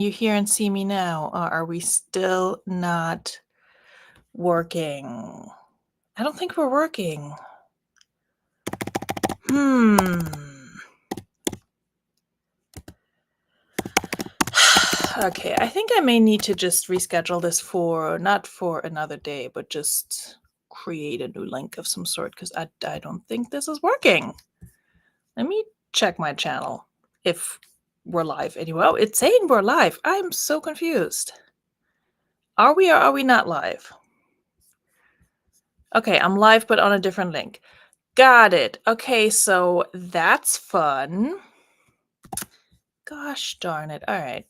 you hear and see me now? Or are we still not working? I don't think we're working. Okay, I think I may need to just reschedule this for, not for another day, but just create a new link of some sort, because I don't think this is working. Let me check my channel if we're live anyway. Oh, it's saying we're live. I'm so confused. Are we or are we not live? Okay, I'm live, but on a different link. Got it. Okay, so that's fun. Gosh darn it. All right.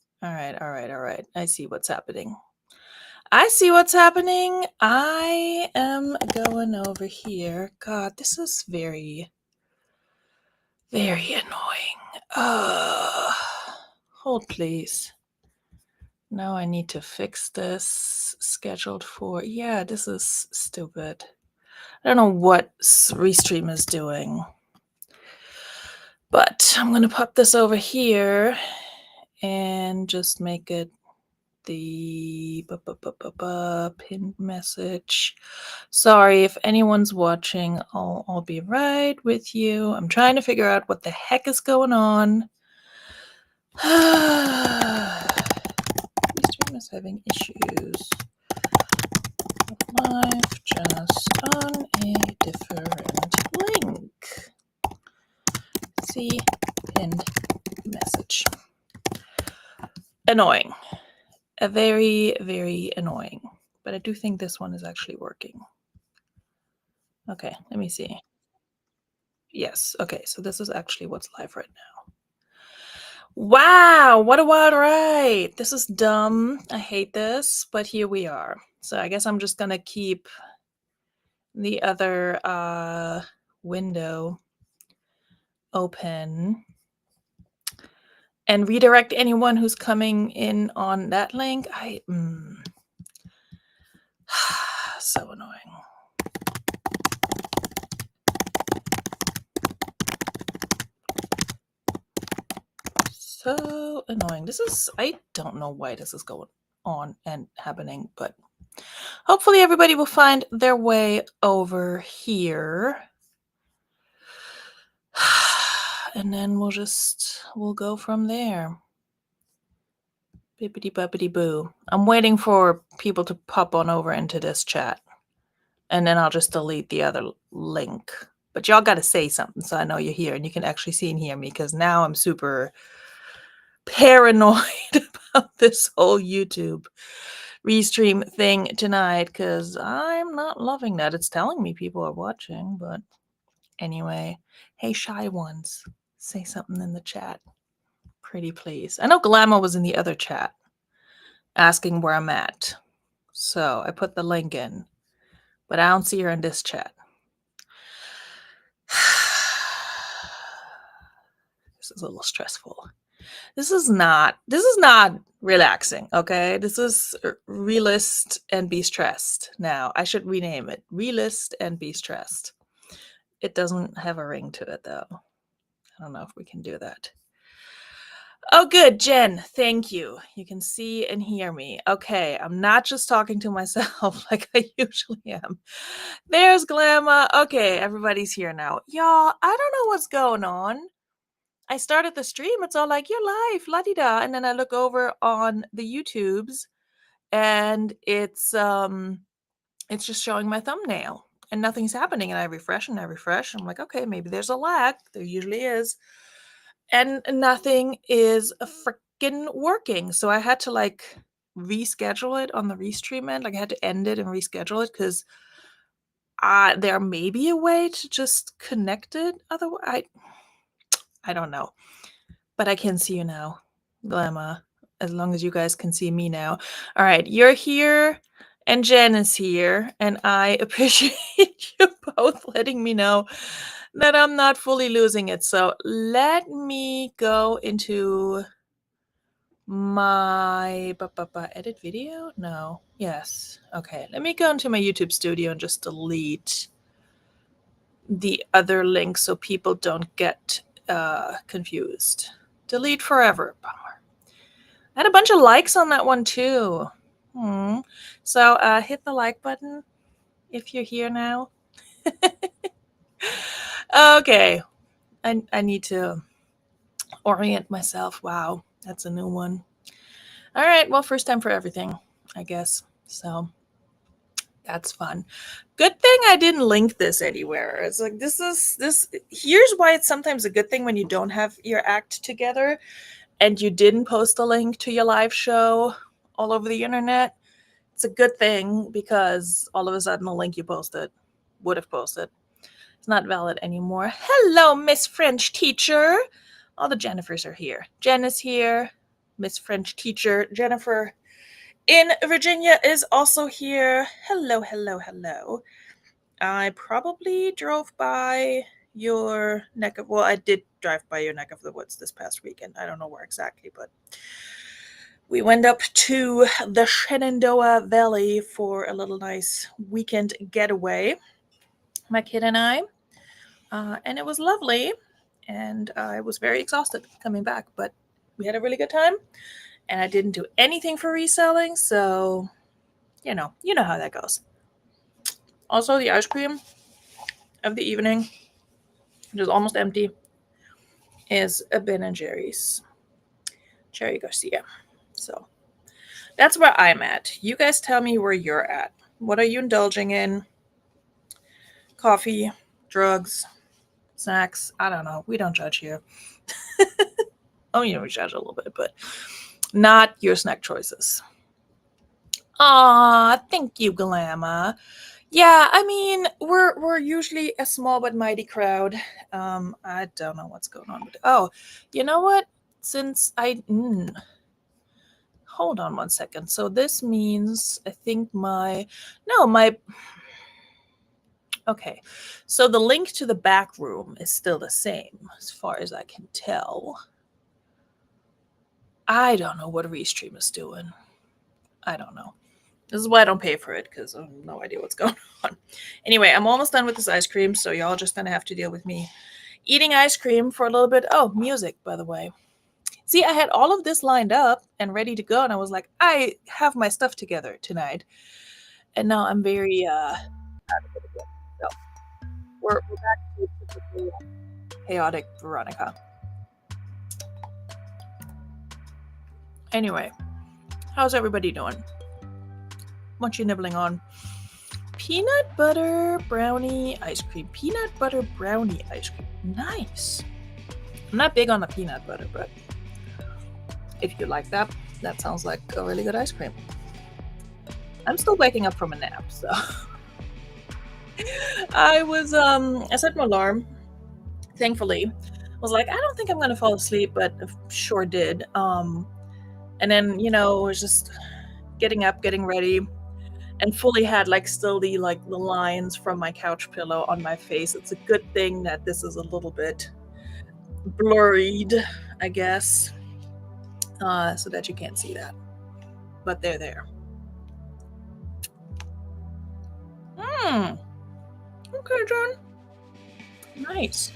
I see what's happening. I am going over here. God, this is very, very annoying. Hold please. Now I need to fix this. Scheduled for, yeah, this is stupid. I don't know what Restream is doing. But I'm going to pop this over here and just make it the pinned message. Sorry if anyone's watching. I'll be right with you. I'm trying to figure out what the heck is going on. Restream is having issues. Live just on a different link. See pinned message. Annoying. A very, very annoying. But I do think this one is actually working. Okay, let me see. Yes, okay, so this is actually what's live right now. Wow, what a wild ride. This is dumb. I hate this, but here we are. So I guess I'm just gonna keep the other window open and redirect anyone who's coming in on that link. So annoying. So annoying. I don't know why this is going on and happening, but hopefully everybody will find their way over here. And then we'll go from there. Bippity boppity boo. I'm waiting for people to pop on over into this chat. And then I'll just delete the other link. But y'all got to say something so I know you're here and you can actually see and hear me, because now I'm super paranoid about this whole YouTube Restream thing tonight, because I'm not loving that. It's telling me people are watching, but anyway. Hey, shy ones, say something in the chat. Pretty please. I know Glamour was in the other chat asking where I'm at. So I put the link in, but I don't see her in this chat. This is a little stressful. This is not relaxing, okay? This is Relist and Be Stressed. Now, I should rename it. Relist and Be Stressed. It doesn't have a ring to it, though. I don't know if we can do that. Oh, good, Jen. Thank you. You can see and hear me. Okay, I'm not just talking to myself like I usually am. There's Glamour. Okay, everybody's here now. Y'all, I don't know what's going on. I started the stream. It's all like, you're live, la-di-da. And then I look over on the YouTubes and it's just showing my thumbnail and nothing's happening. And I refresh and I refresh. I'm like, okay, maybe there's a lag. There usually is. And nothing is freaking working. So I had to like reschedule it on the Restream end. Like I had to end it and reschedule it because there may be a way to just connect it. Otherwise, I don't know. But I can see you now, Lemma, as long as you guys can see me now. All right, you're here and Jen is here, and I appreciate you both letting me know that I'm not fully losing it. So let me go into my edit video? No. Yes. Okay, let me go into my YouTube studio and just delete the other link so people don't get confused. Delete forever. Bummer. Had a bunch of likes on that one too. So hit the like button if you're here now. Okay. I need to orient myself. Wow, that's a new one. All right, well, first time for everything, I guess. So that's fun. Good thing I didn't link this anywhere. It's like here's why it's sometimes a good thing when you don't have your act together and you didn't post a link to your live show all over the internet. It's a good thing because all of a sudden the link you would have posted, it's not valid anymore. Hello, Miss French Teacher. All the Jennifers are here. Jen is here. Miss French Teacher Jennifer in Virginia is also here. Hello, hello, hello. I probably drove by your I did drive by your neck of the woods this past weekend. I don't know where exactly, but we went up to the Shenandoah Valley for a little nice weekend getaway, my kid and I, and it was lovely, and I was very exhausted coming back, but we had a really good time, and I didn't do anything for reselling, so you know how that goes. Also, the ice cream of the evening, which is almost empty, is a Ben & Jerry's Cherry Garcia. So that's where I'm at. You guys tell me where you're at. What are you indulging in? Coffee, drugs, snacks? I don't know. We don't judge here. Oh, we judge a little bit, but not your snack choices. Aw, thank you, Glamour. Yeah, I mean, we're usually a small but mighty crowd. I don't know what's going on with it. Oh, you know what? Since hold on one second. So this means I think okay. So the link to the back room is still the same as far as I can tell. I don't know what Restream is doing. I don't know. This is why I don't pay for it, because I have no idea what's going on. Anyway, I'm almost done with this ice cream, so y'all just gonna have to deal with me eating ice cream for a little bit. Oh, music, by the way. See, I had all of this lined up and ready to go, and I was like, I have my stuff together tonight. And now I'm very so we're back to typically chaotic Veronica. Anyway, how's everybody doing? What you nibbling on? Peanut butter brownie ice cream. Peanut butter brownie ice cream. Nice. I'm not big on the peanut butter, but if you like that, that sounds like a really good ice cream. I'm still waking up from a nap, so I set my alarm, thankfully. I was like, I don't think I'm gonna fall asleep, but sure did. And then, was just getting up, getting ready, and fully had still the lines from my couch pillow on my face. It's a good thing that this is a little bit blurred, I guess, so that you can't see that. But they're there. Okay, John. Nice.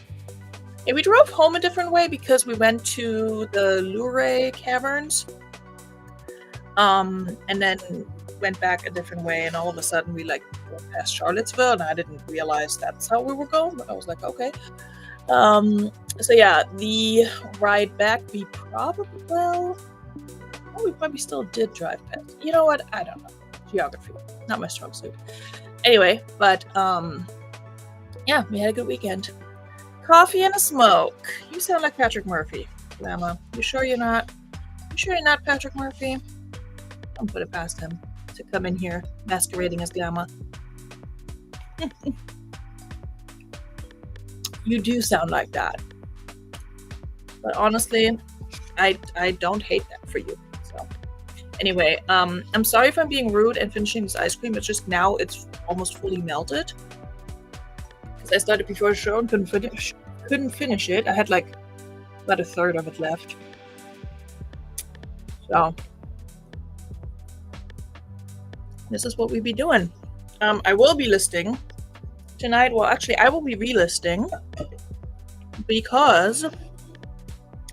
Yeah, we drove home a different way because we went to the Luray Caverns. And then went back a different way, and all of a sudden we went past Charlottesville, and I didn't realize that's how we were going, but I was like, okay. So yeah, the ride back we probably still did drive past. You know what? I don't know. Geography, not my strong suit. Anyway, but yeah, we had a good weekend. Coffee and a smoke. You sound like Patrick Murphy, Grandma. You sure you're not? You sure you're not Patrick Murphy? Don't put it past him to come in here masquerading as Gamma. You do sound like that. But honestly, I don't hate that for you. So anyway, I'm sorry if I'm being rude and finishing this ice cream. It's just now it's almost fully melted. Because I started before the show and couldn't finish it. I had about a third of it left. So this is what we be doing. I will be listing tonight. Well, actually, I will be relisting because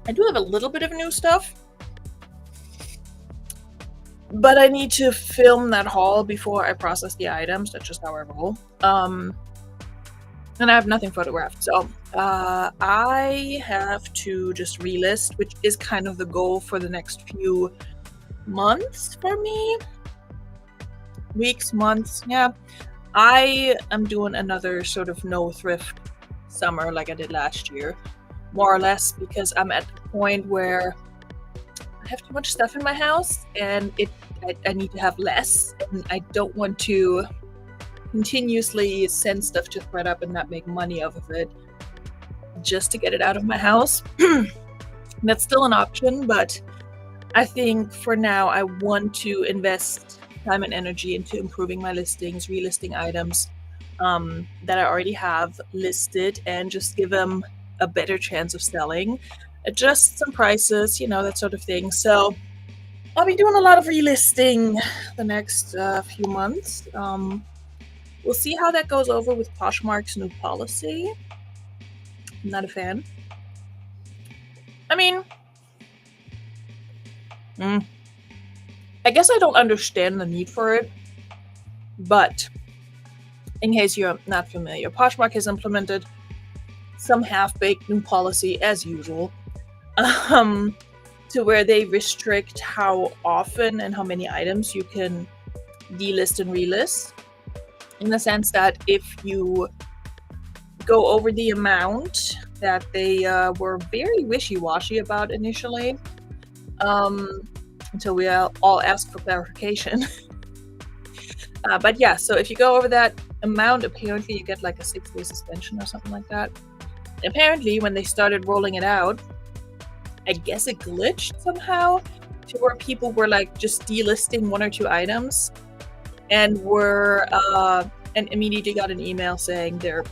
I do have a little bit of new stuff. But I need to film that haul before I process the items. That's just how I roll. And I have nothing photographed. So I have to just relist, which is kind of the goal for the next few months for me. Weeks, months, yeah. I am doing another sort of no thrift summer like I did last year, more or less, because I'm at the point where I have too much stuff in my house and I need to have less, and I don't want to continuously send stuff to ThredUp and not make money off of it just to get it out of my house. That's still an option, but I think for now I want to invest time and energy into improving my listings, relisting items that I already have listed, and just give them a better chance of selling, adjust some prices, that sort of thing. So I'll be doing a lot of relisting the next few months. We'll see how that goes over with Poshmark's new policy. I'm not a fan. I mean, I guess I don't understand the need for it, but in case you're not familiar, Poshmark has implemented some half-baked new policy as usual, to where they restrict how often and how many items you can delist and relist, in the sense that if you go over the amount that they were very wishy-washy about initially, until we all asked for clarification. But yeah, so if you go over that amount, apparently you get like a 6-day suspension or something like that. Apparently, when they started rolling it out, I guess it glitched somehow to where people were like just delisting 1 or 2 items and were and immediately got an email saying their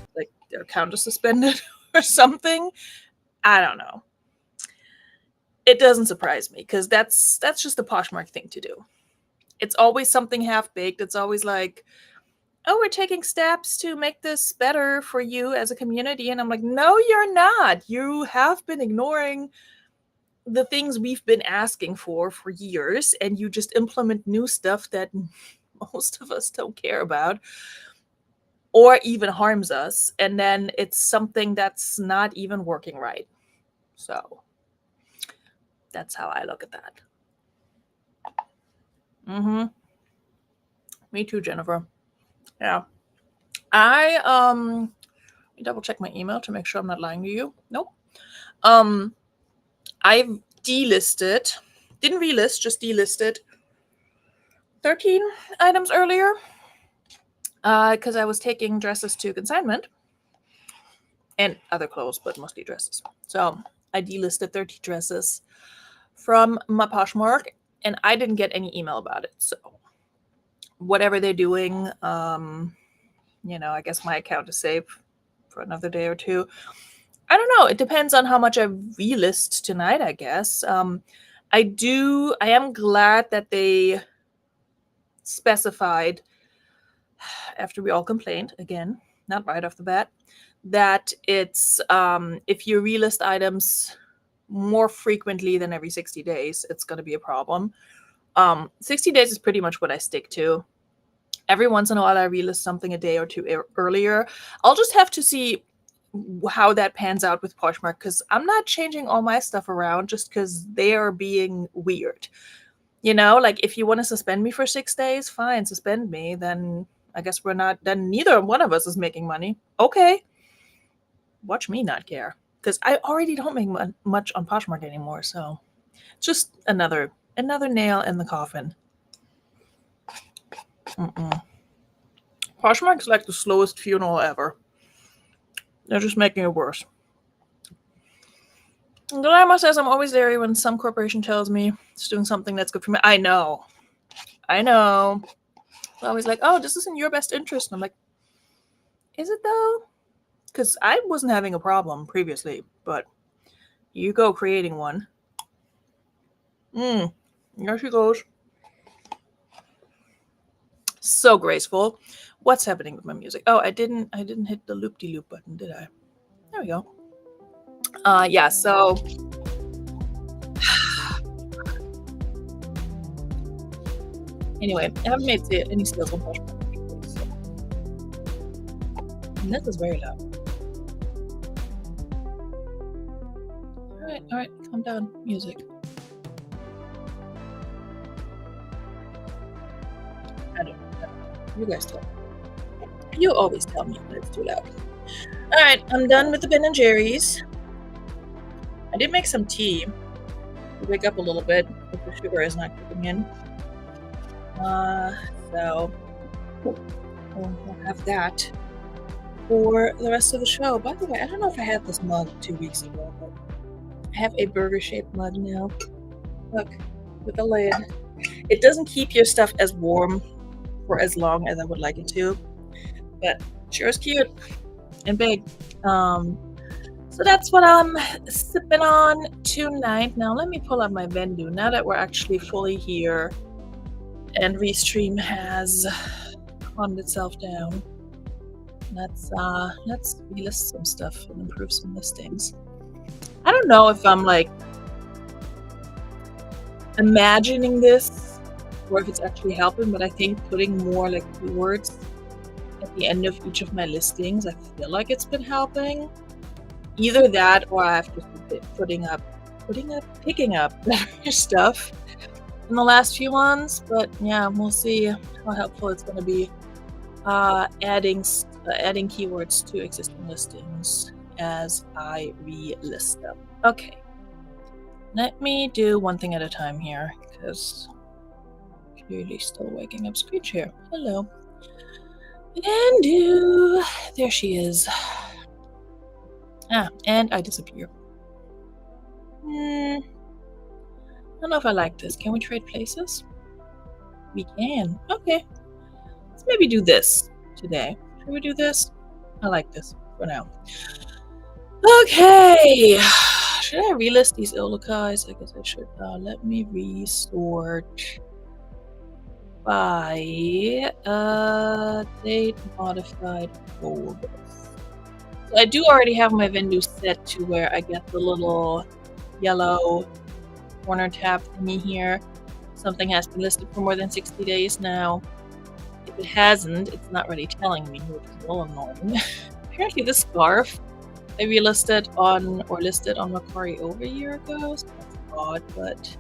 account is suspended or something. I don't know. It doesn't surprise me, because that's just a Poshmark thing to do. It's always something half-baked. It's always like, oh, we're taking steps to make this better for you as a community. And I'm like, no, you're not. You have been ignoring the things we've been asking for years, and you just implement new stuff that most of us don't care about or even harms us. And then it's something that's not even working right. So that's how I look at that. Me too, Jennifer. Yeah. Let me double check my email to make sure I'm not lying to you. Nope. I've delisted, didn't relist, just delisted 13 items earlier, because I was taking dresses to consignment and other clothes, but mostly dresses. So I delisted 30 dresses from my Poshmark, and I didn't get any email about it. So whatever they're doing, I guess my account is safe for another day or two. I don't know. It depends on how much I relist tonight, I guess. I am glad that they specified, after we all complained, again, not right off the bat, that it's if you relist items more frequently than every 60 days, it's going to be a problem. 60 days is pretty much what I stick to. Every once in a while, I relist something a day or two earlier. I'll just have to see how that pans out with Poshmark, because I'm not changing all my stuff around just because they are being weird. Like, if you want to suspend me for 6 days, fine, suspend me. Then I guess then neither one of us is making money. Okay. Watch me not care, because I already don't make much on Poshmark anymore. So just another nail in the coffin. Poshmark's like the slowest funeral ever. They're just making it worse. Guillermo says, I'm always leery when some corporation tells me it's doing something that's good for me. I know. I'm always like, oh, this is in your best interest. And I'm like, is it though? Because I wasn't having a problem previously, but you go creating one. There she goes. So graceful. What's happening with my music? Oh, I didn't hit the loop-de-loop button, did I? There we go. Yeah, so Anyway, I haven't made any sales on Poshmark. So. And this is very loud. All right, calm down, music. I don't know. You guys tell me. You always tell me when it's too loud. All right, I'm done with the Ben & Jerry's. I did make some tea to wake up a little bit if the sugar is not kicking in. So we'll have that for the rest of the show. By the way, I don't know if I had this mug 2 weeks ago, but I have a burger-shaped mug now. Look, with a lid. It doesn't keep your stuff as warm for as long as I would like it to, but sure is cute and big. So that's what I'm sipping on tonight. Now let me pull up my Vendu now that we're actually fully here and Restream has calmed itself down. Let's relist some stuff and improve some listings. I don't know if I'm like imagining this or if it's actually helping, but I think putting more like keywords at the end of each of my listings, I feel like it's been helping. Either that or I have to be picking up better stuff in the last few ones. But yeah, we'll see how helpful it's going to be adding keywords to existing listings as I relist them. Okay, let me do one thing at a time here because clearly still waking up Screech here. Hello. And there she is. And I disappear. I don't know if I like this. Can we trade places? We can. Okay. Let's maybe do this today. Should we do this? I like this for now. Okay. Should I relist these Illucais? I guess I should. Let me resort by date modified folders. So I do already have my Vendu set to where I get the little yellow corner tab thingy here. Something has been listed for more than 60 days now. If it hasn't, it's not really telling me, which is a little annoying. Apparently this scarf I listed on Mercari over a year ago, so that's odd, but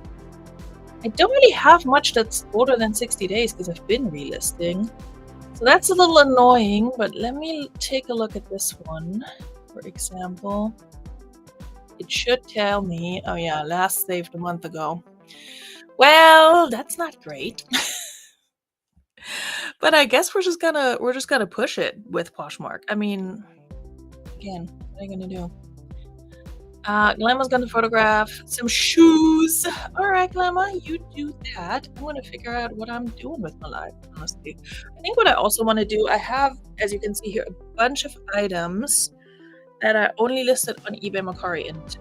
I don't really have much that's older than 60 days because I've been relisting. So that's a little annoying, but let me take a look at this one, for example. It should tell me, oh yeah, last saved a month ago. Well, that's not great. But I guess we're just gonna push it with Poshmark. I mean, again, what are you gonna do? Glamma's gonna photograph some shoes. Alright, Glamma, you do that. I'm gonna figure out what I'm doing with my life, honestly. I think what I also want to do, I have, as you can see here, a bunch of items that I only listed on eBay, Mercari, and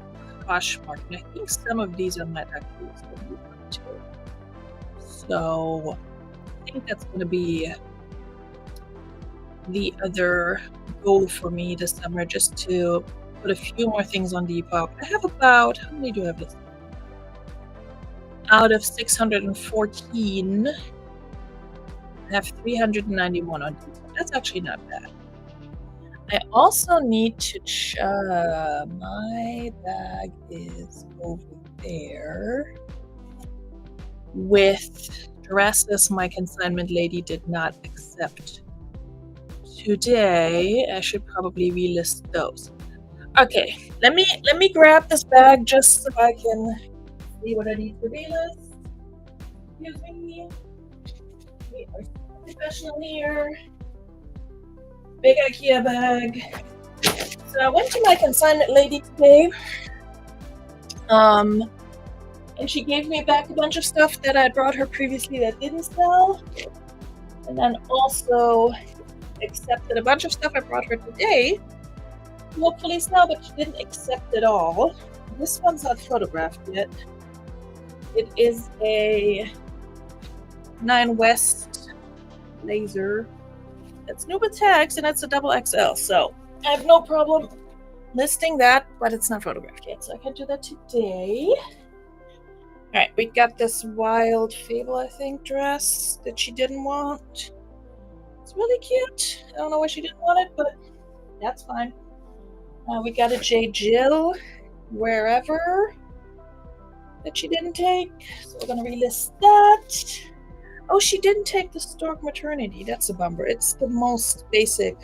Poshmark. And I think some of these I might actually list on eBay too. So I think that's gonna be the other goal for me this summer, just to put a few more things on Depop. I have about, how many do I have listed? Out of 614, I have 391 on Depop. That's actually not bad. I also need to my bag is over there with dresses my consignment lady did not accept today. I should probably relist those. Okay, let me grab this bag just so I can see what I need to relist. Excuse me. We are professional here. Big IKEA bag. So I went to my consignment lady today. And she gave me back a bunch of stuff that I brought her previously that didn't sell. And then also accepted a bunch of stuff I brought her today. Hopefully sell, but she didn't accept it all. This one's not photographed yet. It is a 9 West laser. It's new with tags and it's a double XL, so I have no problem listing that, but it's not photographed yet, so I can do that today. Alright, we got this Wild Fable, I think, dress that she didn't want. It's really cute. I don't know why she didn't want it, but that's fine. We got a J. Jill Wherever that she didn't take, so we're gonna relist that. Oh, she didn't take the Stork Maternity. That's a bummer. It's the most basic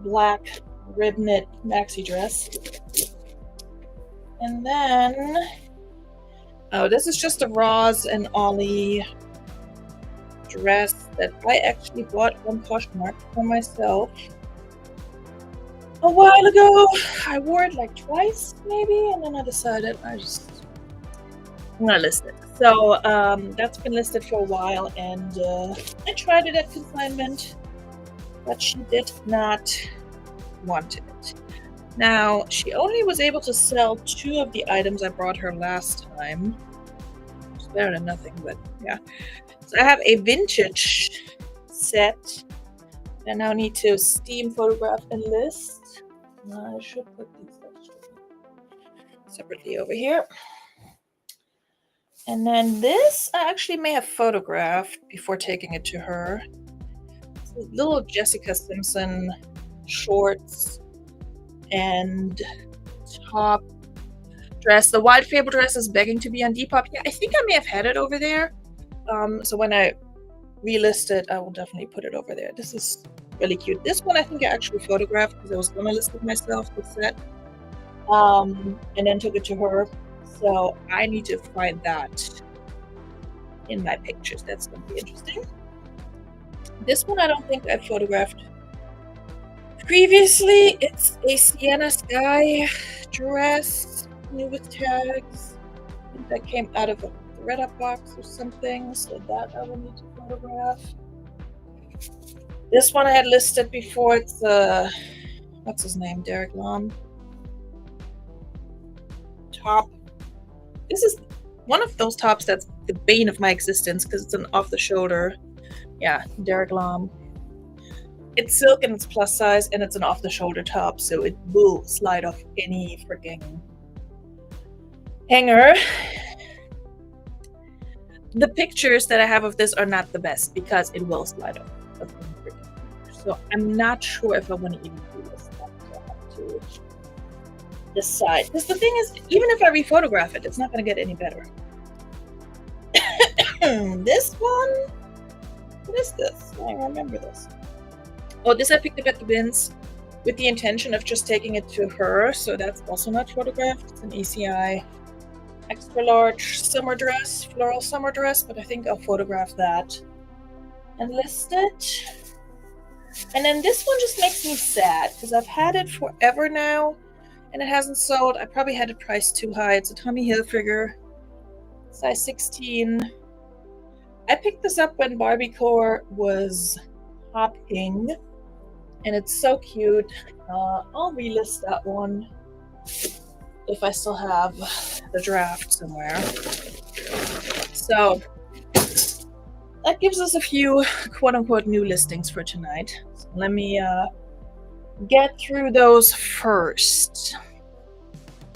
black rib knit maxi dress. And then, oh, this is just a Roz and Ollie dress that I actually bought on Poshmark for myself a while ago. I wore it like twice, maybe, and then I decided I'm gonna list it. So that's been listed for a while, and I tried it at consignment, but she did not want it. Now, she only was able to sell 2 of the items I brought her last time. It's better than nothing, but yeah. So I have a vintage set. I now need to steam, photograph, and list. I should put these separately over here. And then this I actually may have photographed before taking it to her. It's a little Jessica Simpson shorts and top dress. The Wild Fable dress is begging to be on Depop. Yeah, I think I may have had it over there. So when I relist it, I will definitely put it over there. This is really cute. This one I think I actually photographed because I was going to list it myself, the set, and then took it to her. So I need to find that in my pictures. That's going to be interesting. This one I don't think I photographed previously. It's a Sienna Sky dress, new with tags. I think that came out of a ThredUp box or something, so that I will need to photograph. This one I had listed before. It's what's his name? Derek Lam top. This is one of those tops that's the bane of my existence because it's an off-the-shoulder. Yeah, Derek Lam. It's silk and it's plus size and it's an off-the-shoulder top, so it will slide off any freaking hanger. The pictures that I have of this are not the best because it will slide off of any freaking hanger. So I'm not sure if I want to even do this. I have to decide. Because the thing is, even if I rephotograph it, it's not going to get any better. This one? What is this? I remember this. Oh, this I picked up at the bins with the intention of just taking it to her, so that's also not photographed. It's an ACI extra large summer dress, floral summer dress, but I think I'll photograph that and list it. And then this one just makes me sad because I've had it forever now and it hasn't sold. I probably had it priced too high. It's a Tommy Hilfiger, size 16. I picked this up when Barbiecore was popping, and it's so cute. I'll relist that one if I still have the draft somewhere. So that gives us a few quote-unquote new listings for tonight. So let me get through those first.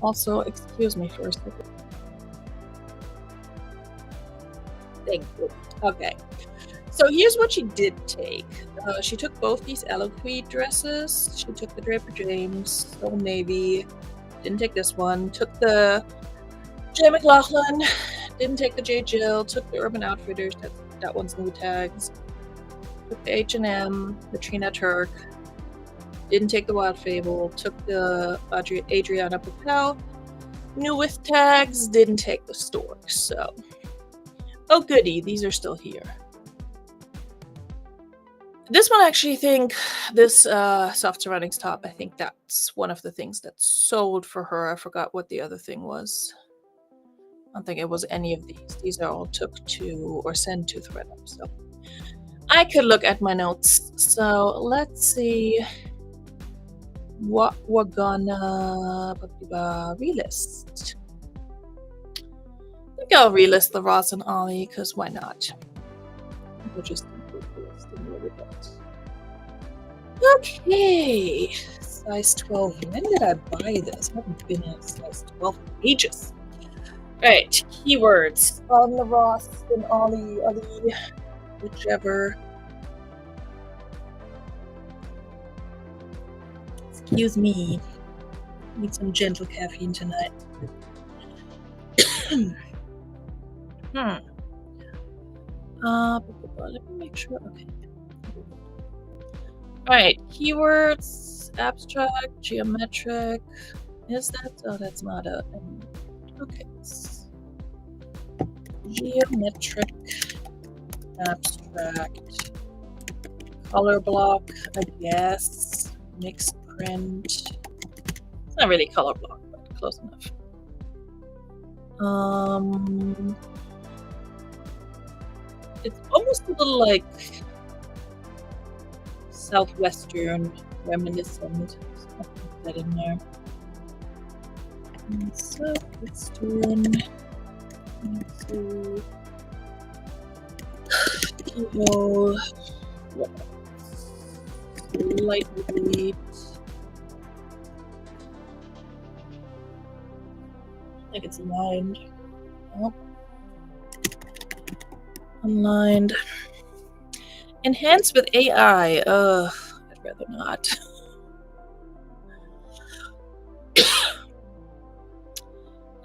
Also, excuse me first. Thank you. Okay. So here's what she did take. She took both these Eloquii dresses. She took the Draper James, Old Navy. Didn't take this one. Took the J. McLaughlin. Didn't take the J. Jill. Took the Urban Outfitters. That one's new tags. Took the H&M, the Trina Turk. Didn't take the Wild Fable. Took the Adriana Papel. New with tags. Didn't take the Stork. So, oh goody, these are still here. This one, I actually think, this soft surroundings top, I think that's one of the things that sold for her. I forgot what the other thing was. I don't think it was any of these. These are all took to or sent to ThredUp. So I could look at my notes. So let's see what we're gonna relist. I think I'll relist the Ross and Ollie because why not? We'll just improve the list a little bit. Okay, size 12. When did I buy this? I haven't been in a size 12 in ages. Right, keywords on the Ross and Ollie, whichever. Excuse me. Need some gentle caffeine tonight. Let me make sure. Okay. All right, keywords, abstract, geometric. Is that? Oh, that's not a. Okay. Geometric, abstract, color block, I guess. Mixed print. It's not really color block, but close enough. It's almost a little like Southwestern reminiscent. So I'll put that in there. And Southwestern. Lightweight. I think it's aligned. Oh. Aligned. Enhance with AI. I'd rather not.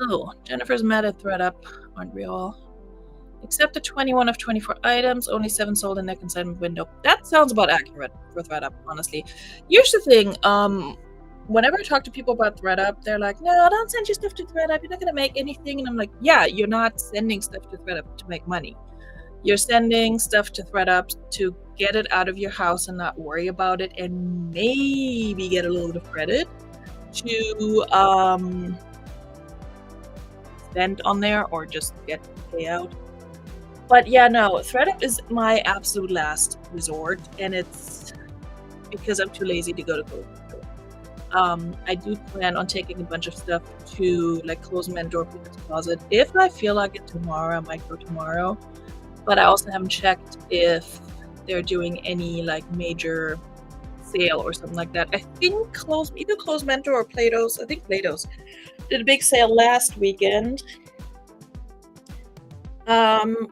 Oh, Jennifer's mad at ThreadUp, aren't we all? Except 21 of 24 items, only 7 sold in their consignment window. That sounds about accurate for ThreadUp, honestly. Here's the thing, whenever I talk to people about ThreadUp, they're like, no, don't send your stuff to ThreadUp, you're not gonna make anything. And I'm like, yeah, you're not sending stuff to ThreadUp to make money. You're sending stuff to ThreadUp to get it out of your house and not worry about it and maybe get a little bit of credit to spend on there or just get the payout. But yeah, no, ThreadUp is my absolute last resort, and it's because I'm too lazy to go to Clothesman. I do plan on taking a bunch of stuff to like Clothesman or People's Closet. If I feel like it tomorrow, I might go tomorrow. But I also haven't checked if they're doing any like major sale or something like that. I think either Clothesman or Plato's. I think Plato's did a big sale last weekend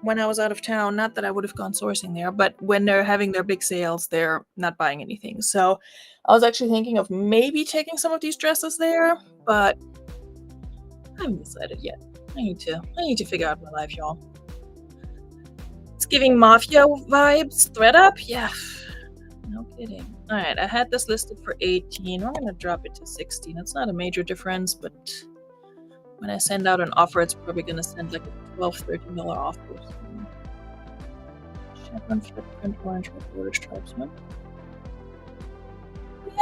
when I was out of town. Not that I would have gone sourcing there, but when they're having their big sales, they're not buying anything. So I was actually thinking of maybe taking some of these dresses there, but I haven't decided yet. I need to figure out my life, y'all. It's giving mafia vibes. ThreadUp? Yeah. No kidding. All right, I had this listed for 18. We're going to drop it to 16. It's not a major difference, but when I send out an offer, it's probably going to send like a $12, $13 offer. Chevron, footprint, orange, border tribesman.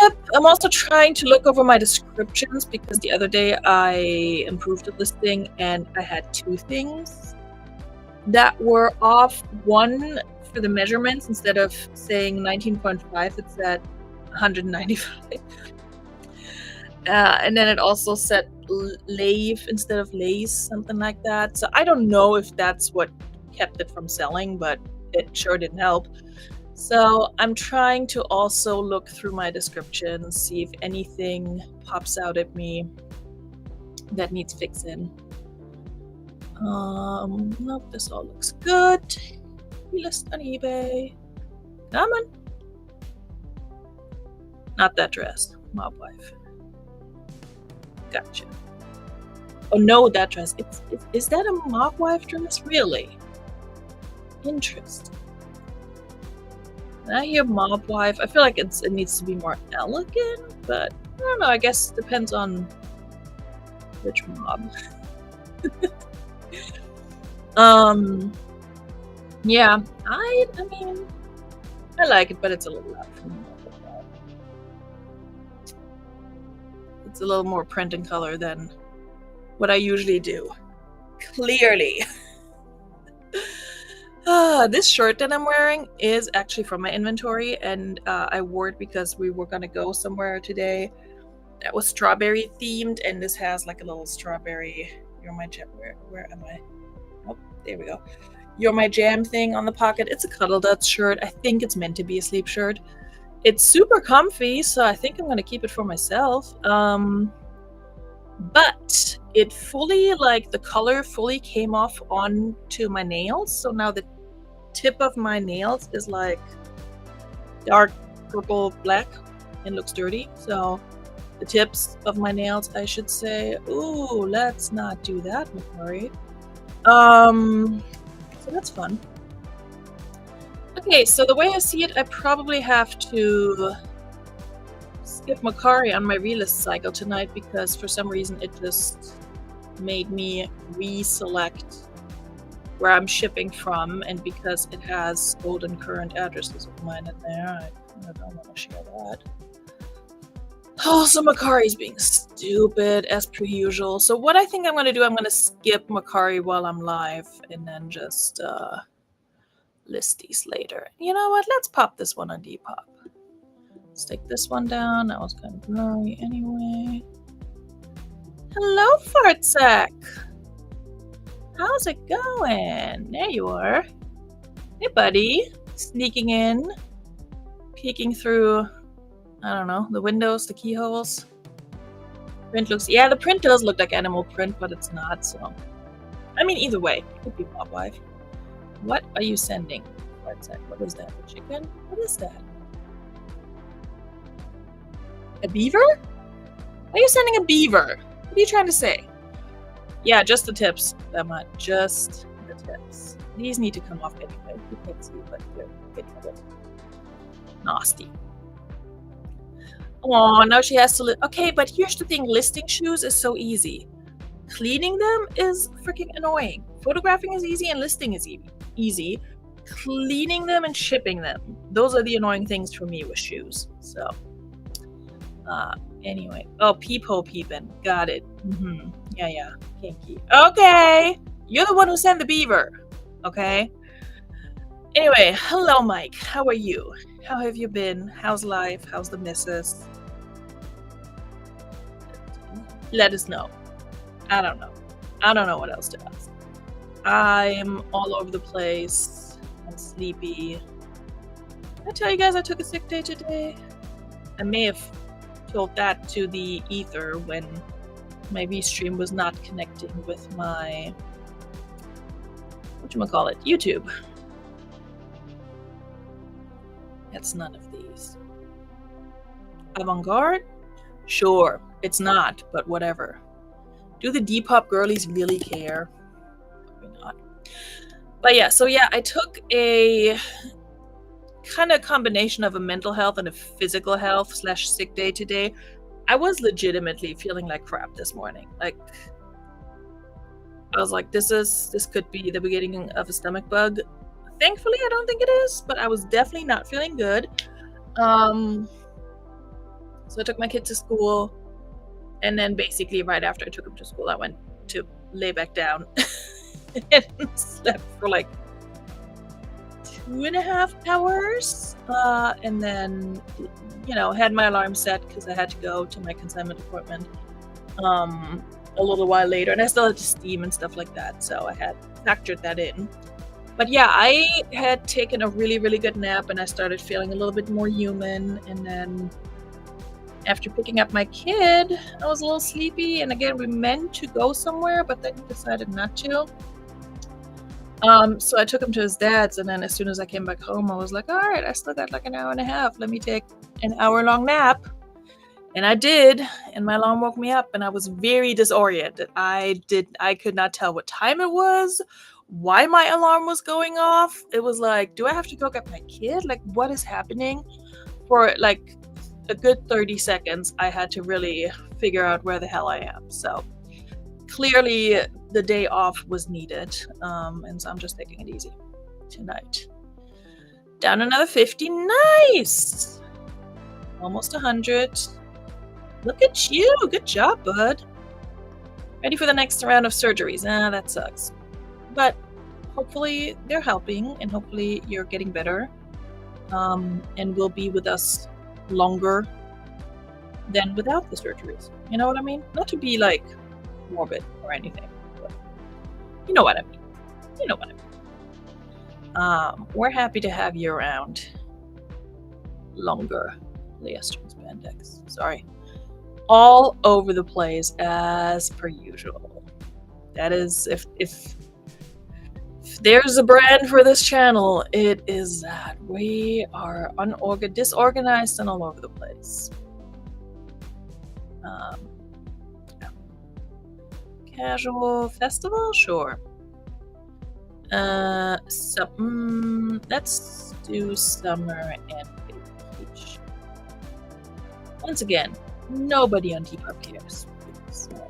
Yep, I'm also trying to look over my descriptions because the other day I improved the listing and I had 2 things that were off. One, for the measurements, instead of saying 19.5, it's at 195. And then it also said lave instead of lace, something like that. So I don't know if that's what kept it from selling, but it sure didn't help. So I'm trying to also look through my descriptions, see if anything pops out at me that needs fixing. Nope, this all looks good. List on eBay. Come on. Not that dress. Mob wife. Gotcha. Oh no, that dress. Is that a mob wife dress? Really? Interesting. When I hear mob wife, I feel like it needs to be more elegant, but I don't know. I guess it depends on which mob. Yeah, I mean, I like it, but it's a little loud for me. It's a little more print and color than what I usually do. Clearly. This shirt that I'm wearing is actually from my inventory, and I wore it because we were gonna go somewhere today that was strawberry themed, and this has like a little strawberry. You're my jam. Where am I? Oh, there we go. You're my jam thing on the pocket. It's a Cuddle Duds shirt. I think it's meant to be a sleep shirt. It's super comfy, so I think I'm gonna keep it for myself. but it fully, like, the color fully came off onto my nails. So now the tip of my nails is like dark purple black and looks dirty. So the tips of my nails, I should say. Ooh, let's not do that, Macari. So that's fun. Okay, so the way I see it, I probably have to skip Macari on my relist cycle tonight because for some reason it just made me reselect where I'm shipping from, and because it has old and current addresses of mine in there, I don't want to share that. Oh, so Macari's being stupid as per usual. So what I think I'm going to do, I'm going to skip Macari while I'm live and then just list these later. You know what? Let's pop this one on Depop. Let's take this one down. That was kind of blurry anyway. Hello, Fartsack. How's it going? There you are. Hey, buddy. Sneaking in. Peeking through, I don't know, the windows, the keyholes. Print looks... Yeah, the print does look like animal print, but it's not, so... I mean, either way. It could be Pop Wife. What are you sending? Fartsack? What is that? A chicken? What is that? A beaver? Why are you sending a beaver? What are you trying to say? Yeah, just the tips, Emma. Just the tips. These need to come off anyway. You can't see, but they're getting a bit nasty. Oh, now she has to... Okay, but here's the thing. Listing shoes is so easy. Cleaning them is freaking annoying. Photographing is easy and listing is easy. Cleaning them and shipping them. Those are the annoying things for me with shoes. So... anyway. Oh, peephole peepin'. Got it. Yeah. Kinky. Okay! You're the one who sent the beaver. Okay? Anyway, hello, Mike. How are you? How have you been? How's life? How's the missus? Let us know. I don't know. I don't know what else to ask. I'm all over the place. I'm sleepy. Did I tell you guys I took a sick day today? I may have told that to the ether when my Vstream was not connecting with my whatchamacallit, YouTube. It's none of these. Avant-garde? Sure, it's not, but whatever. Do the Depop girlies really care? Probably not. But yeah, so yeah, I took a kind of combination of a mental health and a physical health / sick day today. I was legitimately feeling like crap this morning. Like, I was like, this could be the beginning of a stomach bug. Thankfully, I don't think it is, but I was definitely not feeling good. So I took my kid to school, and then basically right after I took him to school, I went to lay back down and slept for like 2.5 hours, and then, you know, had my alarm set because I had to go to my consignment appointment a little while later, and I still had to steam and stuff like that, so I had factored that in. But yeah, I had taken a really, really good nap, and I started feeling a little bit more human, and then after picking up my kid, I was a little sleepy, and again, we meant to go somewhere, but then decided not to. So I took him to his dad's, and then as soon as I came back home, I was like, all right, I still got like an hour and a half. Let me take an hour-long nap. And I did, and my alarm woke me up, and I was very disoriented. I could not tell what time it was, why my alarm was going off. It was like, do I have to go get my kid? Like, what is happening? For like a good 30 seconds, I had to really figure out where the hell I am. So clearly the day off was needed, and so I'm just taking it easy tonight. Down another 50. Nice! Almost 100. Look at you! Good job, bud. Ready for the next round of surgeries. That sucks. But hopefully they're helping, and hopefully you're getting better, and will be with us longer than without the surgeries. You know what I mean? Not to be like morbid or anything, but you know what I mean. You know what I mean. We're happy to have you around longer, Leah Stearns Bandex. Sorry. all over the place as per usual. That is, if there's a brand for this channel, it is that we are disorganized and all over the place. Yeah. Casual festival, sure. Let's do summer and vacation. Once again, nobody on Depop cares. So,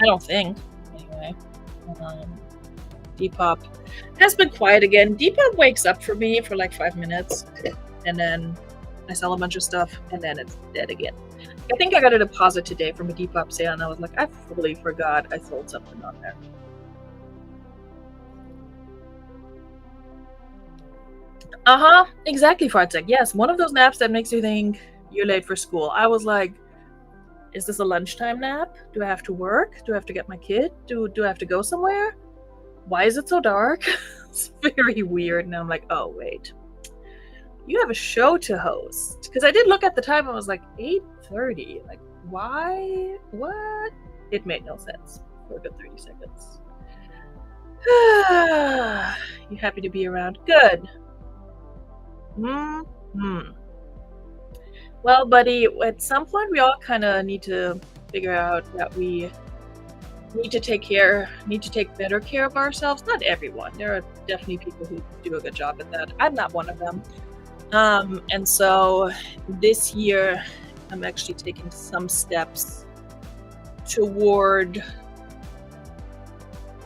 I don't think, anyway. Depop has been quiet again. Depop wakes up for me for like 5 minutes, and then I sell a bunch of stuff, and then it's dead again. I think I got a deposit today from a Depop sale, and I was like, I fully forgot I sold something on there. Exactly, Fartek. Yes, one of those naps that makes you think you're late for school. I was like, is this a lunchtime nap? Do I have to work? Do I have to get my kid? Do I have to go somewhere? Why is it so dark? It's very weird. And I'm like, oh, wait. You have a show to host. Because I did look at the time. I was like, 8:30. Like, why? What? It made no sense for a good 30 seconds. You happy to be around? Good. Well, buddy, at some point we all kind of need to figure out that we need to take better care of ourselves. Not everyone. There are definitely people who do a good job at that. I'm not one of them. And so this year I'm actually taking some steps toward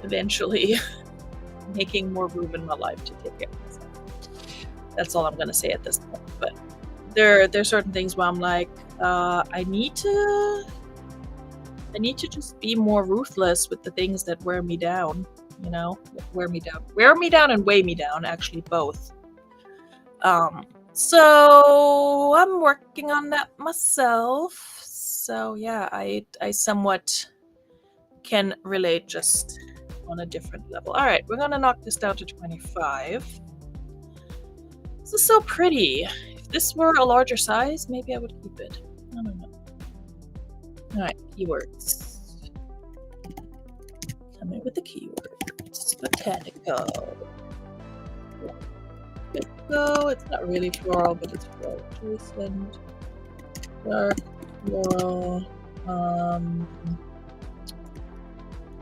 eventually making more room in my life to take care of myself. That's all I'm gonna say at this point. But there's certain things where I'm like, I need to just be more ruthless with the things that wear me down. You know, wear me down and weigh me down. Actually, both. So I'm working on that myself. So yeah, I somewhat can relate, just on a different level. All right, we're gonna knock this down to 25. This is so pretty. If this were a larger size, maybe I would keep it. I don't know. All right, keywords. Come in with the keywords. Botanical. It's not really floral, but it's floral adjacent. Dark floral.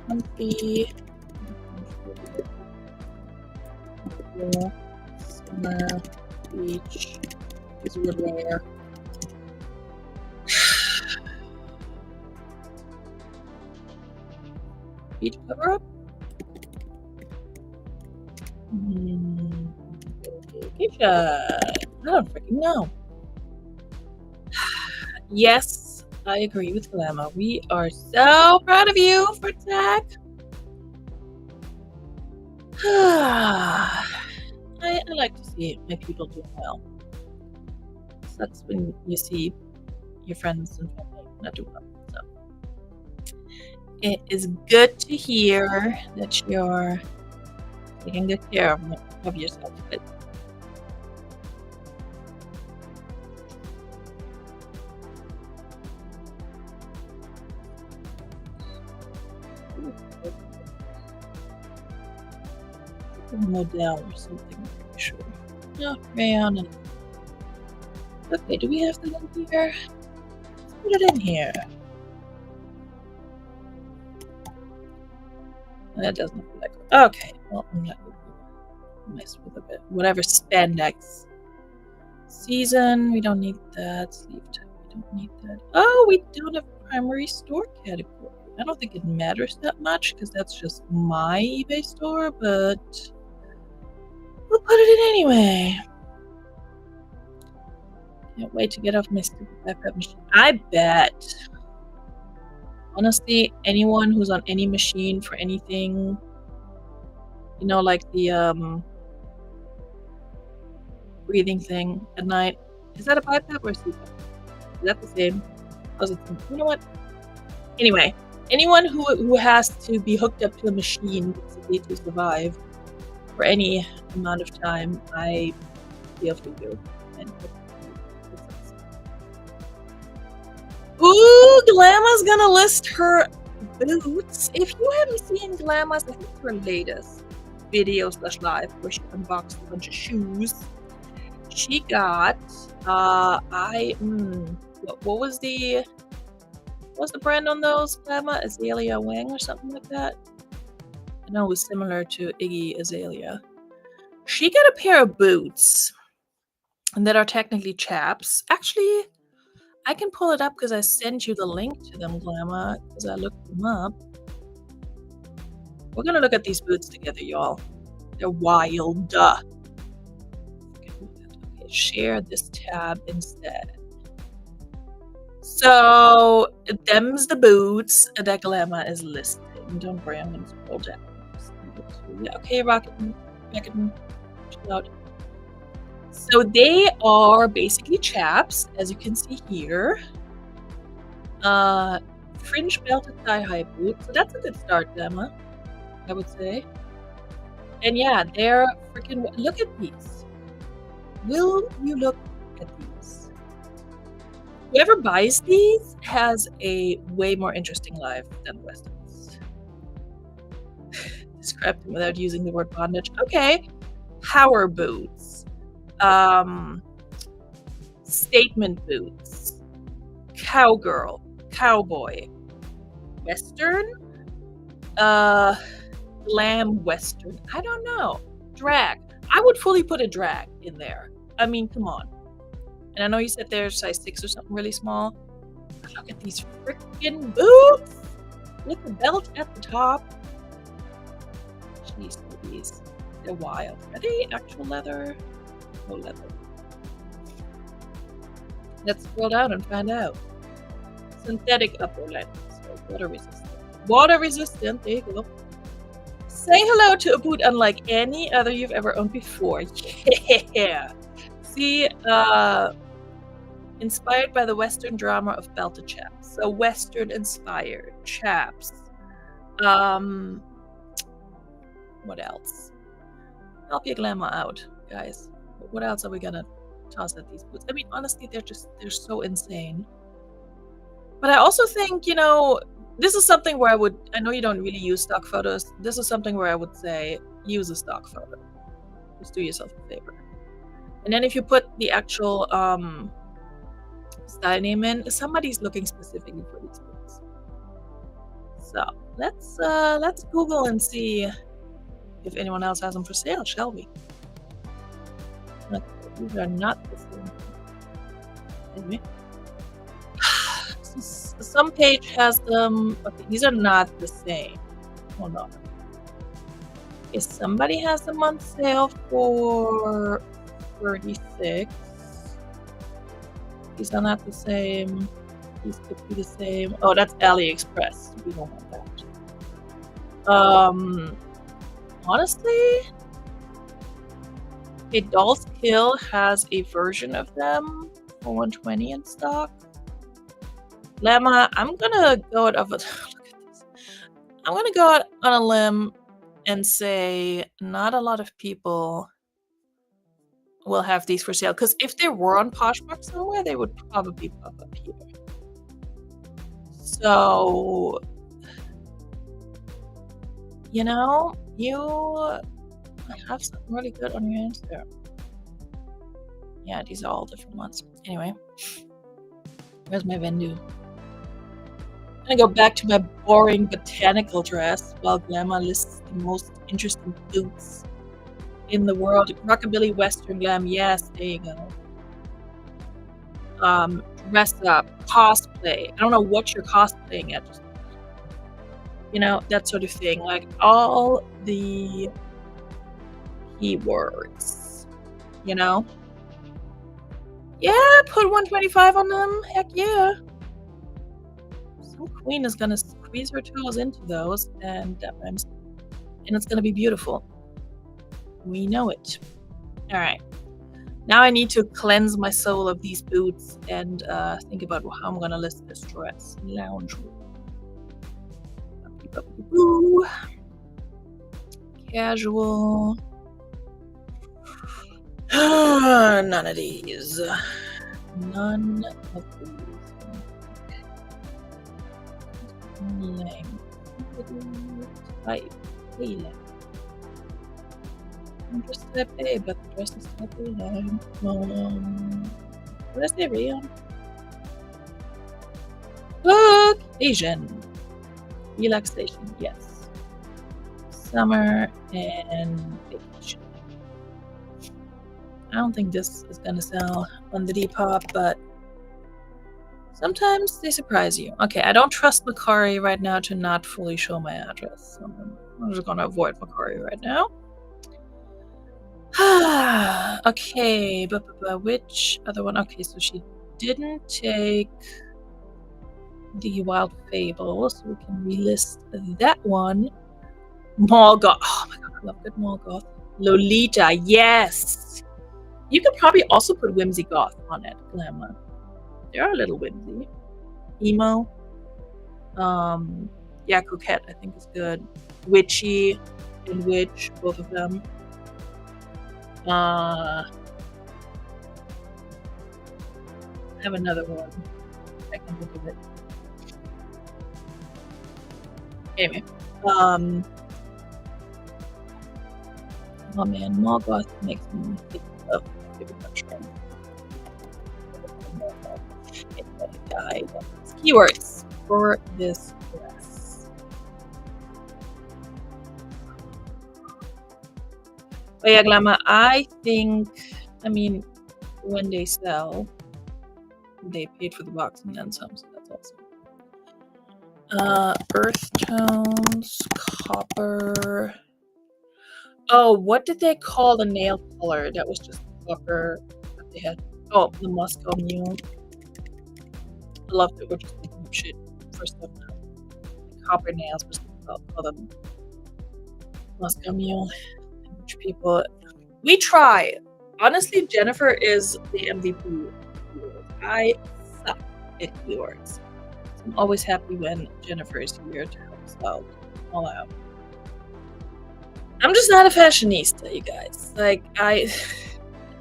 Comfy. Summer. Beach. Is woodwear. Beach cover up? Vacation. I don't freaking know. Yes, I agree with Glamour. We are so proud of you for tech. I like to see my people doing well. Sucks when you see your friends and family not doing well. So it is good to hear that you're taking good care of yourself. But model or something, I'm pretty sure. No, rayon and... Okay, do we have that in here? Let's put it in here. That doesn't look like... Okay, well, I'm not going to mess with a bit. Whatever, spandex. Season, we don't need that. Sleeve type, we don't need that. Oh, we don't have primary store category. I don't think it matters that much, because that's just my eBay store, but... we'll put it in anyway. Can't wait to get off my stupid backup machine. I bet. Honestly, anyone who's on any machine for anything, you know, like the breathing thing at night. Is that a BiPAP or a CPAP? Is that the same? You know what? Anyway, anyone who has to be hooked up to a machine basically to survive for any amount of time, I feel for you. And Glamma's gonna list her boots. If you haven't seen Glamma's, I think her latest video / live where she unboxed a bunch of shoes, she got what was the brand on those? Glamour Azalea Wing or something like that. I know it was similar to Iggy Azalea. She got a pair of boots that are technically chaps. Actually, I can pull it up because I sent you the link to them, Glamour, because I looked them up. We're gonna look at these boots together, y'all. They're wild. Okay, share this tab instead. So, them's the boots that Glamour is listing. Don't worry, I'm gonna scroll down. Yeah, okay, Rocket, chill out. So they are basically chaps, as you can see here. Fringe belted thigh-high boots. So that's a good start, Glamour, I would say. And yeah, they're freaking. Look at these. Will you look at these? Whoever buys these has a way more interesting life than the rest of us. Describe them without using the word bondage. Okay. Power boots. Statement boots. Cowgirl. Cowboy. Western. Glam Western. I don't know. Drag. I would fully put a drag in there. I mean, come on. And I know you said they're size 6 or something really small. But look at these freaking boots with the belt at the top. Jeez Louise. They're wild. Are they actual leather? No leather. Let's scroll down and find out. Synthetic upper lens. So water resistant. Water resistant. There you go. Say hello to a boot unlike any other you've ever owned before. Yeah. See, inspired by the Western drama of belted chaps. So Western inspired chaps. What else? Help your glamour out, guys. What else are we gonna toss at these boots? I mean, honestly, they're so insane. But I also think, you know, this is something where I know you don't really use stock photos. This is something where I would say use a stock photo. Just do yourself a favor. And then if you put the actual style name in, somebody's looking specifically for these boots. So let's Google and see if anyone else has them for sale, shall we? These are not the same. Anyway. Some page has them. Okay, these are not the same. Hold on. If somebody has them on sale for 36, these are not the same. These could be the same. Oh, that's AliExpress. We don't want that. Honestly, a Doll's Kill has a version of them for 120 in stock. Lemma, I'm gonna go out of it. Look at this. I'm gonna go out on a limb and say not a lot of people will have these for sale. Because if they were on Poshmark somewhere, they would probably pop up here. So, you know, you have something really good on your hands there. Yeah, these are all different ones. Anyway, where's my Vendu? I'm gonna go back to my boring botanical dress while Glamour lists the most interesting boots in the world. Rockabilly Western Glam, yes, there you go. Dress up, cosplay. I don't know what you're cosplaying at, just, you know, that sort of thing. Like all the keywords, you know? Yeah, put 125 on them. Heck yeah. Some queen is gonna squeeze her toes into those, and that rhymes. And it's gonna be beautiful. We know it. All right. Now I need to cleanse my soul of these boots and think about how I'm gonna list this dress. Lounge room. Casual. None of these. None of these. Lame. Type A lame. I'm just type A, but the dress is type A lame. What did I say, Rion? Vacation. Relaxation, yes. Summer and vacation. I don't think this is gonna sell on the Depop, but sometimes they surprise you. Okay, I don't trust Macari right now to not fully show my address. So I'm just gonna avoid Macari right now. Okay, but which other one? Okay, so she didn't take the Wild Fable, so we can relist that one. Morgoth. Oh my god, I love good Morgoth. Lolita, yes! You could probably also put Whimsy Goth on it, Glamour. They are a little whimsy. Emo. Yeah, Coquette, I think is good. Witchy and Witch, both of them. I have another one. I can think of it. Anyway. Oh man, Morgoth makes me think of guide. Keywords for this dress. But yeah, Glamour, I think, I mean, when they sell, they paid for the box and then some, so that's awesome. Earth tones, copper. Oh, what did they call the nail color that was just copper that they had? Oh, the Moscow Mule. I love that we're just making up shit for stuff now. Copper nails, we're supposed to call them Moscow Mule. Which people, we try. Honestly, Jennifer is the MVP. I suck at keywords. So I'm always happy when Jennifer is here to help us out all out. I'm just not a fashionista, you guys. Like,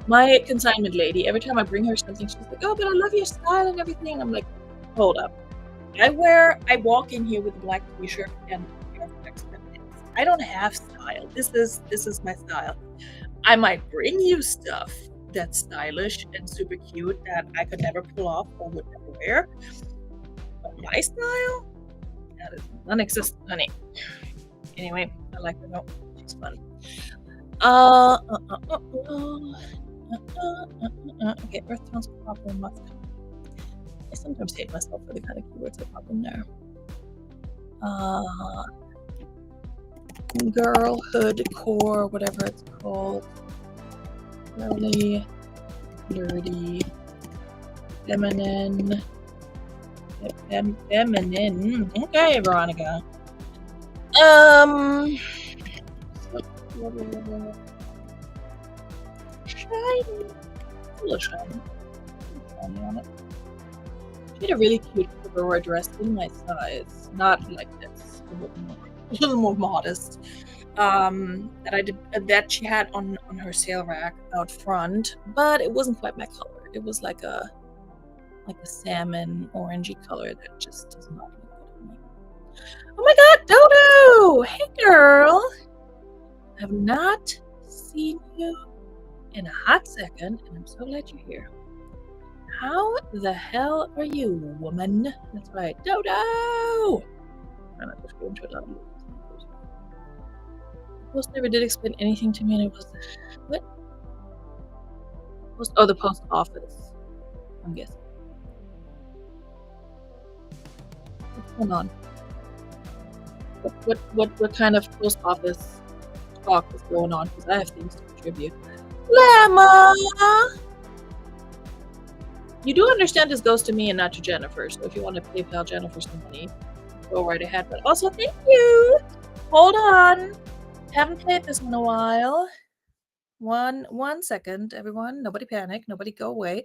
my consignment lady, every time I bring her something, she's like, oh, but I love your style and everything. I'm like, hold up. I walk in here with a black t-shirt and a pair of black sweatpants. I don't have style. This is my style. I might bring you stuff that's stylish and super cute that I could never pull off or would never wear. But my style? That is non-existent, honey. Anyway, I like her. No, she's fun. Okay, Earth Tones, Copper, Must. I sometimes hate myself for the kind of keywords that pop in there. Girlhood, core, whatever it's called. Girly, dirty, feminine. Feminine. Okay, Veronica. Shiny. A little shiny. Shiny on it. She had a really cute corduroy dress in my size. Not like this. A little more modest. That she had on her sale rack out front, but it wasn't quite my color. It was like a salmon orangey color that just does not look good on me. Oh my god, Dodo! Hey girl! I have not seen you in a hot second, and I'm so glad you're here. How the hell are you, woman? That's right, Dodo! I'm not just going to it. The post never did explain anything to me, and it was what? Oh, the post office. I'm guessing. What's going on? What kind of post office talk is going on? Because I have things to contribute. Llama! You do understand this goes to me and not to Jennifer, so if you want to PayPal Jennifer some money, go right ahead. But also, thank you! Hold on! Haven't played this in a while. One second, everyone. Nobody panic. Nobody go away.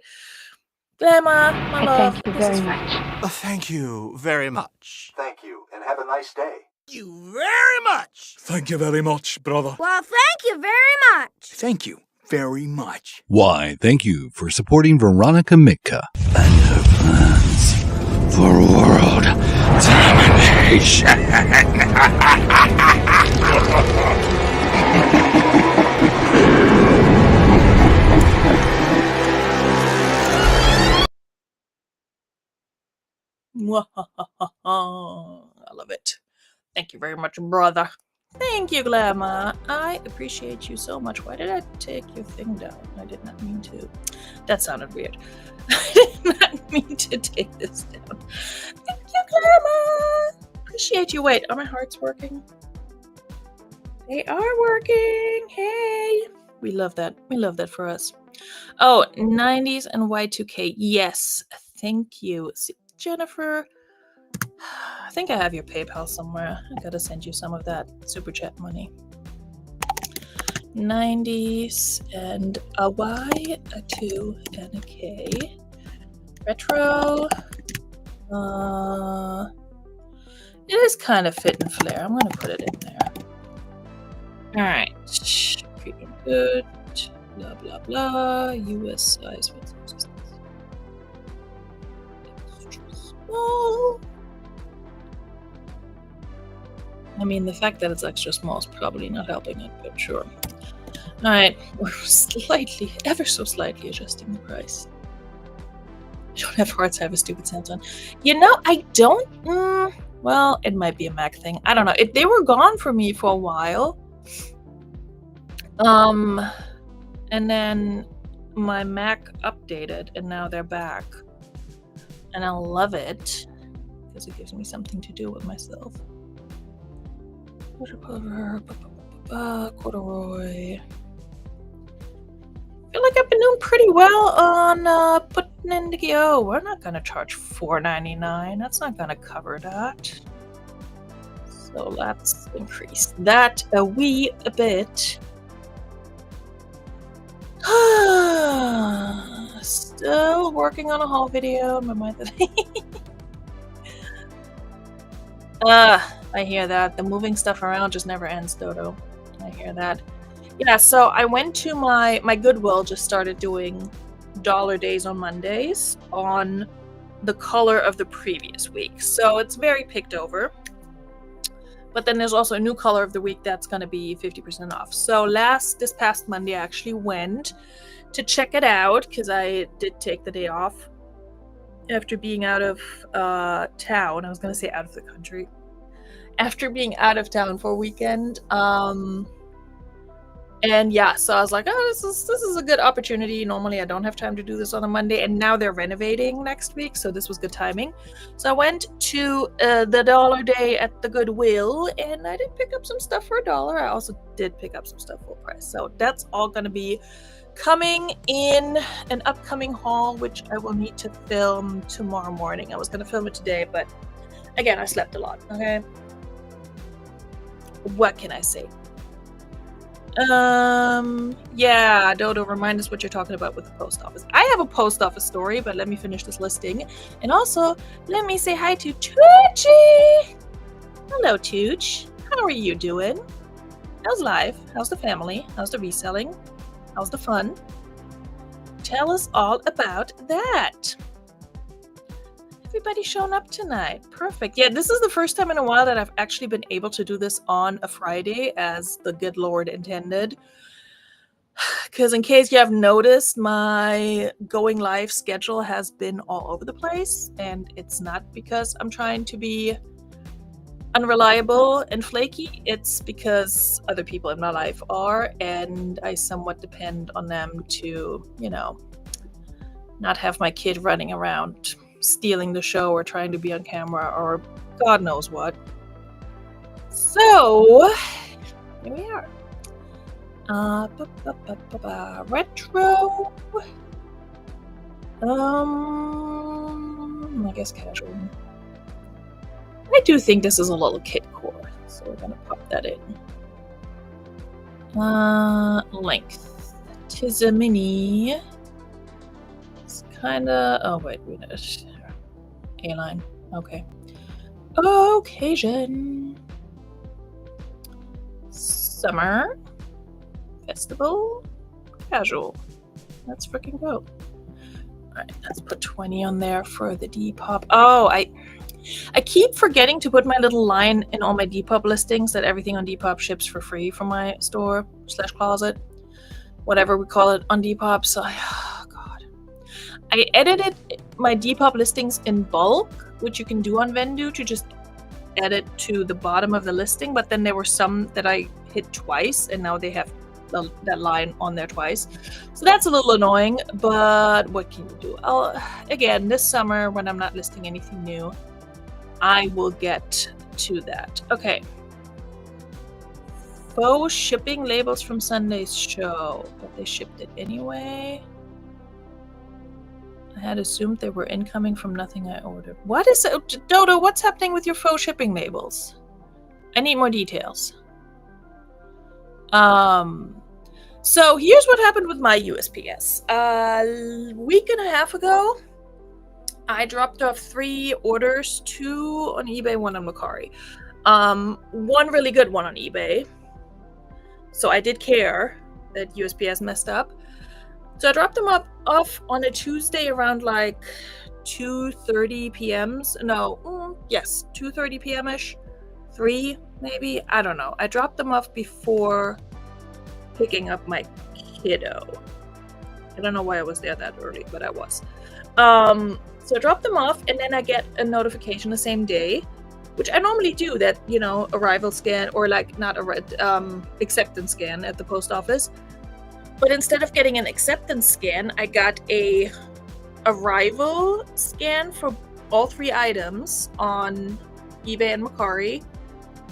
Llama, my love. Thank you very much. Thank you very much. Thank you, and have a nice day. Thank you very much. Thank you very much, brother. Well, thank you very much. Thank you very much. Why, thank you for supporting Veronica Mitka and her plans. for world domination. I love it. Thank you very much, brother. Thank you, Glamour. I appreciate you so much. Why did I take your thing down? I did not mean to. That sounded weird. I did not mean to take this down. Thank you, Glamour. Appreciate you. Wait, are my hearts working? They are working. Hey. We love that. We love that for us. Oh, 90s and Y2K. Yes. Thank you. See, Jennifer, I think I have your PayPal somewhere. I gotta send you some of that super chat money. 90s and a Y, a 2, and a K. Retro. It is kind of fit and flare. I'm gonna put it in there. Alright. Freaking good. Blah blah blah. US size. What's this? Extra small. I mean, the fact that it's extra small is probably not helping it, but sure. Alright, we're slightly, ever so slightly adjusting the price. I don't have hearts, I have a stupid sound on. You know, I don't, well, it might be a Mac thing. I don't know. They were gone for me for a while. And then my Mac updated, and now they're back. And I love it, because it gives me something to do with myself. Watercolor, corduroy. I feel like I've been doing pretty well on putting in the oh, we're not gonna charge $4.99. That's not gonna cover that. So let's increase that a wee bit. Still working on a haul video in my mind. I hear that. The moving stuff around just never ends, Dodo. I hear that. Yeah, so I went to my Goodwill just started doing dollar days on Mondays on the color of the previous week. So it's very picked over. But then there's also a new color of the week that's going to be 50% off. So this past Monday, I actually went to check it out because I did take the day off after being out of town. I was going to say out of the country. After being out of town for a weekend. And yeah, so I was like, oh, this is a good opportunity. Normally I don't have time to do this on a Monday, and now they're renovating next week, so this was good timing. So I went to the dollar day at the Goodwill, and I did pick up some stuff for $1. I also did pick up some stuff full price. So that's all going to be coming in an upcoming haul, which I will need to film tomorrow morning. I was going to film it today, but again, I slept a lot, okay? What can I say? Yeah, Dodo, remind us what you're talking about with the post office. I have a post office story, but let me finish this listing. And also, let me say hi to Toochie! Hello, Tooch. How are you doing? How's life? How's the family? How's the reselling? How's the fun? Tell us all about that. Everybody's shown up tonight. Perfect. Yeah, this is the first time in a while that I've actually been able to do this on a Friday as the good Lord intended. Because in case you have noticed, my going live schedule has been all over the place. And it's not because I'm trying to be unreliable and flaky. It's because other people in my life are. And I somewhat depend on them to, you know, not have my kid running around stealing the show or trying to be on camera or God knows what. So here we are. Retro. I guess casual. I do think this is a little kid core, so we're gonna pop that in. Length. Tis a mini. It's kinda. Oh wait, we need it. A-line. Okay. Occasion. Summer. Festival. Casual. Let's freaking go. right, let's put 20 on there for the Depop. Oh, I keep forgetting to put my little line in all my Depop listings that everything on Depop ships for free from my store / closet, whatever we call it on Depop. So, oh God, I edited my Depop listings in bulk, which you can do on Vendu to just edit to the bottom of the listing. But then there were some that I hit twice, and now they have that line on there twice. So that's a little annoying. But what can you do? Again, this summer when I'm not listing anything new, I will get to that. Okay. Faux shipping labels from Sunday's show, but they shipped it anyway. I had assumed they were incoming from nothing I ordered. What is it? Dodo, what's happening with your faux shipping labels? I need more details. So here's what happened with my USPS. A week and a half ago, I dropped off 3 orders, 2 on eBay, 1 on Mercari. One really good one on eBay. So I did care that USPS messed up. So I dropped them off on a Tuesday around like 2:30 p.m. Yes, 2:30 p.m.-ish. 3 maybe? I don't know. I dropped them off before picking up my kiddo. I don't know why I was there that early, but I was. So I dropped them off, and then I get a notification the same day, which I normally do, that, arrival scan, or like not acceptance scan at the post office. But instead of getting an acceptance scan, I got a arrival scan for all 3 items on eBay and Mercari.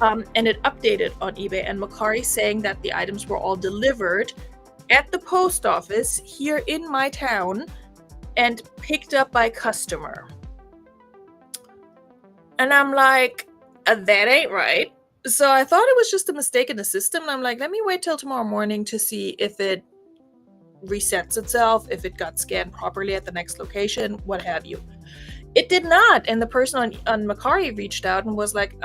And it updated on eBay and Mercari saying that the items were all delivered at the post office here in my town and picked up by customer. And I'm like, that ain't right. So I thought it was just a mistake in the system. And I'm like, let me wait till tomorrow morning to see if it resets itself, if it got scanned properly at the next location, what have you. It did not. And the person on Mercari reached out and was like,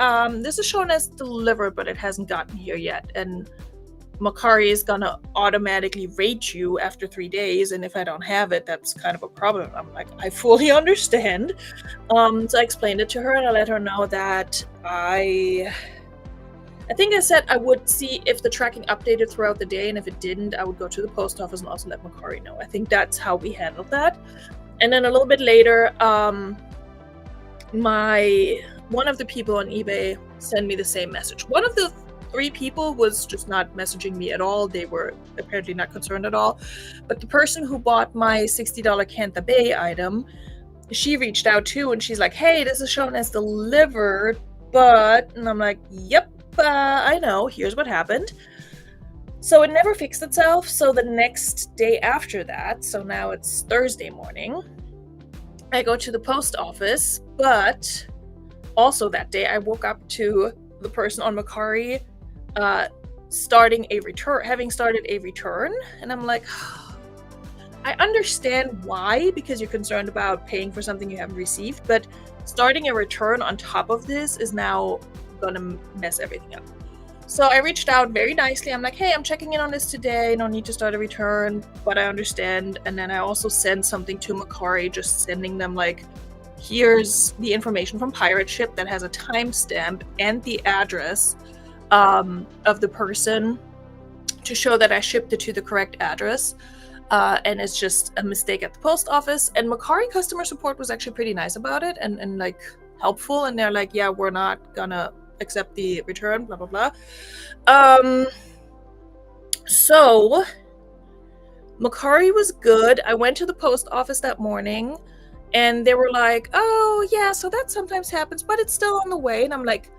this is shown as delivered, but it hasn't gotten here yet. And Mercari is gonna automatically rate you after 3 days, and if I don't have it, that's kind of a problem. I'm like, I fully understand. So I explained it to her, and I let her know that I think I said I would see if the tracking updated throughout the day, and if it didn't, I would go to the post office and also let Mercari know. I think that's how we handled that. And then a little bit later, one of the people on eBay sent me the same message. One of the 3 people was just not messaging me at all. They were apparently not concerned at all. But the person who bought my $60 Cantha Bay item, she reached out too, and she's like, hey, this is shown as delivered, but... And I'm like, yep, I know. Here's what happened. So it never fixed itself. So the next day after that, so now it's Thursday morning, I go to the post office, but also that day I woke up to the person on Mercari having started a return, and I'm like, I understand why, because you're concerned about paying for something you haven't received, but starting a return on top of this is now gonna mess everything up. So I reached out very nicely. I'm like, hey, I'm checking in on this today. No need to start a return, but I understand. And then I also send something to Mercari, just sending them like, here's the information from Pirate Ship that has a timestamp and the address of the person to show that I shipped it to the correct address. And it's just a mistake at the post office. And Mercari customer support was actually pretty nice about it and like helpful. And they're like, yeah, we're not gonna accept the return, blah, blah, blah. So Mercari was good. I went to the post office that morning and they were like, oh yeah, so that sometimes happens, but it's still on the way. And I'm like,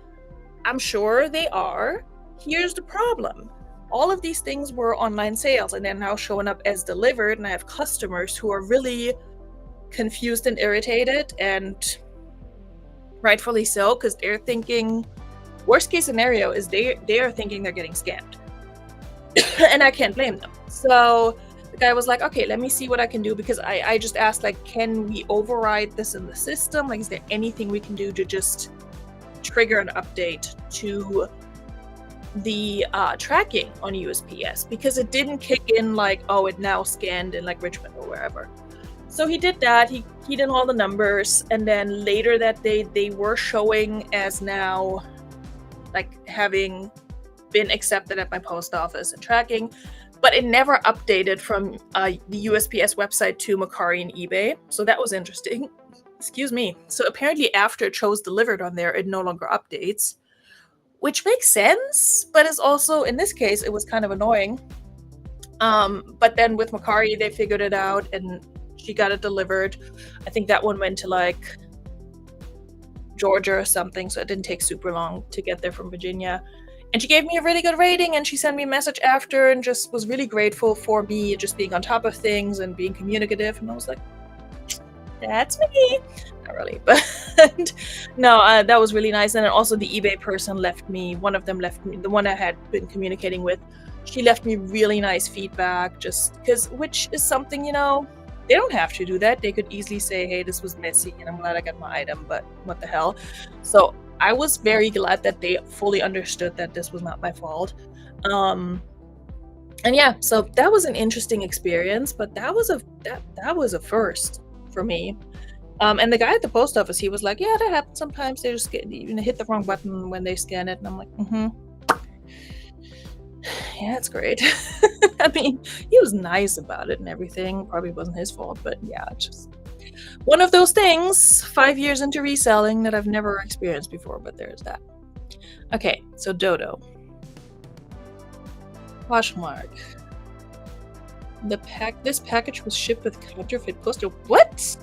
I'm sure they are. Here's the problem. All of these things were online sales and they're now showing up as delivered, and I have customers who are really confused and irritated, and rightfully so, because they're thinking, worst case scenario is they are thinking they're getting scammed. And I can't blame them. So the guy was like, okay, let me see what I can do, because I just asked, like, can we override this in the system? Like, is there anything we can do to just trigger an update to the tracking on USPS? Because it didn't kick in like, oh, it now scanned in like Richmond or wherever. So he did that. He keyed in all the numbers, and then later that day they were showing as now like having been accepted at my post office and tracking, but it never updated from the USPS website to Mercari and eBay. So that was interesting. Excuse me. So apparently after it shows delivered on there, it no longer updates, which makes sense, but it's also, in this case, it was kind of annoying. But then with Mercari, they figured it out and she got it delivered. I think that one went to like Georgia or something, so it didn't take super long to get there from Virginia. And she gave me a really good rating, and she sent me a message after and just was really grateful for me just being on top of things and being communicative. And I was like, that's me. Not really, but no, that was really nice. And then also the eBay person left me, one of them left me, the one I had been communicating with, she left me really nice feedback, just because, which is something, you know, they don't have to do that. They could easily say, hey, this was messy and I'm glad I got my item, but what the hell. So I was very glad that they fully understood that this was not my fault. And yeah, so that was an interesting experience, but that was a first for me. And the guy at the post office, he was like, yeah, that happens sometimes. They just hit the wrong button when they scan it. And I'm like, yeah, that's great. I mean, he was nice about it and everything. Probably wasn't his fault, but yeah, just one of those things 5 years into reselling that I've never experienced before, but there's that. Okay, so Dodo. Poshmark. This package was shipped with counterfeit poster. What?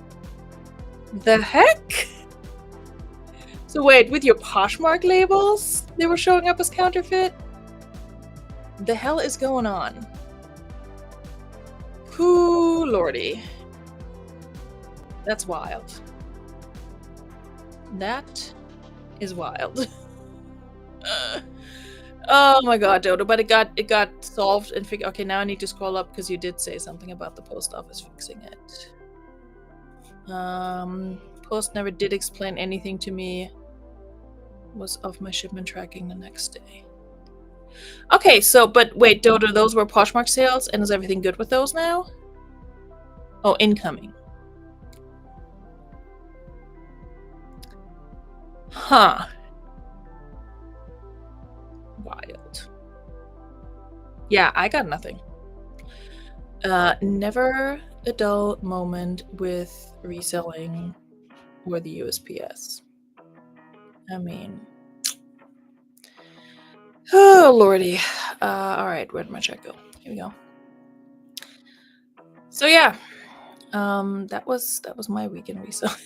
The heck? So wait, with your Poshmark labels, they were showing up as counterfeit? The hell is going on? Ooh, lordy. That's wild. That is wild. Oh my god, Dodo, but it got solved and figured. Okay, now I need to scroll up because you did say something about the post office fixing it. Post never did explain anything to me. Was off my shipment tracking the next day. Okay, so, but wait, Dodo, those were Poshmark sales, and is everything good with those now? Oh, incoming. Huh. Wild. Yeah, I got nothing. Never a dull moment with reselling or the USPS. I mean... Oh, lordy. Alright, where did my check go? Here we go. So yeah. That was my weekend reselling.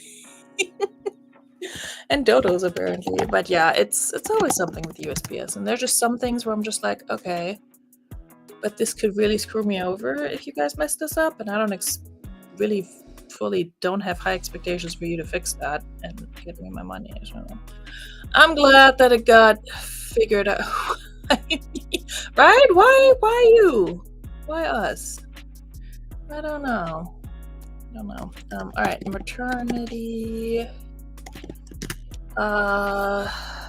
And Dodo's apparently. But yeah, it's always something with USPS. And there's just some things where I'm just like, okay, but this could really screw me over if you guys mess this up. And I don't really fully don't have high expectations for you to fix that and get me my money. So I'm glad that it got figured out. Right? Why you? Why us? I don't know. Alright, maternity.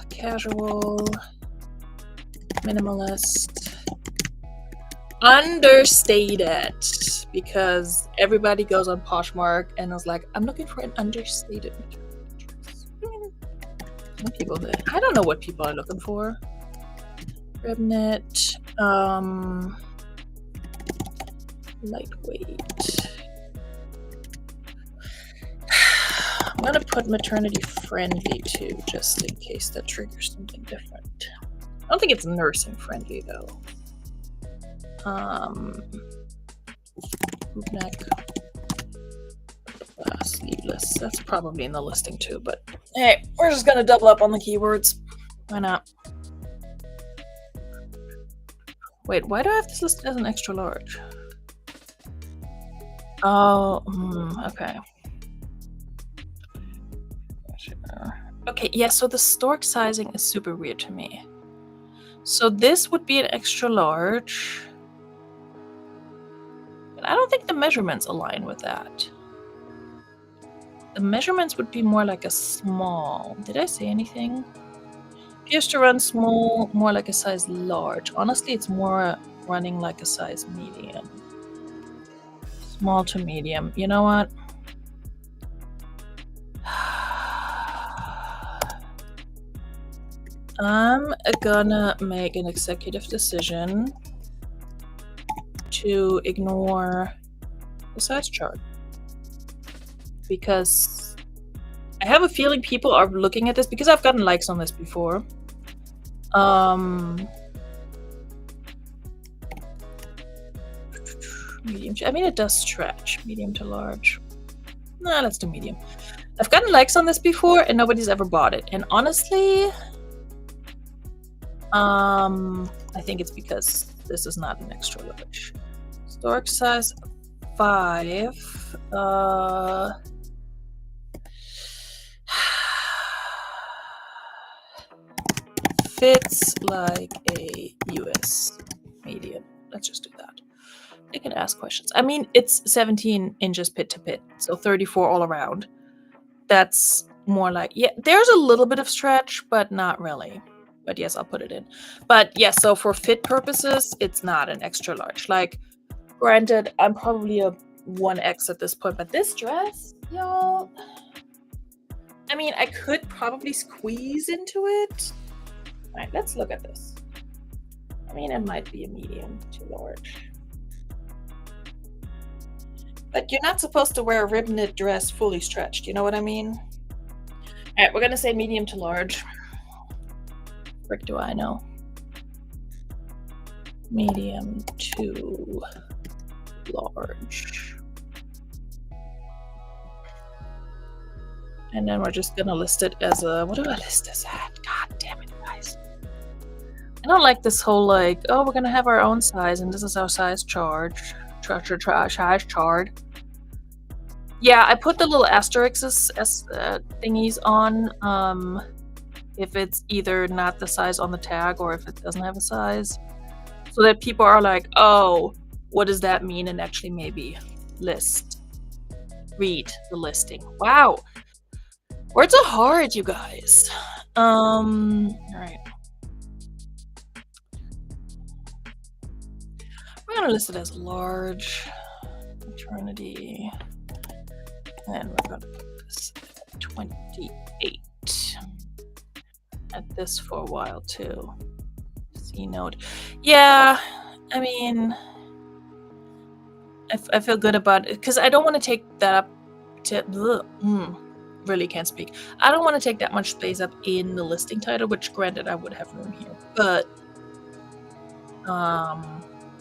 Casual. Minimalist. Understated. Because everybody goes on Poshmark and is like, I'm looking for an understated maternity dress. Some people do. I don't know what people are looking for. Remnant. Lightweight. I'm gonna put maternity friendly too, just in case that triggers something different. I don't think it's nursing friendly though. Hoop neck. Sleeveless. That's probably in the listing too, but hey, we're just gonna double up on the keywords. Why not? Wait, why do I have this listed as an extra large? Oh, okay. Okay, yeah, so the stork sizing is super weird to me. So this would be an extra large. But I don't think the measurements align with that. The measurements would be more like a small. Did I say anything? Appears to run small, more like a size large. Honestly, it's more running like a size medium. Small to medium. You know what? I'm gonna make an executive decision to ignore the size chart because I have a feeling people are looking at this because I've gotten likes on this before. Medium. I mean, it does stretch. Medium to large. Nah, let's do medium. I've gotten likes on this before and nobody's ever bought it. And honestly, I think it's because this is not an extra large. Storage size 5. Fits like a US medium. Let's just do that. I can ask questions. I mean, it's 17 inches pit to pit, so 34 all around. That's more like, yeah, there's a little bit of stretch, but not really. But yes, I'll put it in. But yes, so for fit purposes, it's not an extra large. Like, granted, I'm probably a 1X at this point, but this dress, y'all, I mean, I could probably squeeze into it. All right, let's look at this. I mean, it might be a medium to large. But you're not supposed to wear a rib knit dress fully stretched. You know what I mean? All right, we're going to say medium to large. Frick do I know? Medium to large. And then we're just going to list it as a... What do I list this at? God damn it, guys. I don't like this whole like, oh, we're going to have our own size and this is our size chart. Size chart. Yeah, I put the little asterisks thingies on if it's either not the size on the tag or if it doesn't have a size, so that people are like, oh, what does that mean? And actually maybe read the listing. Wow, words are hard, you guys. All right, we're gonna list it as large maternity. And we're going to put this at 28. At this for a while too. C note. Yeah, I mean, I feel good about it because I don't want to take that up to. Really can't speak. I don't want to take that much space up in the listing title, which granted I would have room here, but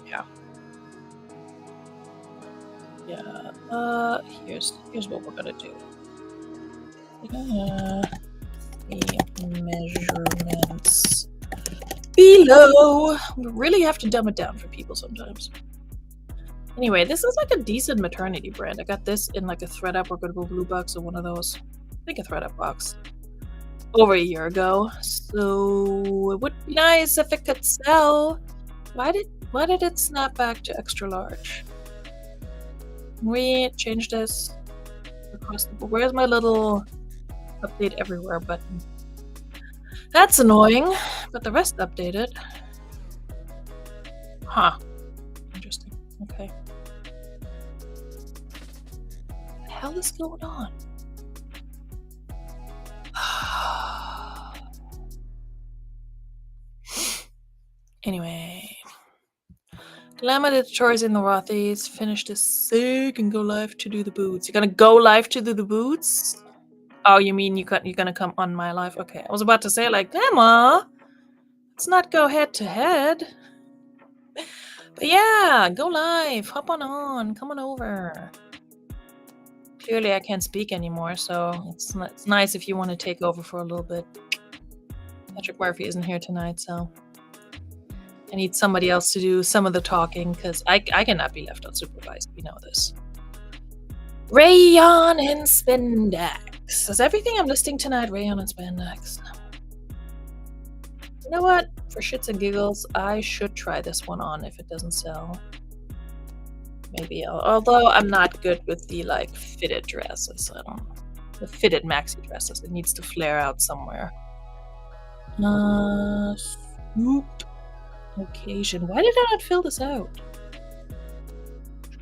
yeah. Yeah, here's what we're gonna do. The measurements below. We really have to dumb it down for people sometimes. Anyway, this is like a decent maternity brand. I got this in like a ThredUp or Goodable Blue box or one of those. I think a ThredUp box. Over a year ago. So it would be nice if it could sell. Why did it snap back to extra large? We change this across the board. Where's my little update everywhere button? That's annoying, but the rest updated. Huh. Interesting. Okay. What the hell is going on? Anyway. Glamour the tutorials in the Rothies. Finish this sick and go live to do the boots. You're gonna go live to do the boots? Oh, you mean you're gonna come on my live? Okay, I was about to say like, Glamour, let's not go head to head. But yeah, go live. Hop on. Come on over. Clearly, I can't speak anymore, so it's nice if you want to take over for a little bit. Patrick Murphy isn't here tonight, so I need somebody else to do some of the talking because I cannot be left unsupervised. We know this. Rayon and spandex. Is everything I'm listing tonight rayon and spandex? You know what? For shits and giggles, I should try this one on if it doesn't sell. Maybe, although I'm not good with the like fitted dresses. I don't know. The fitted maxi dresses. It needs to flare out somewhere. Swooped occasion. Why did I not fill this out?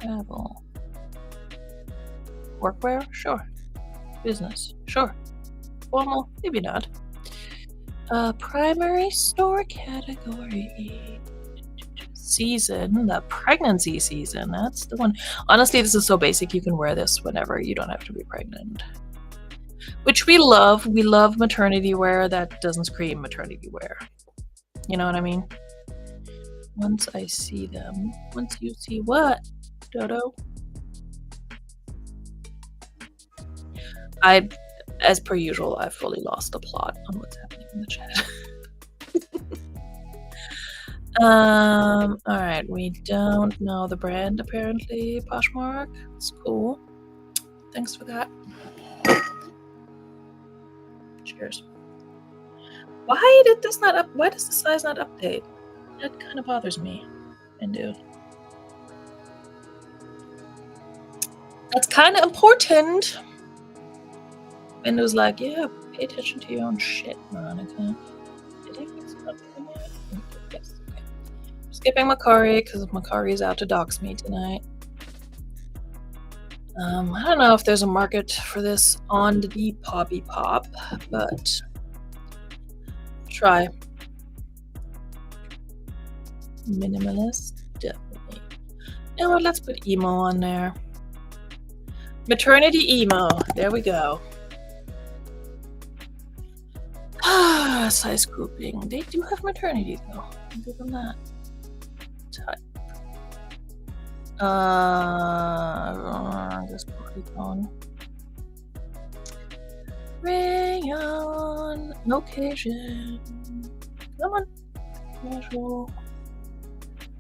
Travel. Workwear? Sure. Business? Sure. Formal? Maybe not. Primary store category. Season, the pregnancy season. That's the one. Honestly, this is so basic. You can wear this whenever. You don't have to be pregnant. Which we love. We love maternity wear that doesn't scream maternity wear. You know what I mean? Once I see them. Once you see what, Dodo? As per usual, I've fully lost the plot on what's happening in the chat. Alright, we don't know the brand apparently, Poshmark. It's cool. Thanks for that. Cheers. Why did this not why does the size not update? That kind of bothers me. And do. That's kind of important. Windows like, yeah, pay attention to your own shit, Monica. Did I fix it up yet? Yes, okay. Skipping Macari because Macari's out to dox me tonight. I don't know if there's a market for this on the Depop, but try. Minimalist, definitely. You know what? Let's put emo on there. Maternity emo. There we go. Size grouping. They do have maternity though. I'll give them that. Type. Just polygon. Rayon. Location. Come on. Casual.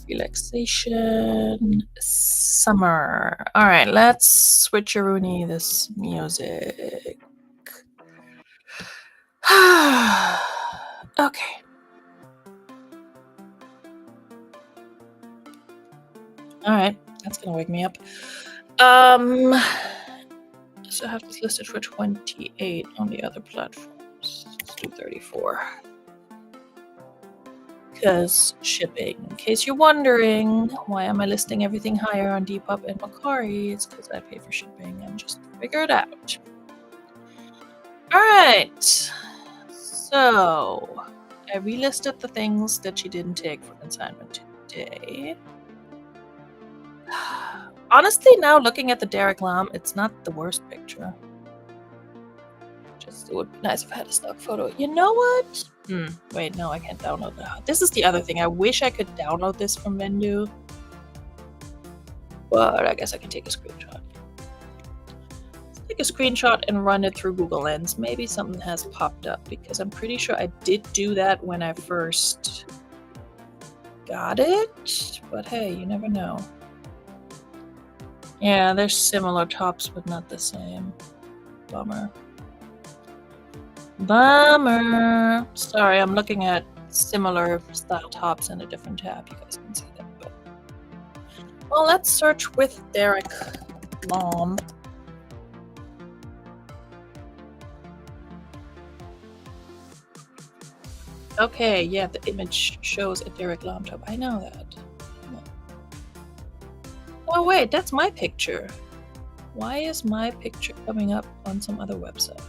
Relaxation. Summer. Alright, let's switcheroonie this music. Okay. Alright, that's gonna wake me up. So I have this listed for 28 on the other platforms. Let's do 34. Because shipping. In case you're wondering, why am I listing everything higher on Depop and Macari? It's because I pay for shipping and just figure it out. Alright. So, I relisted the things that she didn't take for consignment today. Honestly, now looking at the Derek Lam, it's not the worst picture. Just, it would be nice if I had a stock photo. You know what? Wait, no, I can't download that. This is the other thing. I wish I could download this from Vendu. But I guess I can take a screenshot. Let's take a screenshot and run it through Google Lens. Maybe something has popped up because I'm pretty sure I did do that when I first got it. But hey, you never know. Yeah, they're similar tops, but not the same. Bummer. Bummer. Sorry, I'm looking at similar style tops in a different tab. You guys can see them. But... well, let's search with Derek Lam. Okay, yeah, the image shows a Derek Lam top. I know that. Oh wait, that's my picture. Why is my picture coming up on some other website?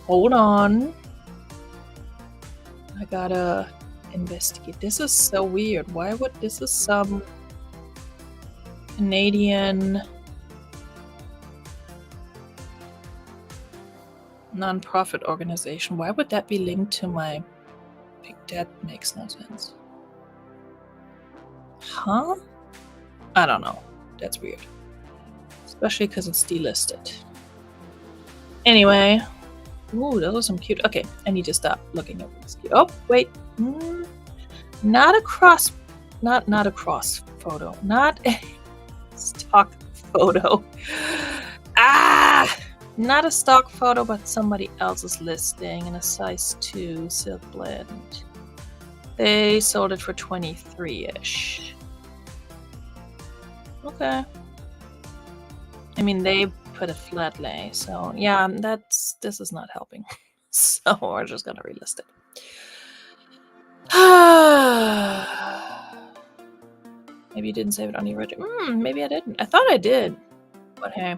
Hold on. I gotta investigate. This is so weird. Why would this is some Canadian non-profit organization. Why would that be linked to my pic? That makes no sense. Huh? I don't know. That's weird. Especially because it's delisted. Anyway. Ooh, those are some cute. Okay, I need to stop looking at this. Oh, wait. Not a cross. Not a cross photo. Not a stock photo. Not a stock photo, but somebody else's listing in a size 2 silk blend. They sold it for 23-ish. Okay. I mean, they put a flat lay, so yeah, this is not helping. So we're just gonna relist it. Maybe you didn't save it on the original. Maybe I didn't. I thought I did. But hey,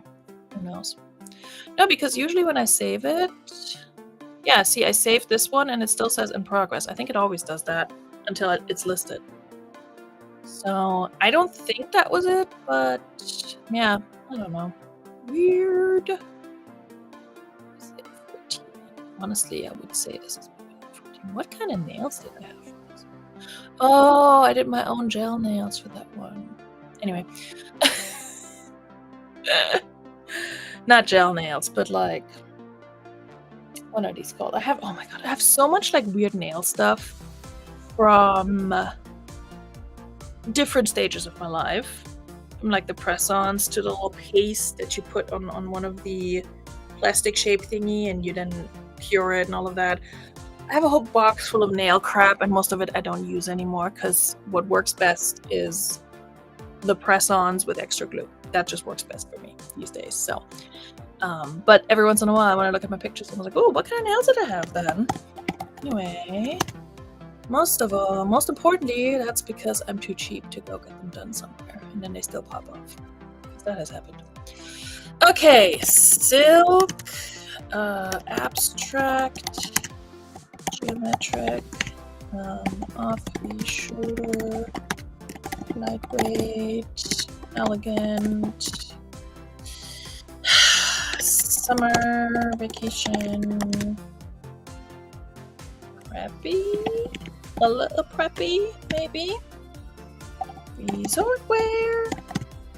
who knows? No, because usually when I save it... Yeah, see, I saved this one and it still says in progress. I think it always does that until it's listed. So, I don't think that was it, but... Yeah, I don't know. Weird. 14. Honestly, I would say this is 14. What kind of nails did I have for this? Oh, I did my own gel nails for that one. Anyway. Not gel nails, but like... What are these called? I have... Oh my god, I have so much like weird nail stuff from different stages of my life. From like the press-ons to the little paste that you put on one of the plastic shape thingy and you then cure it and all of that. I have a whole box full of nail crap and most of it I don't use anymore because what works best is the press-ons with extra glue. That just works best for me these days. So, but every once in a while when I look at my pictures, I was like, oh, what kind of nails did I have then? Anyway, most importantly, that's because I'm too cheap to go get them done somewhere, and then they still pop off. That has happened. Okay, silk, abstract, geometric, off the shoulder, lightweight, elegant, summer, vacation, preppy, a little preppy, maybe, resort wear,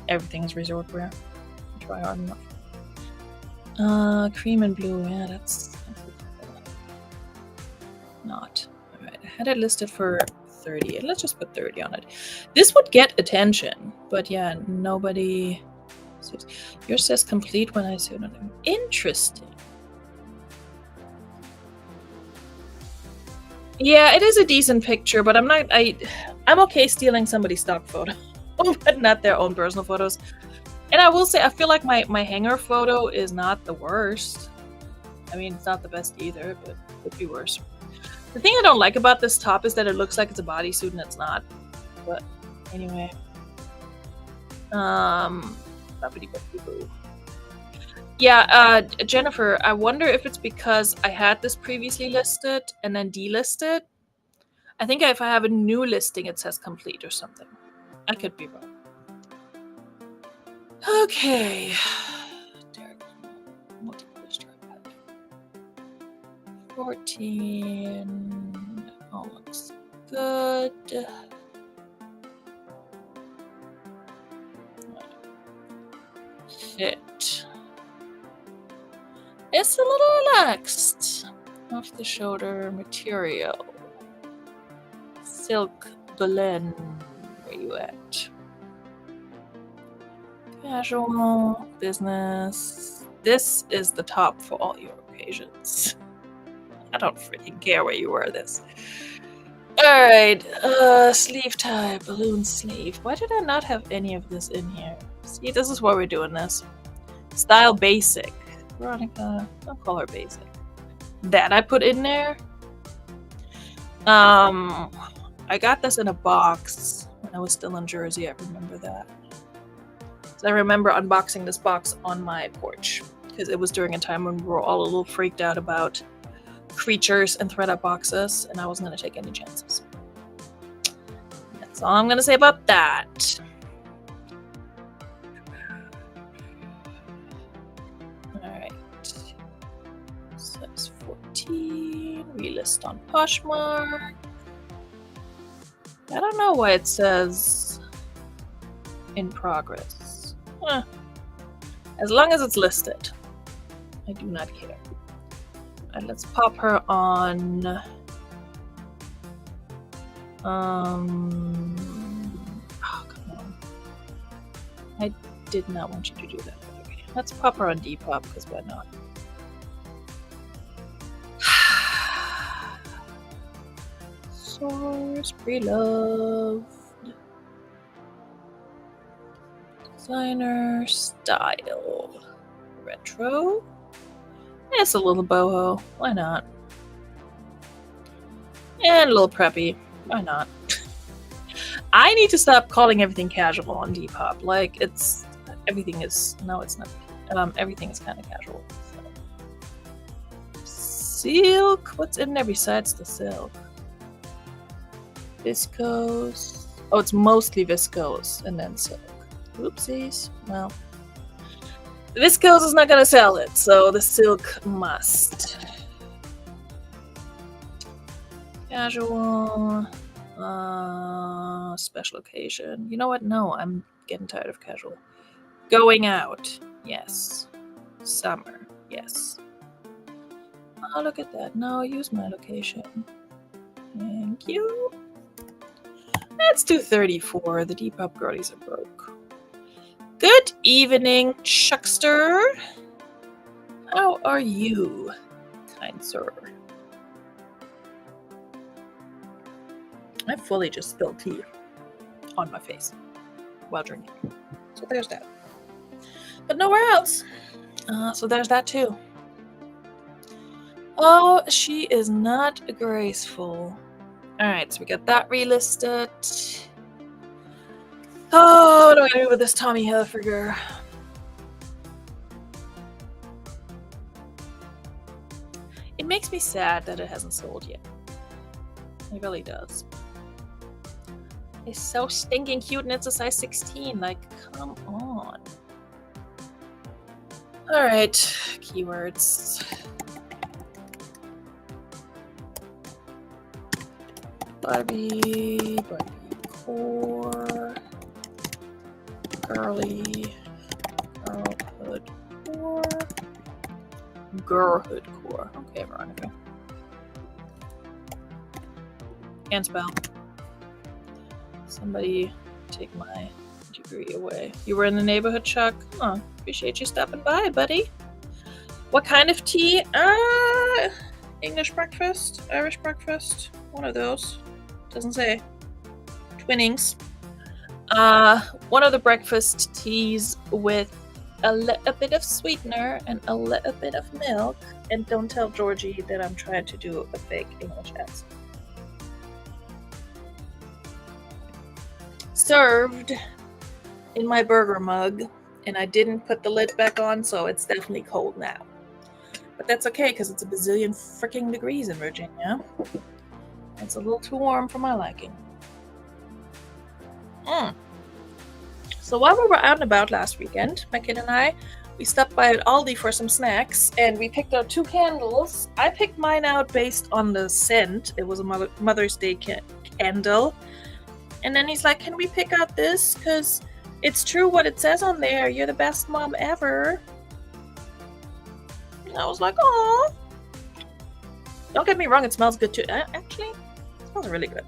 everything is resort wear, try hard enough, cream and blue, yeah, that's not, alright, I had it listed for 30, and let's just put 30 on it. This would get attention, but yeah, nobody... Yours says complete when I see it. Interesting. Yeah, it is a decent picture, but I'm okay stealing somebody's stock photo, but not their own personal photos. And I will say, I feel like my hanger photo is not the worst. I mean, it's not the best either, but it could be worse. The thing I don't like about this top is that it looks like it's a bodysuit and it's not. But anyway. Yeah, Jennifer, I wonder if it's because I had this previously listed and then delisted. I think if I have a new listing, it says complete or something. I could be wrong. Okay. 14. All looks good. Fit. It's a little relaxed. Off the shoulder material. Silk blend. Where you at? Casual. Business. This is the top for all your occasions. I don't freaking care where you wear this. Alright, sleeve tie, balloon sleeve. Why did I not have any of this in here? See, this is why we're doing this. Style basic. Veronica, don't call her basic. That I put in there. I got this in a box when I was still in Jersey, I remember that. So I remember unboxing this box on my porch. Because it was during a time when we were all a little freaked out about creatures and thread up boxes, and I wasn't going to take any chances. That's all I'm going to say about that. Alright. Size 14. Relist on Poshmark. I don't know why it says in progress. As long as it's listed, I do not care. And let's pop her on. Oh, come on. I did not want you to do that. Okay. Let's pop her on Depop, because why not? Source, pre-loved. Designer, style. Retro. It's a little boho. Why not? And a little preppy. Why not? I need to stop calling everything casual on Depop. Like, it's... Everything is... No, it's not. Everything is kind of casual. So. Silk? What's in there besides the silk? Viscose. Oh, it's mostly viscose and then silk. Oopsies. Well, the viscose is not gonna sell it, so the silk must. Casual. Special occasion. You know what? No, I'm getting tired of casual. Going out. Yes. Summer. Yes. Oh, look at that. No, use my location. Thank you. That's 234. The Depop girlies are broke. Good evening, Chuckster. How are you, kind sir? I fully just spilled tea on my face while drinking. So there's that. But nowhere else. So there's that too. Oh, she is not graceful. Alright, so we got that relisted. Oh, what do I do with this Tommy Hilfiger? It makes me sad that it hasn't sold yet. It really does. It's so stinking cute and it's a size 16. Like, come on. Alright, keywords. Barbie core, girly, girlhood core, girlhood core. Okay, Veronica. Can't spell. Somebody take my degree away. You were in the neighborhood, Chuck? Oh, appreciate you stopping by, buddy. What kind of tea? English breakfast, Irish breakfast, one of those. Doesn't say. Twinnings. One of the breakfast teas with a little bit of sweetener and a little bit of milk. And don't tell Georgie that I'm trying to do a fake English accent. Served in my burger mug, and I didn't put the lid back on, so it's definitely cold now. But that's okay, because it's a bazillion freaking degrees in Virginia. It's a little too warm for my liking. So while we were out and about last weekend, my kid and I, we stopped by Aldi for some snacks, and we picked out 2 candles. I picked mine out based on the scent. It was a Mother's Day candle. And then he's like, can we pick out this? Because it's true what it says on there. You're the best mom ever. And I was like, oh. Don't get me wrong, it smells good too. Actually, it smells really good.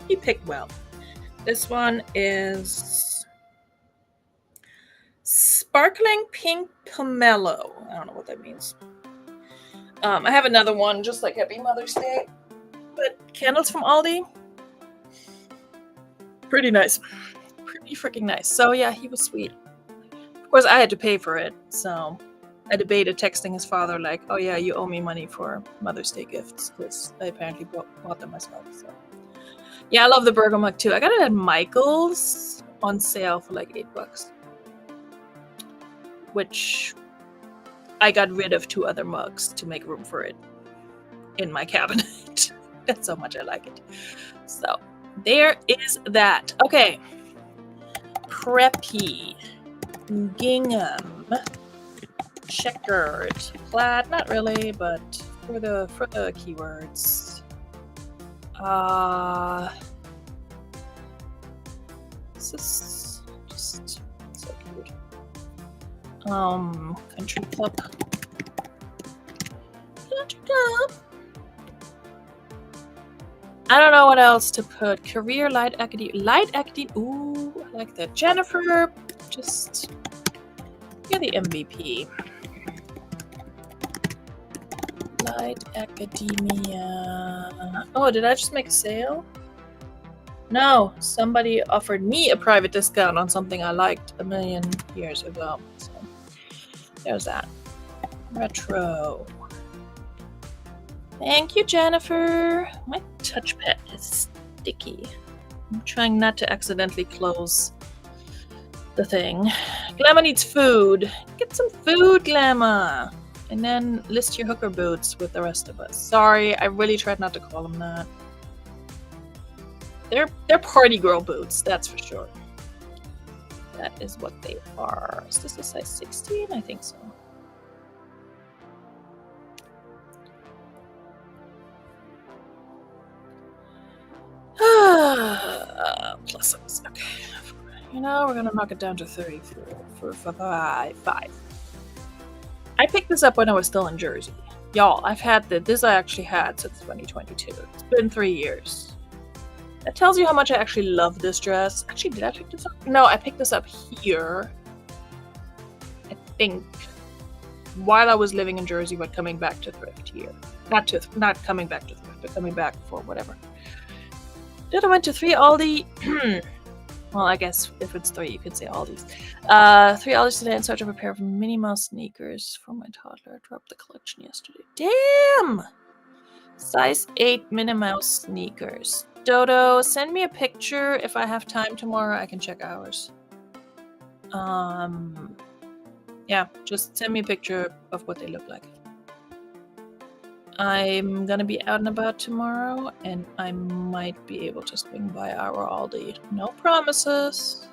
He picked well. This one is Sparkling Pink Pomelo. I don't know what that means. I have another one, just like Happy Mother's Day. But candles from Aldi. Pretty nice. Pretty freaking nice. So yeah, he was sweet. Of course, I had to pay for it, so I debated texting his father like, oh yeah, you owe me money for Mother's Day gifts, because I apparently bought them myself. So yeah, I love the burger mug too. I got it at Michael's on sale for like $8, which I got rid of 2 other mugs to make room for it in my cabinet. That's how much I like it. So there is that. Okay. Preppy. Gingham. Checkered. Plaid. Not really, but for the keywords. This is just so cute. Country club. Country club. I don't know what else to put. Career, light academia. Light academia. Ooh, I like that. Jennifer, just you're the MVP. Light academia. Oh, did I just make a sale? No, somebody offered me a private discount on something I liked a million years ago. So there's that. Retro. Thank you, Jennifer. My touchpad is sticky. I'm trying not to accidentally close the thing. Glamour needs food. Get some food, Glamour. And then list your hooker boots with the rest of us. Sorry, I really tried not to call them that. They're party girl boots, that's for sure. That is what they are. Is this a size 16? I think so. Plus size. Okay. You know, we're gonna knock it down to 30 for 5. I picked this up when I was still in Jersey. Y'all, I've had this I actually had since 2022. It's been 3 years. That tells you how much I actually love this dress. Actually, did I pick this up? No, I picked this up here. I think while I was living in Jersey, but coming back to thrift here. Not coming back to thrift, but coming back for whatever. Then I went to 3 Aldi. Well, I guess if it's 3, you could say Aldi's. 3 Aldi's today in search of a pair of Minnie Mouse sneakers for my toddler. I dropped the collection yesterday. Damn! Size 8 Minnie Mouse sneakers. Dodo, send me a picture. If I have time tomorrow, I can check hours. Yeah, just send me a picture of what they look like. I'm gonna be out and about tomorrow, and I might be able to swing by our Aldi. No promises.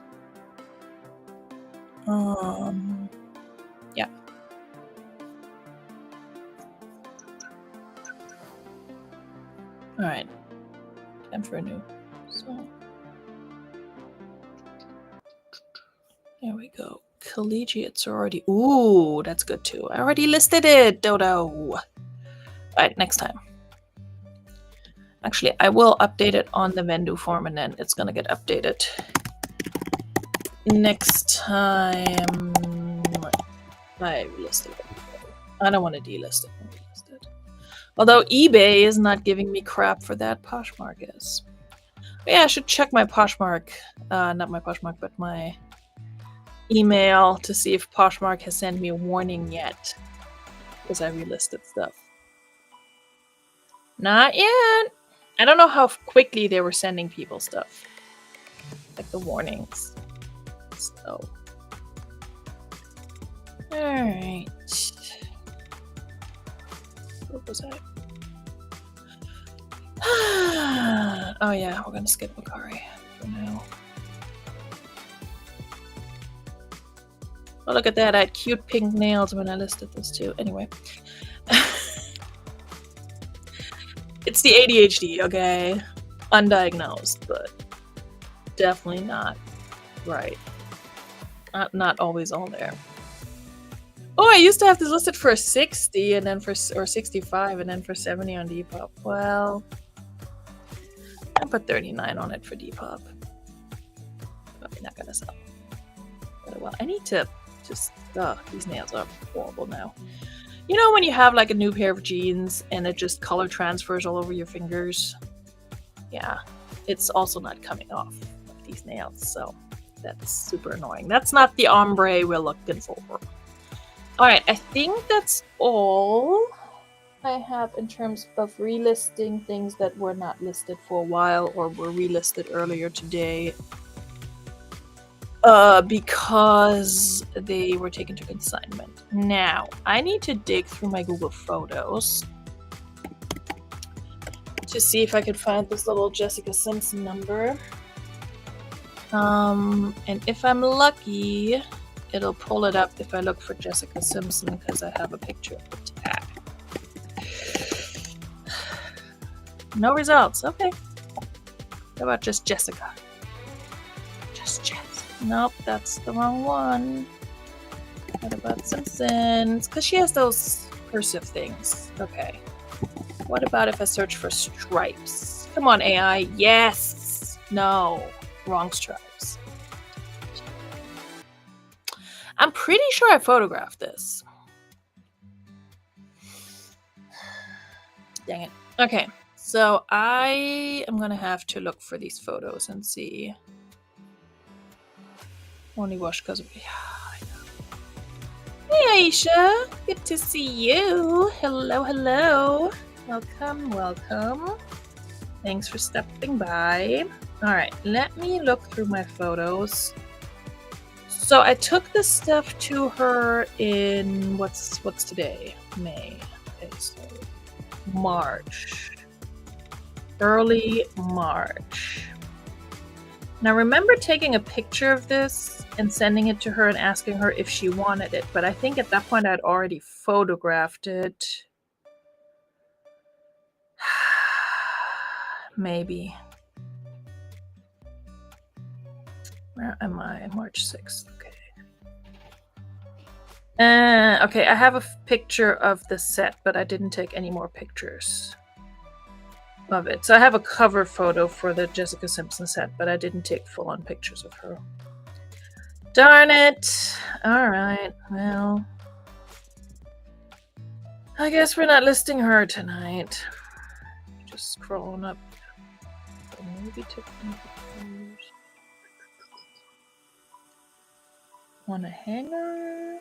Yeah. Alright. Time for a new song. There we go. Collegiate sorority. Ooh, that's good too. I already listed it, Dodo. Alright, next time. Actually, I will update it on the Vendu form, and then it's gonna get updated next time. I relisted it. I don't want to delist it. Although eBay is not giving me crap for that. Poshmark is. But yeah, I should check my Poshmark, not my Poshmark, but my email to see if Poshmark has sent me a warning yet. Because I relisted stuff. Not yet. I don't know how quickly they were sending people stuff. Like the warnings. So. Alright. What was I? Oh yeah, we're gonna skip Bakari for now. Oh, look at that. I had cute pink nails when I listed this too. Anyway. It's the ADHD, okay? Undiagnosed, but definitely not right. Not always all there. Oh, I used to have this listed for 60 and then for 65 and then for 70 on Depop. Well, I put 39 on it for Depop. Probably not gonna sell. But well, I need to just these nails are horrible now. You know when you have like a new pair of jeans and it just color transfers all over your fingers? Yeah, it's also not coming off of these nails, so that's super annoying. That's not the ombre we're looking for. Alright, I think that's all I have in terms of relisting things that were not listed for a while or were relisted earlier today. Because they were taken to consignment. Now, I need to dig through my Google Photos to see if I could find this little Jessica Simpson number. And if I'm lucky, it'll pull it up if I look for Jessica Simpson because I have a picture of the tag. No results. Okay. How about just Jessica? Just Jess. Nope, that's the wrong one. What about Simpsons? Because she has those cursive things. Okay. What about if I search for stripes? Come on, AI. Yes! No. Wrong stripes. I'm pretty sure I photographed this. Dang it. Okay. So I am going to have to look for these photos and see. Only wash because of... Yeah, I know. Hey, Aisha. Good to see you. Hello, hello. Welcome, welcome. Thanks for stepping by. Alright, let me look through my photos. So I took this stuff to her in what's today? May. Okay, so March. Early March. Now remember taking a picture of this and sending it to her and asking her if she wanted it, but I think at that point I'd already photographed it. Maybe. Where am I? March 6th. Okay. Okay, I have a picture of the set, but I didn't take any more pictures of it. So I have a cover photo for the Jessica Simpson set, but I didn't take full-on pictures of her. Darn it! Alright, well... I guess we're not listing her tonight. Just scrolling up. Maybe took some pictures. Want a hanger?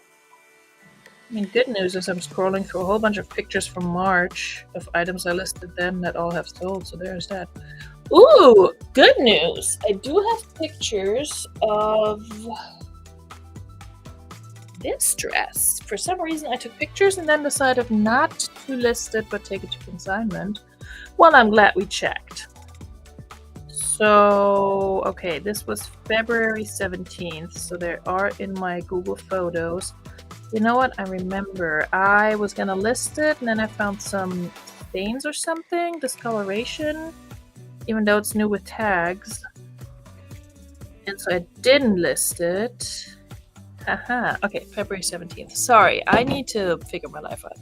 I mean, good news is I'm scrolling through a whole bunch of pictures from March of items I listed then that all have sold, so there's that. Ooh, good news! I do have pictures of this dress. For some reason, I took pictures and then decided not to list it, but take it to consignment. Well, I'm glad we checked. So, okay, this was February 17th, so they are in my Google Photos. You know what? I remember I was gonna list it, and then I found some stains or something, discoloration, even though it's new with tags. And so I didn't list it. Haha. Okay, February 17th. Sorry, I need to figure my life out.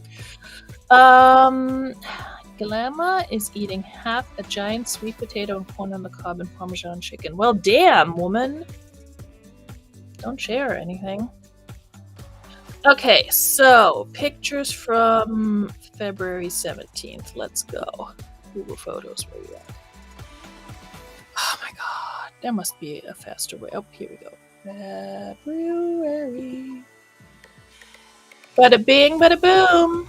Glamour is eating half a giant sweet potato and corn on the cob and Parmesan chicken. Well, damn, woman. Don't share anything. Okay, so pictures from February 17th. Let's go. Google Photos, where you at? Oh my god, there must be a faster way. Oh, here we go. February. Bada bing, bada boom.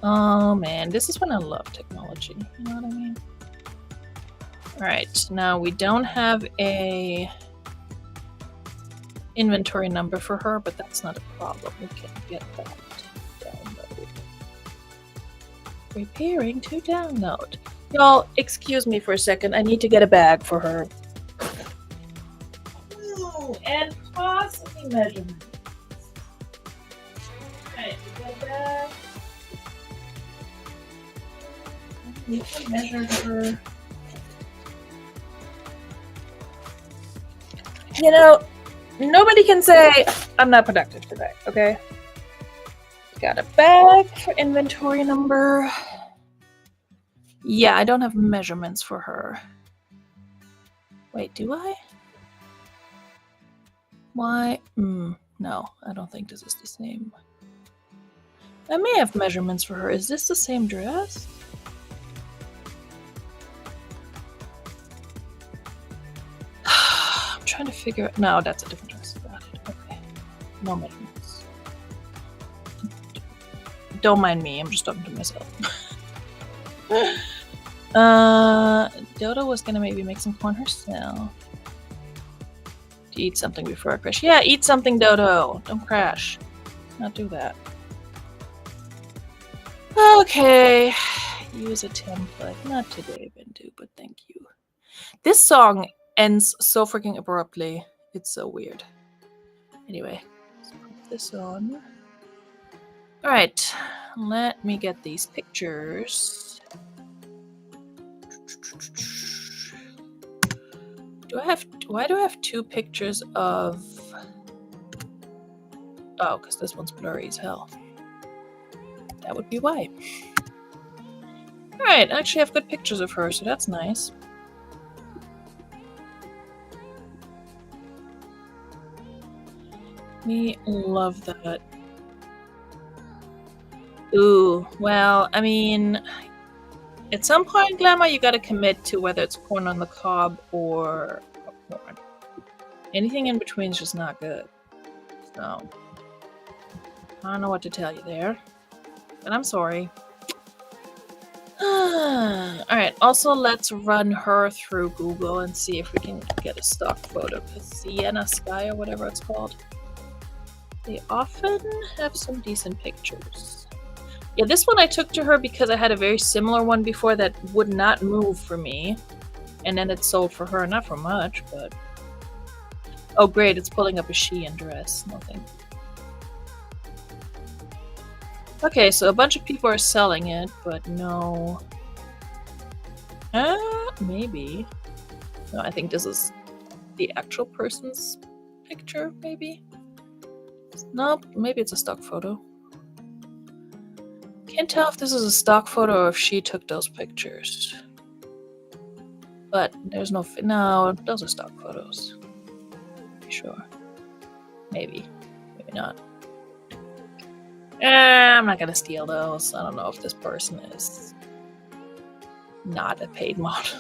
Oh man, this is when I love technology. You know what I mean? Alright, now we don't have a inventory number for her, but that's not a problem. We can get that downloaded. Preparing to download. Y'all, excuse me for a second. I need to get a bag for her. Ooh, and possibly measurements. Alright, we got a bag. I need to measure her. You know, nobody can say I'm not productive today, okay? Got a bag for inventory number. Yeah, I don't have measurements for her. Wait, do I? Why? No, I don't think this is the same. I may have measurements for her. Is this the same dress? I'm trying to figure out. No, that's a different dress. Got it. Okay. No measurements. Don't mind me. I'm just talking to myself. Dodo was gonna maybe make some corn herself. To eat something before I crash. Yeah, eat something, Dodo. Don't crash. Not do that. Okay. Use a template. Not today, Bindu, but thank you. This song ends so freaking abruptly. It's so weird. Anyway, let's put this on. Alright, let me get these pictures. Why do I have two pictures of... Oh, because this one's blurry as hell. That would be why. Alright, I actually have good pictures of her, so that's nice. We love that. Ooh, well, I mean... At some point, Glamour, you gotta commit to whether it's corn on the cob or popcorn. Anything in between is just not good. So, I don't know what to tell you there. But I'm sorry. Alright, also let's run her through Google and see if we can get a stock photo. Sienna Sky or whatever it's called. They often have some decent pictures. Yeah, this one I took to her because I had a very similar one before that would not move for me. And then it sold for her, not for much, but... Oh great, it's pulling up a Shein dress. No thank you. Okay, so a bunch of people are selling it, but no... maybe. No, I think this is the actual person's picture, maybe? Nope, maybe it's a stock photo. Can't tell if this is a stock photo or if she took those pictures. But there's no... No, those are stock photos. Sure. Maybe. Maybe not. I'm not gonna steal those. I don't know if this person is not a paid model.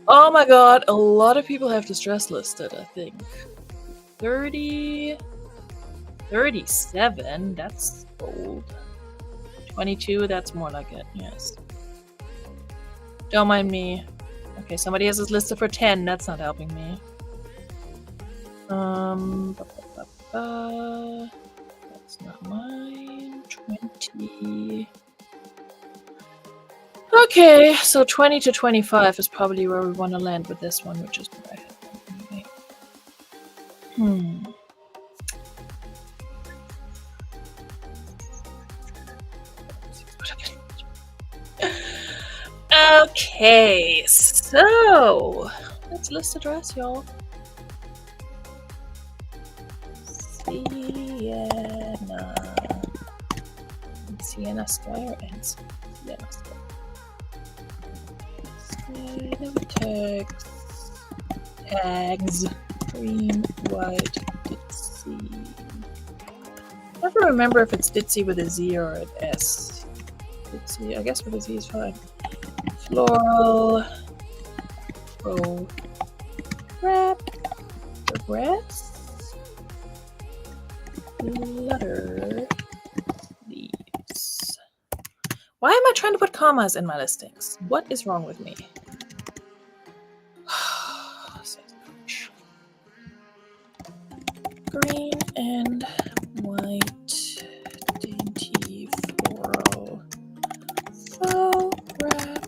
Oh my god, a lot of people have this dress listed, I think. 30... 37? That's old. 22? That's more like it, yes. Don't mind me. Okay, somebody has this listed for 10. That's not helping me. That's not mine. 20. Okay, so 20 to 25 is probably where we want to land with this one, which is where I had them anyway. Okay, so let's list the dress, y'all. Sienna Square and Sienna Square. Text. Tags. Green, white, Ditzy. Never remember if it's Ditzy with a Z or an S. Ditzy, I guess with a Z is fine. Floral. Oh. Wrap. Progress. Letter. Leaves. Why am I trying to put commas in my listings? What is wrong with me? Green and white, dainty floral, faux wrap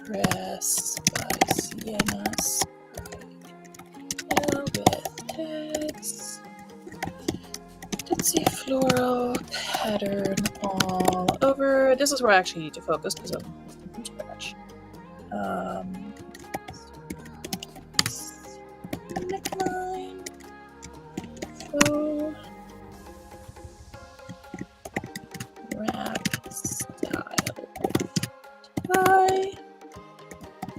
dress by Sienna with tags, Ditzy floral pattern all over. This is where I actually need to focus because I'm from scratch. Neckline. Faux wrap style. Tie.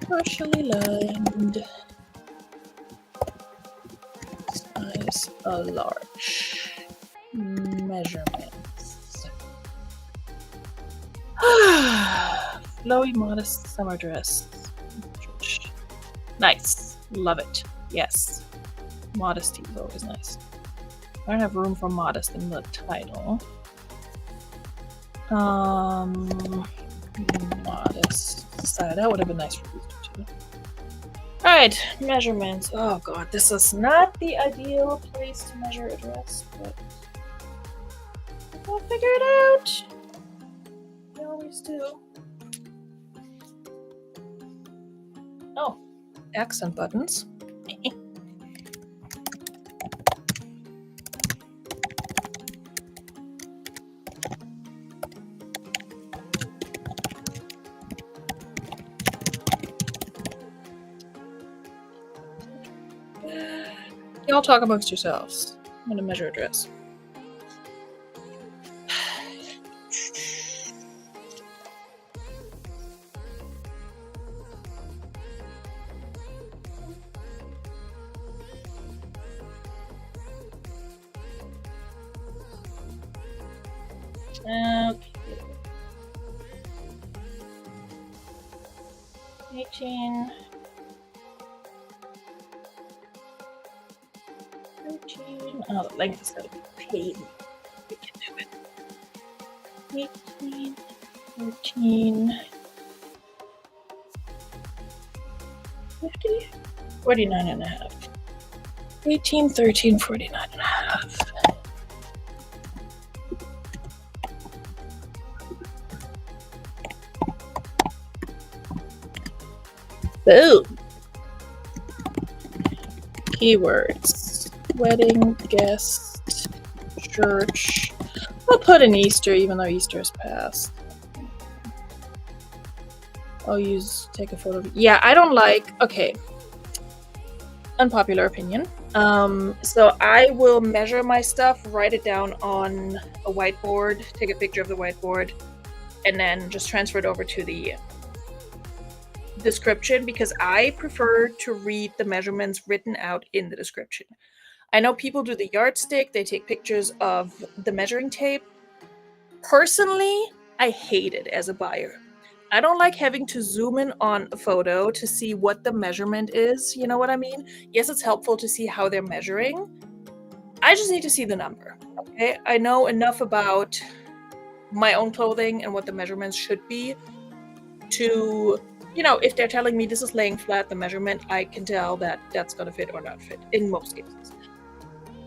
Partially lined. Size a large. Measurements. Flowy, modest summer dress. Nice. Love it. Yes. Modesty is always nice. I don't have room for modest in the title. Modest style. That would have been nice for these two. Alright, measurements. Oh god, this is not the ideal place to measure a dress, but we'll figure it out. We always do. Oh, accent buttons. Y'all talk amongst yourselves. I'm gonna measure a dress. Okay. 18. 13. Oh, the length is gotta be paid. We can do it. 18, 13. 49 and a half. 18, 13, 49 and a half. Boom. Keywords. Wedding, guest, church. I'll put an Easter, even though Easter is past. I'll take a photo. Yeah, I don't like, okay. Unpopular opinion. So I will measure my stuff, write it down on a whiteboard, take a picture of the whiteboard, and then just transfer it over to the description because I prefer to read the measurements written out in the description. I know people do the yardstick, they take pictures of the measuring tape. Personally, I hate it as a buyer. I don't like having to zoom in on a photo to see what the measurement is, you know what I mean? Yes, it's helpful to see how they're measuring. I just need to see the number, okay? I know enough about my own clothing and what the measurements should be to, you know, if they're telling me this is laying flat, the measurement, I can tell that that's gonna fit or not fit in most cases.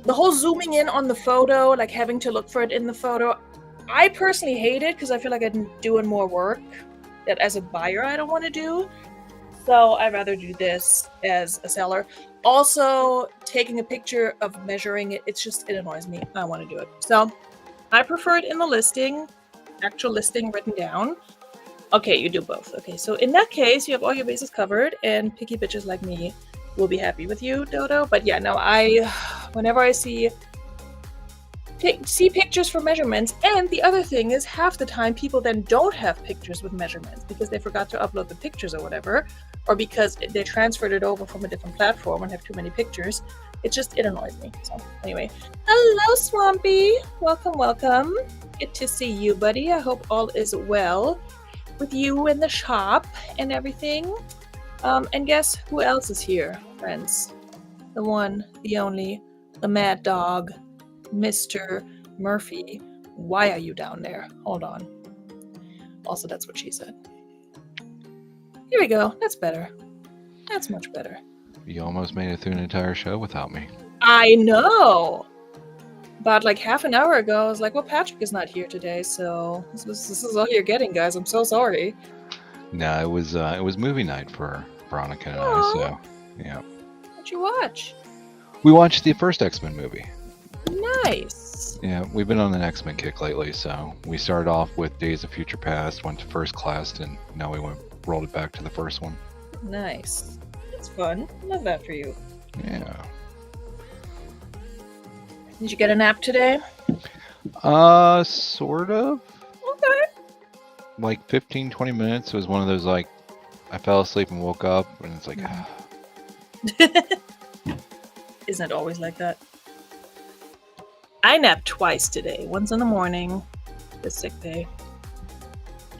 The whole zooming in on the photo, like having to look for it in the photo, I personally hate it because I feel like I'm doing more work that as a buyer I don't want to do. So I'd rather do this as a seller. Also, taking a picture of measuring it, it annoys me. I want to do it. So I prefer it in the listing, actual listing written down. Okay, you do both. Okay, so in that case, you have all your bases covered, and picky bitches like me will be happy with you, Dodo. But yeah, no, whenever I see pictures for measurements, and the other thing is half the time people then don't have pictures with measurements because they forgot to upload the pictures or whatever, or because they transferred it over from a different platform and have too many pictures. It annoys me. So anyway, hello Swampy, welcome. Good to see you, buddy. I hope all is well with you in the shop and everything. And guess who else is here, friends? The one, the only, the mad dog, Mr. Murphy. Why are you down there? Hold on. Also, that's what she said. Here we go. That's better. That's much better. You almost made it through an entire show without me. I know! About like half an hour ago, I was like, well, Patrick is not here today, so this is all you're getting, guys. I'm so sorry. No, it was movie night for Veronica and Aww. I, so yeah. What'd you watch? We watched the first X-Men movie. Nice. Yeah, we've been on an X-Men kick lately, so we started off with Days of Future Past, went to First Class, and now we rolled it back to the first one. Nice. That's fun. Love that for you. Yeah. Did you get a nap today? Sort of. Okay. Like 15, 20 minutes. It was one of those, like, I fell asleep and woke up, and it's like, Isn't it always like that? I napped twice today. Once in the morning, the sick day,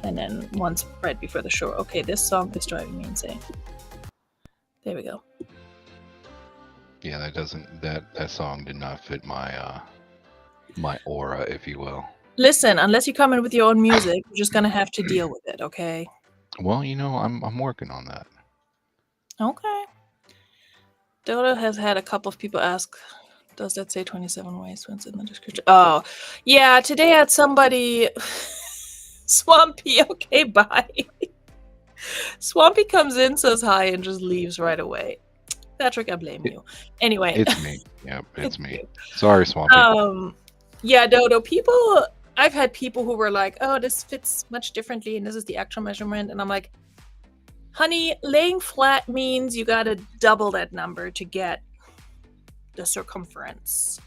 and then once right before the show. Okay, this song is driving me insane. There we go. Yeah, that song did not fit my my aura, if you will. Listen, unless you come in with your own music, you're just gonna have to deal with it, okay? Well, you know, I'm working on that. Okay. Dodo has had a couple of people ask, does that say 27 ways when it's in the description? Oh, yeah, today I had somebody... Swampy, okay, bye. Swampy comes in, says hi, and just leaves right away. Patrick, I blame you. Anyway. It's me. Yep, it's me. Sorry, Swampy. Yeah, Dodo, I've had people who were like, oh, this fits much differently, and this is the actual measurement, and I'm like, honey, laying flat means you gotta double that number to get the circumference.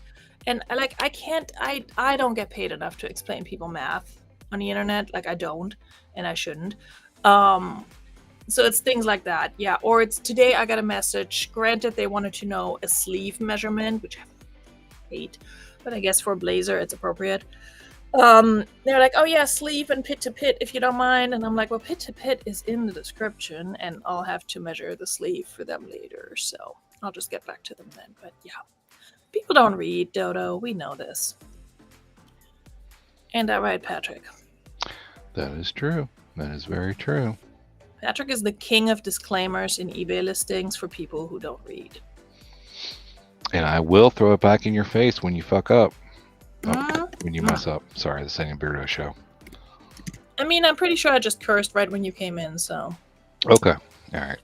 And I don't get paid enough to explain people math on the internet. Like, I don't, and I shouldn't. So it's things like that. Yeah, or it's today I got a message. Granted, they wanted to know a sleeve measurement, which I hate, but I guess for a blazer it's appropriate. They're like, oh yeah, sleeve and pit to pit if you don't mind. And I'm like, well, pit to pit is in the description, and I'll have to measure the sleeve for them later, so I'll just get back to them then. But yeah, people don't read, Dodo. We know this. Ain't that right, Patrick? That is true. That is very true. Patrick is the king of disclaimers in eBay listings for people who don't read. And I will throw it back in your face when you fuck up. When you Mm. mess up. Sorry, this ain't a Beardo show. I mean, I'm pretty sure I just cursed right when you came in, so. Okay. All right.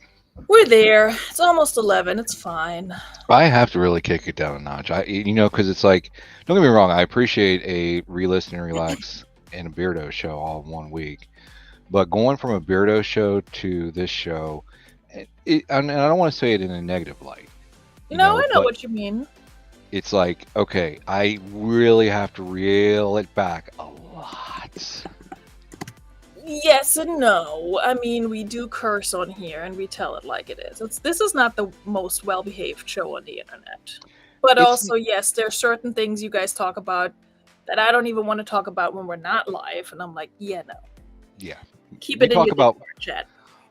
We're there. It's almost 11. It's fine. I have to really kick it down a notch. Because it's like, don't get me wrong, I appreciate a Relist and Relax and a Beardo show all in 1 week. But going from a Beardo show to this show, and I don't want to say it in a negative light. No, I know but what you mean. it's like, okay, I really have to reel it back a lot. Yes and no. I mean, we do curse on here and we tell it like it is. This is not the most well-behaved show on the internet. But also, yes, there are certain things you guys talk about that I don't even want to talk about when we're not live. And I'm like, yeah, no. Yeah. Keep We it in talk your about- Discord chat.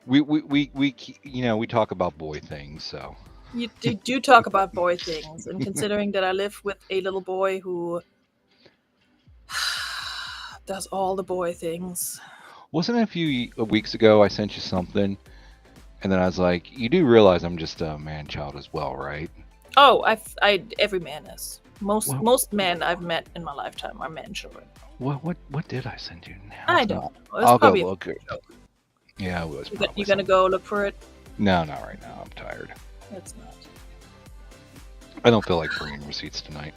We talk about boy things, so. You do talk about boy things. And considering that I live with a little boy who does all the boy things. Wasn't it a few weeks ago I sent you something, and then I was like, "You do realize I'm just a man child as well, right?" Oh, every man is. Well- Most men I've met in my lifetime are men children. What did I send you? Now I it's don't not- know. It's I'll go probably look. Yeah, it was. You probably gonna something. go look for it? No, not right now. I'm tired. It's not. I don't feel like bringing receipts tonight.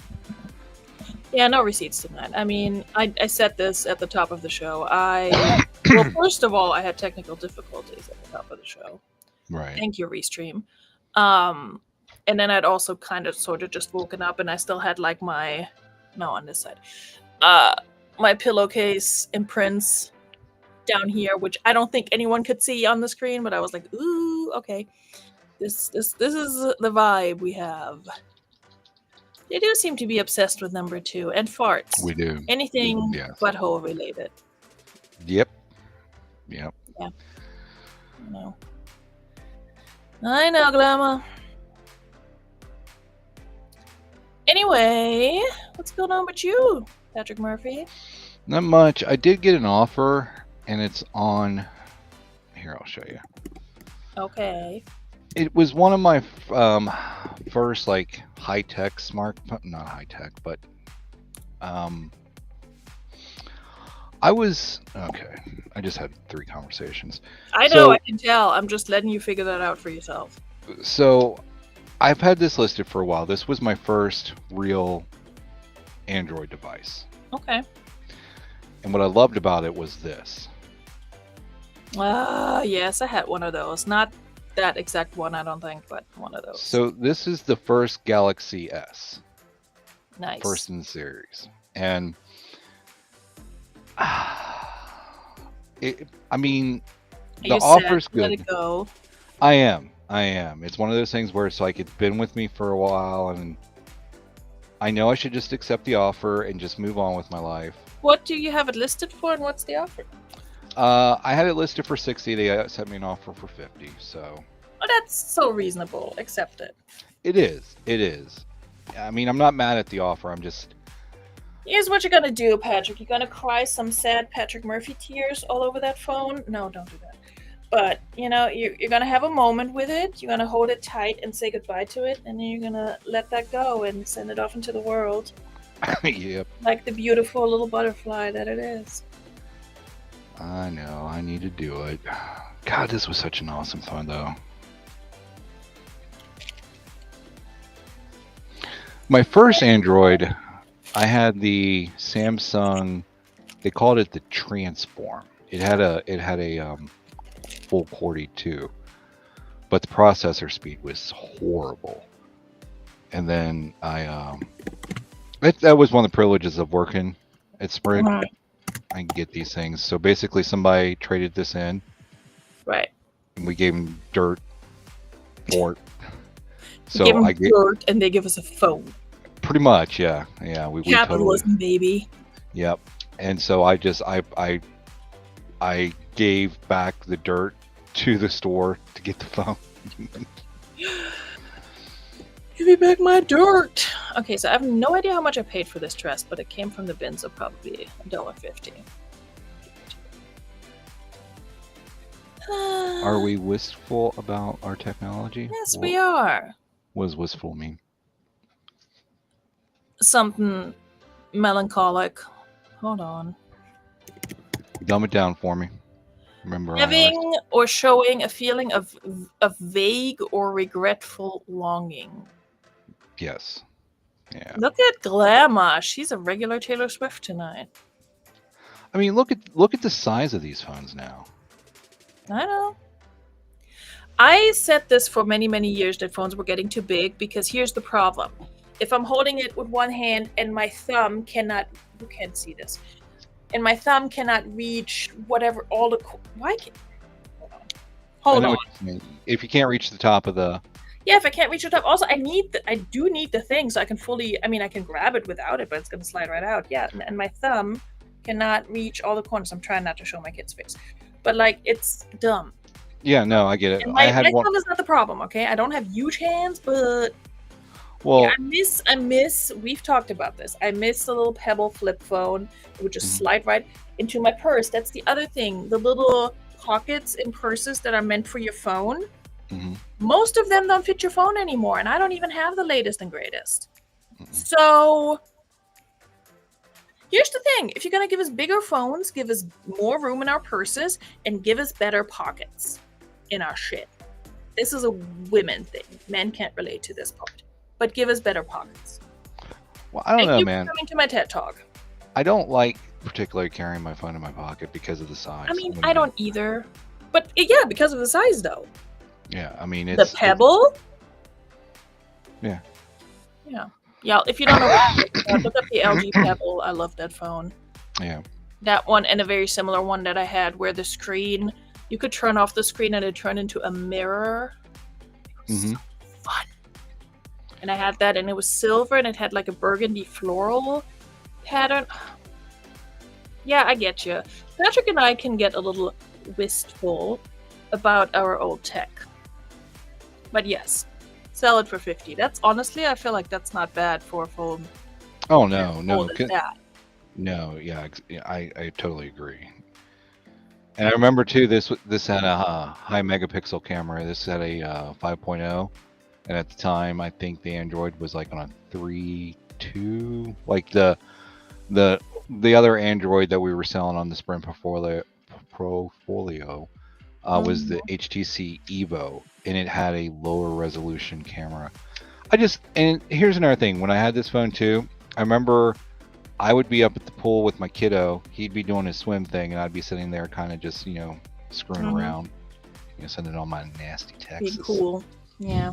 Yeah, no receipts tonight. I mean, I said this at the top of the show. Well, first of all, I had technical difficulties at the top of the show. Right. Thank you, Restream. And then I'd also kind of sort of just woken up, and I still had like on this side, my pillowcase imprints down here, which I don't think anyone could see on the screen, but I was like, ooh, okay, this is the vibe we have. They do seem to be obsessed with number 2 and farts. We do. Anything Yes. butthole related. Yep. No. I know, Glamour. Anyway, what's going on with you, Patrick Murphy? Not much. I did get an offer, and it's on. Here, I'll show you. Okay. It was one of my first like high-tech not high-tech, but I was okay. I just had 3 conversations. I know, So- I can tell. I'm just letting you figure that out for yourself. So I've had this listed for a while. This was my first real Android device. Okay. And what I loved about it was this. Yes, I had one of those. Not that exact one, I don't think, but one of those. So this is the first Galaxy S. Nice. First in the series. And I mean, Are the you sad offer's to let good. it go? I am. It's one of those things where it's like it's been with me for a while, and I know I should just accept the offer and just move on with my life. What do you have it listed for, and what's the offer? I had it listed for 60. They sent me an offer for 50. So Oh, that's so reasonable. Accept it. it is. It is. I mean, I'm not mad at the offer. I'm just. Here's what you're gonna do, Patrick. You're gonna cry some sad Patrick Murphy tears all over that phone. No, don't do that. But, you're gonna have a moment with it. You're gonna hold it tight and say goodbye to it. And then you're gonna let that go and send it off into the world. Yep. Like the beautiful little butterfly that it is. I know. I need to do it. God, this was such an awesome phone, though. My first Android, I had the Samsung. They called it the Transform. It had a full 42, but the processor speed was horrible. And then that was one of the privileges of working at Sprint. Right. I can get these things. So basically, somebody traded this in, Right. and we gave them dirt for it. So give them I get dirt and they give us a phone. pretty much, yeah. We totally, Capitalism, baby. yep. And so I gave back the dirt to the store to get the phone. Give me back my dirt. Okay, so I have no idea how much I paid for this dress, but it came from the bin, so probably $1.50. Are we wistful about our technology? Yes, we are. What does wistful mean? Something melancholic. Hold on. Dumb it down for me. Remember, Having or showing a feeling of vague or regretful longing. yes. Yeah. Look at Glamour. She's a regular Taylor Swift tonight. I mean, look at the size of these phones now. I know. I said this for many, many years that phones were getting too big because here's the problem. If I'm holding it with one hand and my thumb cannot, you can't see this, and my thumb cannot reach whatever all the, why can't, hold I know on. what you mean. If you can't reach the top of the, Yeah, if I can't reach the top, also I do need the thing so I can fully, I mean, I can grab it without it, but it's going to slide right out. Yeah, and my thumb cannot reach all the corners. I'm trying not to show my kid's face, but like, it's dumb. yeah, no, I get it. And I my had one. thumb is not the problem, okay? I don't have huge hands, but Well, yeah, I miss, we've talked about this. I miss the little Pebble flip phone. It would just slide right into my purse. That's the other thing. The little pockets in purses that are meant for your phone, most of them don't fit your phone anymore, and I don't even have the latest and greatest. So here's the thing. If you're going to give us bigger phones, give us more room in our purses, and give us better pockets in our shit. This is a women thing. Men can't relate to this part. But give us better pockets. well, I don't Thank know, you man. for coming to my TED Talk. I don't like particularly carrying my phone in my pocket because of the size. I mean, I don't either. But yeah, because of the size, though. Yeah, I mean, The Pebble? Yeah. Yeah. Yeah, if you don't know what look up the LG Pebble. I love that phone. Yeah. That one and a very similar one that I had where the screen, you could turn off the screen and it turned into a mirror. It was so fun. And I had that and it was silver and it had like a burgundy floral pattern. Yeah, I get you. Patrick and I can get a little wistful about our old tech. But yes, sell it for $50. That's honestly, I feel like that's not bad for a phone. Oh no, no, Older than that. no. Yeah, I totally agree. And I remember too, this had a high megapixel camera. This had a 5.0, and at the time, I think the Android was like on a 3.2. Like the other Android that we were selling on the Sprint Portfolio was the HTC Evo, and it had a lower resolution camera. And here's another thing. When I had this phone too, I remember I would be up at the pool with my kiddo. He'd be doing his swim thing, and I'd be sitting there kind of just, screwing around, sending all my nasty texts. Be cool. Yeah.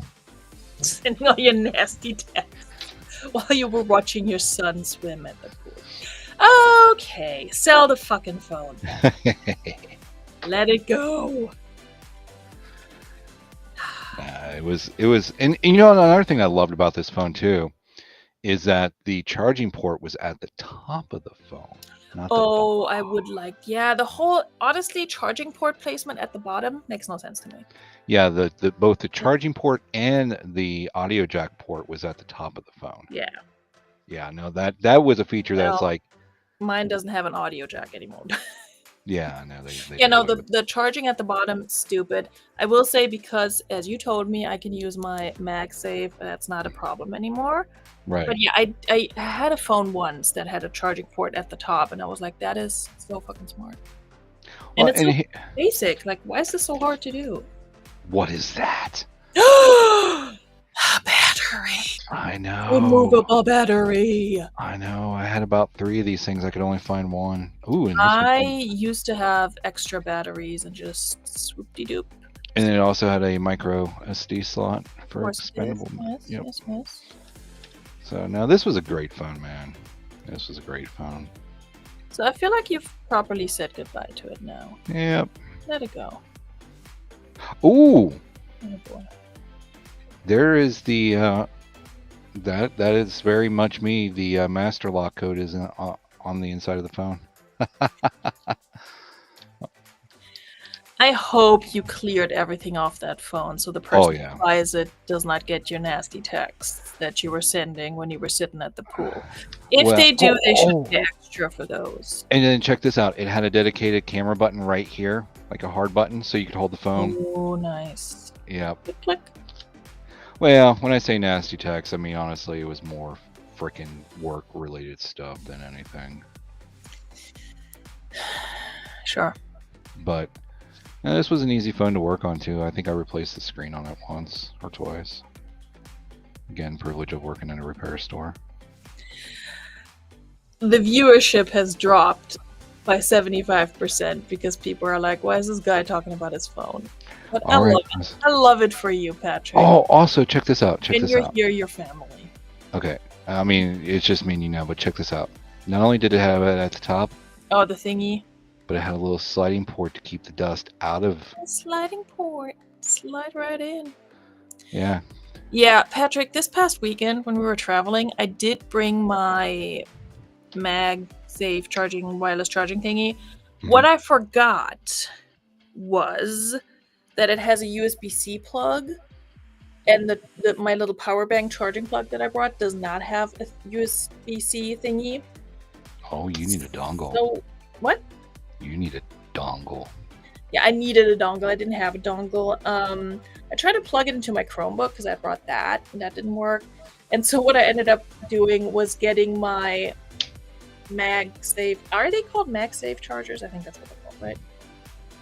Sending all your nasty texts while you were watching your son swim at the pool. Okay, sell the fucking phone. Let it go. It was, and another thing I loved about this phone too is that the charging port was at the top of the phone. Not the Oh, I would like, yeah, the whole, honestly, charging port placement at the bottom makes no sense to me. Yeah, both the charging port and the audio jack port was at the top of the phone. Yeah. Yeah, no, that was a feature that's Well, like, mine doesn't have an audio jack anymore. yeah, no, they Yeah, no, did away the charging at the bottom, stupid. I will say, because as you told me, I can use my MagSafe. That's not a problem anymore. right. But yeah, I had a phone once that had a charging port at the top, and I was like, that is so fucking smart. And Well, it's so basic. Like, why is this so hard to do? what is that? A battery. I know. Removable battery. I know. I had about 3 of these things. I could only find one. Ooh, and this I one. used to have extra batteries and just swoop-de-doop. And it also had a micro SD slot Of for course it is. expendable. Yes, Yep. yes. So now this was a great phone, man. This was a great phone. So I feel like you've properly said goodbye to it now. Yep. Let it go. Ooh, Oh boy. there is the that is very much me. The master lock code is on the inside of the phone. I hope you cleared everything off that phone so the person who buys it does not get your nasty texts that you were sending when you were sitting at the pool. If they do, they should pay extra for those. And then check this out. It had a dedicated camera button right here, like a hard button, so you could hold the phone. Oh, nice. Yeah. Click. Well, when I say nasty text, I mean, honestly, it was more freaking work-related stuff than anything. Sure. But this was an easy phone to work on, too. I think I replaced the screen on it once or twice. Again, privilege of working in a repair store. The viewership has dropped by 75% because people are like, why is this guy talking about his phone? But I love it. I love it for you, Patrick. Oh, also, check this out. Check this out. And you're your family. Okay. I mean, it's just me and you now, but check this out. Not only did it have it at the top. Oh, the thingy. But it had a little sliding port to keep the dust out of. A sliding port. Slide right in. Yeah. Yeah, Patrick, this past weekend when we were traveling, I did bring my MagSafe wireless charging thingy. Mm-hmm. What I forgot was that it has a USB-C plug, and my little power bank charging plug that I brought does not have a USB-C thingy. Oh, you need a dongle. So, what? You need a dongle. Yeah, I needed a dongle. I didn't have a dongle. I tried to plug it into my Chromebook because I brought that, and that didn't work. And so what I ended up doing was getting my MagSafe. Are they called MagSafe chargers? I think that's what they're called, right?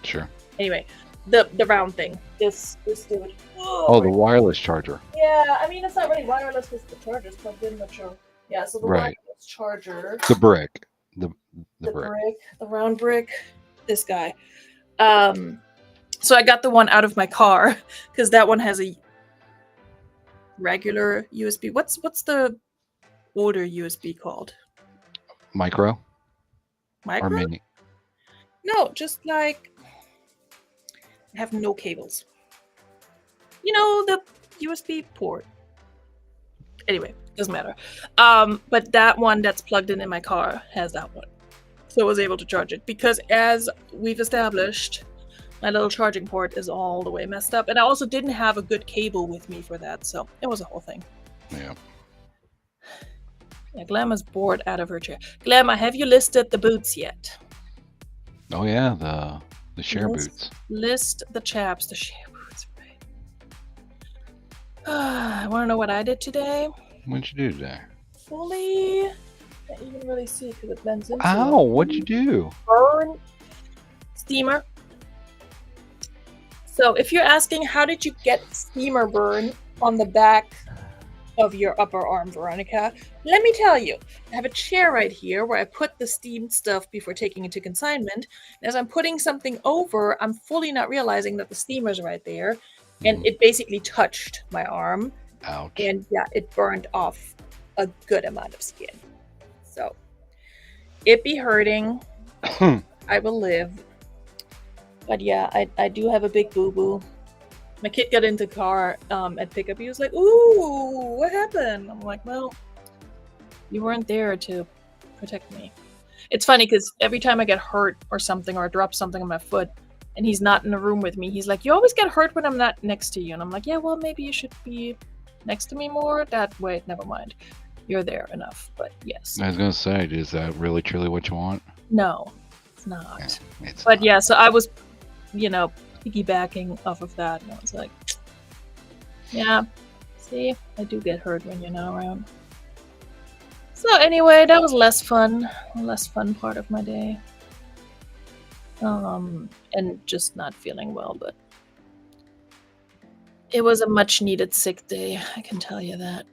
Sure. Anyway, the round thing. This dude. Oh, the wireless charger. Yeah, I mean it's not really wireless because the charger's plugged in, but sure. Yeah, so the wireless charger. The brick. The brick. The round brick. This guy. So I got the one out of my car because that one has a regular USB. What's the older USB called? Micro? Micro? Or mini? No, just like I have no cables. You know, the USB port. Anyway, doesn't matter. But that one that's plugged in my car has that one. So I was able to charge it because as we've established, my little charging port is all the way messed up. And I also didn't have a good cable with me for that. So it was a whole thing. Yeah. Yeah, Glamma's bored out of her chair. Glamma, have you listed the boots yet? Oh yeah, the share boots. List the chaps, the share boots. I want to know what I did today. What'd you do today? Fully. Can't even really see because it blends into. Ow! What'd you do? Burn steamer. So if you're asking how did you get steamer burn on the back of your upper arm, Veronica, let me tell you. I have a chair right here where I put the steamed stuff before taking it to consignment. And as I'm putting something over, I'm fully not realizing that the steamer's right there. And it basically touched my arm. Ouch. And yeah, it burned off a good amount of skin. So it be hurting. I will live. But yeah, I do have a big boo-boo. My kid got into the car at pickup. He was like, ooh, what happened? I'm like, well, you weren't there to protect me. It's funny because every time I get hurt or something or I drop something on my foot and he's not in the room with me, he's like, you always get hurt when I'm not next to you. And I'm like, yeah, well, maybe you should be next to me more. That way, never mind. You're there enough, but yes. I was going to say, is that really truly what you want? No, it's not. Yeah, it's but not. Yeah, so I was, piggybacking off of that. And I was like, yeah, see, I do get hurt when you're not around. So anyway, that was less fun part of my day. And just not feeling well, but it was a much needed sick day, I can tell you that.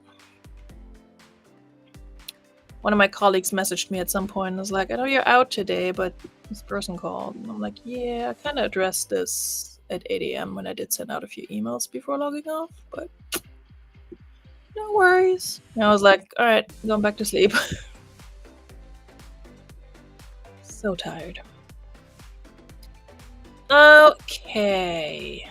One of my colleagues messaged me at some point and was like, I know you're out today, but this person called. And I'm like, yeah, I kind of addressed this at 8 a.m. when I did send out a few emails before logging off, but no worries. And I was like, all right, going back to sleep. So tired. Okay.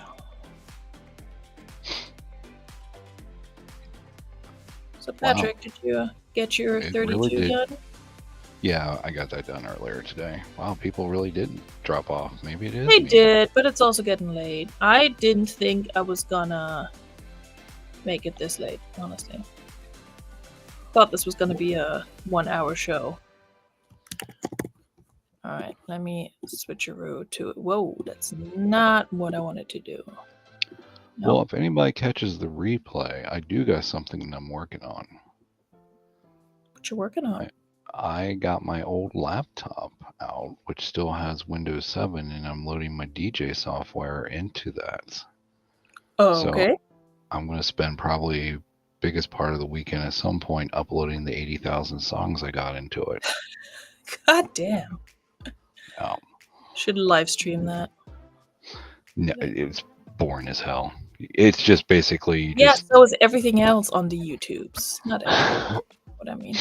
So Patrick, did you get your 32 done? Yeah, I got that done earlier today. Wow, people really didn't drop off. Maybe it is They me. did, but it's also getting late. I didn't think I was gonna make it this late, honestly. Thought this was gonna be a 1-hour show. Alright, let me switcheroo to it. Whoa, that's not what I wanted to do. Well, Nope. if anybody catches the replay, I do got something I'm working on. What you working on? I got my old laptop out, which still has Windows 7, and I'm loading my DJ software into that. Oh, So okay. I'm going to spend probably biggest part of the weekend at some point uploading the 80,000 songs I got into it. God damn. Should live stream that. No, it's boring as hell. It's just basically you Yeah, just so is everything else on the YouTubes. Not everything. What I mean.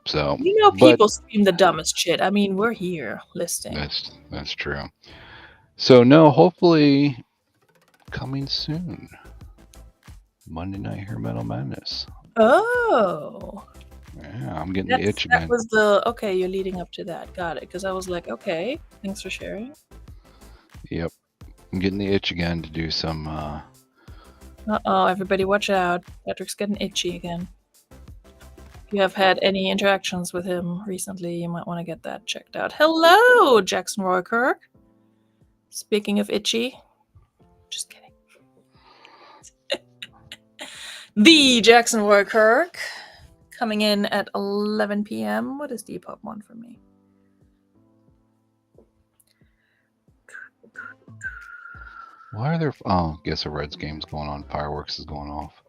so. You know, But people stream the dumbest shit. I mean, we're here listing. that's true. So no, hopefully coming soon. Monday Night Hair Metal Madness. Oh. Yeah, I'm getting the itch That again. was the okay, you're leading up to that. Got it. Because I was like, okay, thanks for sharing. Yep. I'm getting the itch again to do some Uh-oh, everybody watch out. Patrick's getting itchy again. If you have had any interactions with him recently, you might want to get that checked out. Hello, Jackson Roykirk. Speaking of itchy. Just kidding. The Jackson Roykirk coming in at 11 p.m. What does Depop want from me? why are there I guess a Reds game's going on. Fireworks is going off.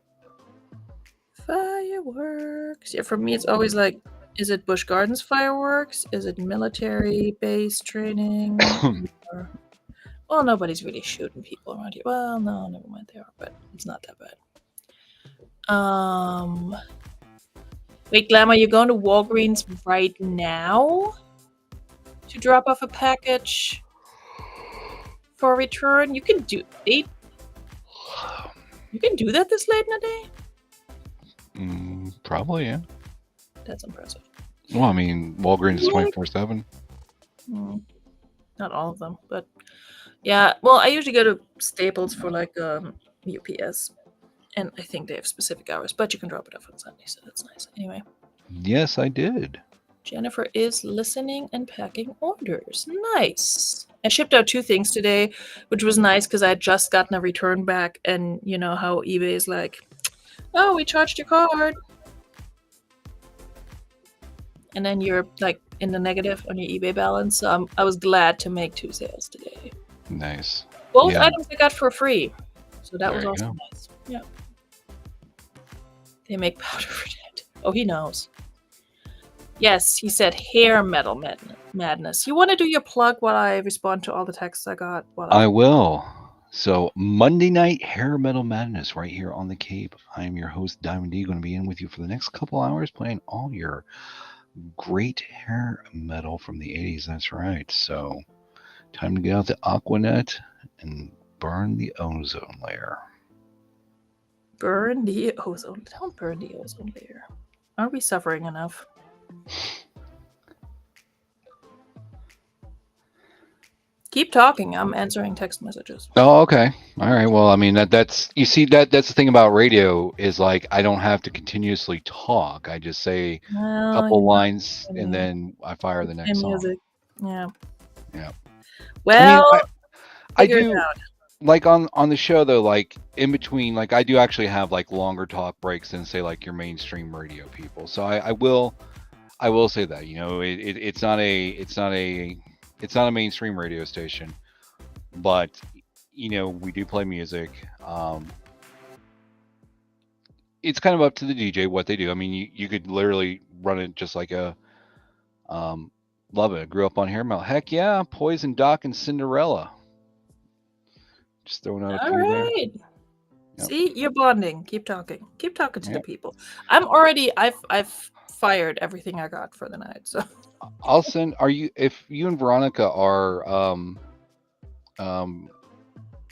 Fireworks. Yeah, for me it's always like, is it Busch Gardens fireworks? Is it military base training? Or... Well, nobody's really shooting people around here. Well, no, never mind, they are, but it's not that bad. Wait, Glamour, you're going to Walgreens right now to drop off a package for return? You can do you can do that this late in the day? Probably, yeah. That's impressive. Well, I mean, Walgreens is 24/7. Not all of them, but yeah. Well, I usually go to Staples for like UPS, and I think they have specific hours, but you can drop it off on Sunday, so that's nice. Anyway, Yes, I did. Jennifer is listening and packing orders. Nice. I shipped out 2 things today, which was nice because I had just gotten a return back, and you know how eBay is like, oh, we charged your card. And then you're like in the negative on your eBay balance. So I was glad to make 2 sales today. Nice. Both Yeah. items I got for free. So that There was you also go. nice. Yeah. They make powder for that. Oh, he knows. Yes, he said hair metal madness. You want to do your plug while I respond to all the texts I got? I will. So Monday night Hair Metal Madness right here on the Cape. I am your host Diamond D, going to be in with you for the next couple hours playing all your great hair metal from the 80s. That's right. So time to get out the Aquanet and burn the ozone layer. Burn the ozone. Don't burn the ozone layer. Aren't we suffering enough? Keep talking. I'm answering text messages. Oh, okay. All right. Well, I mean that's you see that's the thing about radio is like I don't have to continuously talk. I just say a couple lines and then I fire the next song. Music. Yeah. Yeah. Well, I figure it do out. like on the show though, like in between, like I do actually have like longer talk breaks than say like your mainstream radio people. So I will say that, you know, it's not a mainstream radio station, but you know, we do play music. It's kind of up to the DJ what they do. I mean, you could literally run it just like a love it. Grew up on hair metal. Heck yeah, Poison, Doc, and Cinderella. Just throwing out a few there. Right. Yep. See, you're bonding. Keep talking. Keep talking to the people. I've fired everything I got for the night. So I'll send. If you and Veronica are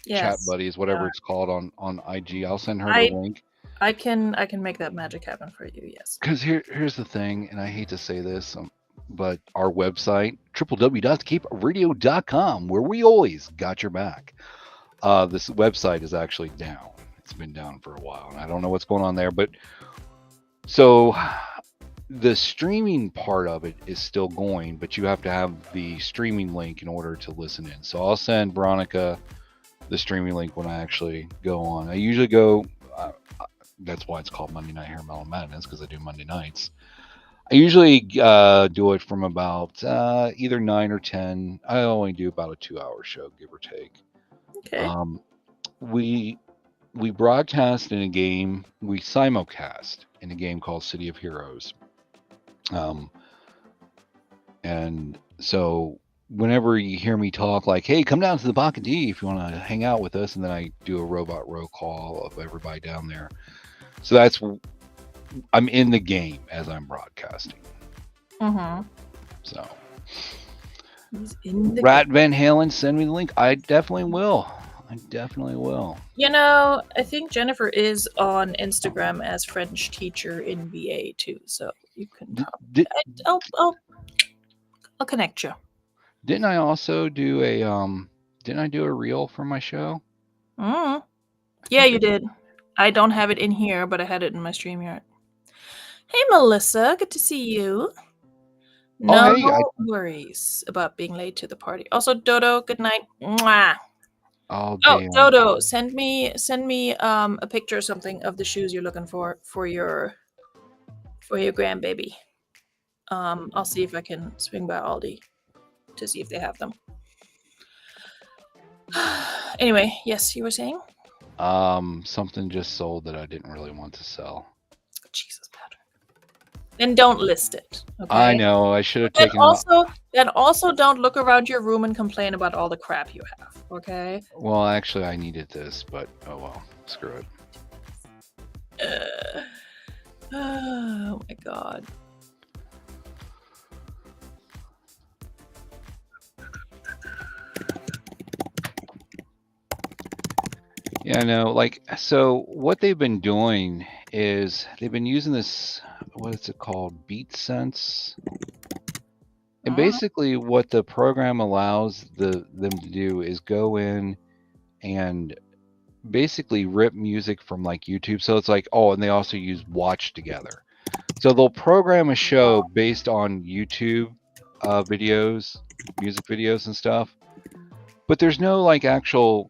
chat buddies, whatever it's called on IG, I'll send her the link. I can make that magic happen for you. Yes. Because here's the thing, and I hate to say this, but our website, www.caperadio.com, where we always got your back. This website is actually down. It's been down for a while, and I don't know what's going on there. But so the streaming part of it is still going, but you have to have the streaming link in order to listen in. So I'll send Veronica the streaming link when I actually go on. I usually go. That's why it's called Monday Night Hair Metal Madness, because I do Monday nights. I usually do it from about either 9 or 10. I only do about a 2-hour show, give or take. Okay. We broadcast in a game. We simulcast in a game called City of Heroes. And so whenever you hear me talk like, hey, come down to the Baka D if you want to hang out with us, and then I do a robot roll call of everybody down there. So I'm in the game as I'm broadcasting. Mm-hmm. So He's in the Rat Van Halen, send me the link. I definitely will. You know, I think Jennifer is on Instagram as French teacher in VA too, so you can talk. I'll connect you. Didn't I also do a reel for my show? Mm. Yeah, you did. I don't have it in here, but I had it in my StreamYard. Hey, Melissa, good to see you. No worries about being late to the party. Also, Dodo, good night. Mwah. Oh, Dodo, send me a picture or something of the shoes you're looking for your grandbaby. I'll see if I can swing by Aldi to see if they have them. Anyway, yes, you were saying? Something just sold that I didn't really want to sell. Jesus, Patrick. Then don't list it. Okay. I know. I should have taken Then also don't look around your room and complain about all the crap you have. Okay. Well, actually, I needed this, but oh well. Screw it. Oh my god. Yeah, I know. Like, so what they've been doing is they've been using this, what is it called? Beat Sense. And basically what the program allows them to do is go in and basically rip music from like YouTube. So it's like, oh, and they also use Watch Together. So they'll program a show based on YouTube videos, music videos and stuff. But there's no like actual,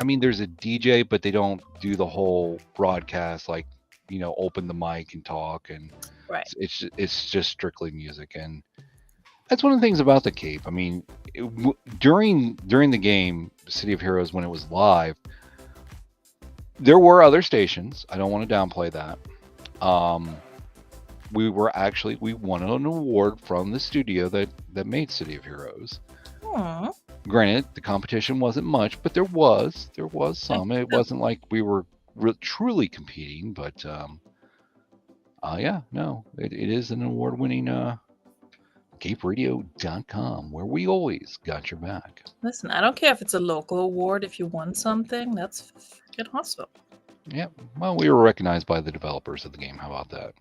I mean, there's a DJ, but they don't do the whole broadcast, like, you know, open the mic and talk, and right. It's just strictly music, and that's one of the things about the Cape. I mean, during the game, City of Heroes, when it was live, there were other stations. I don't want to downplay that. We won an award from the studio that made City of Heroes. Aww. Granted, the competition wasn't much, but there was some. It wasn't like we were truly competing, but yeah, no, it is an award-winning CapeRadio.com, where we always got your back. Listen, I don't care if it's a local award. If you won something, that's freaking awesome. Yeah, well, we were recognized by the developers of the game. How about that?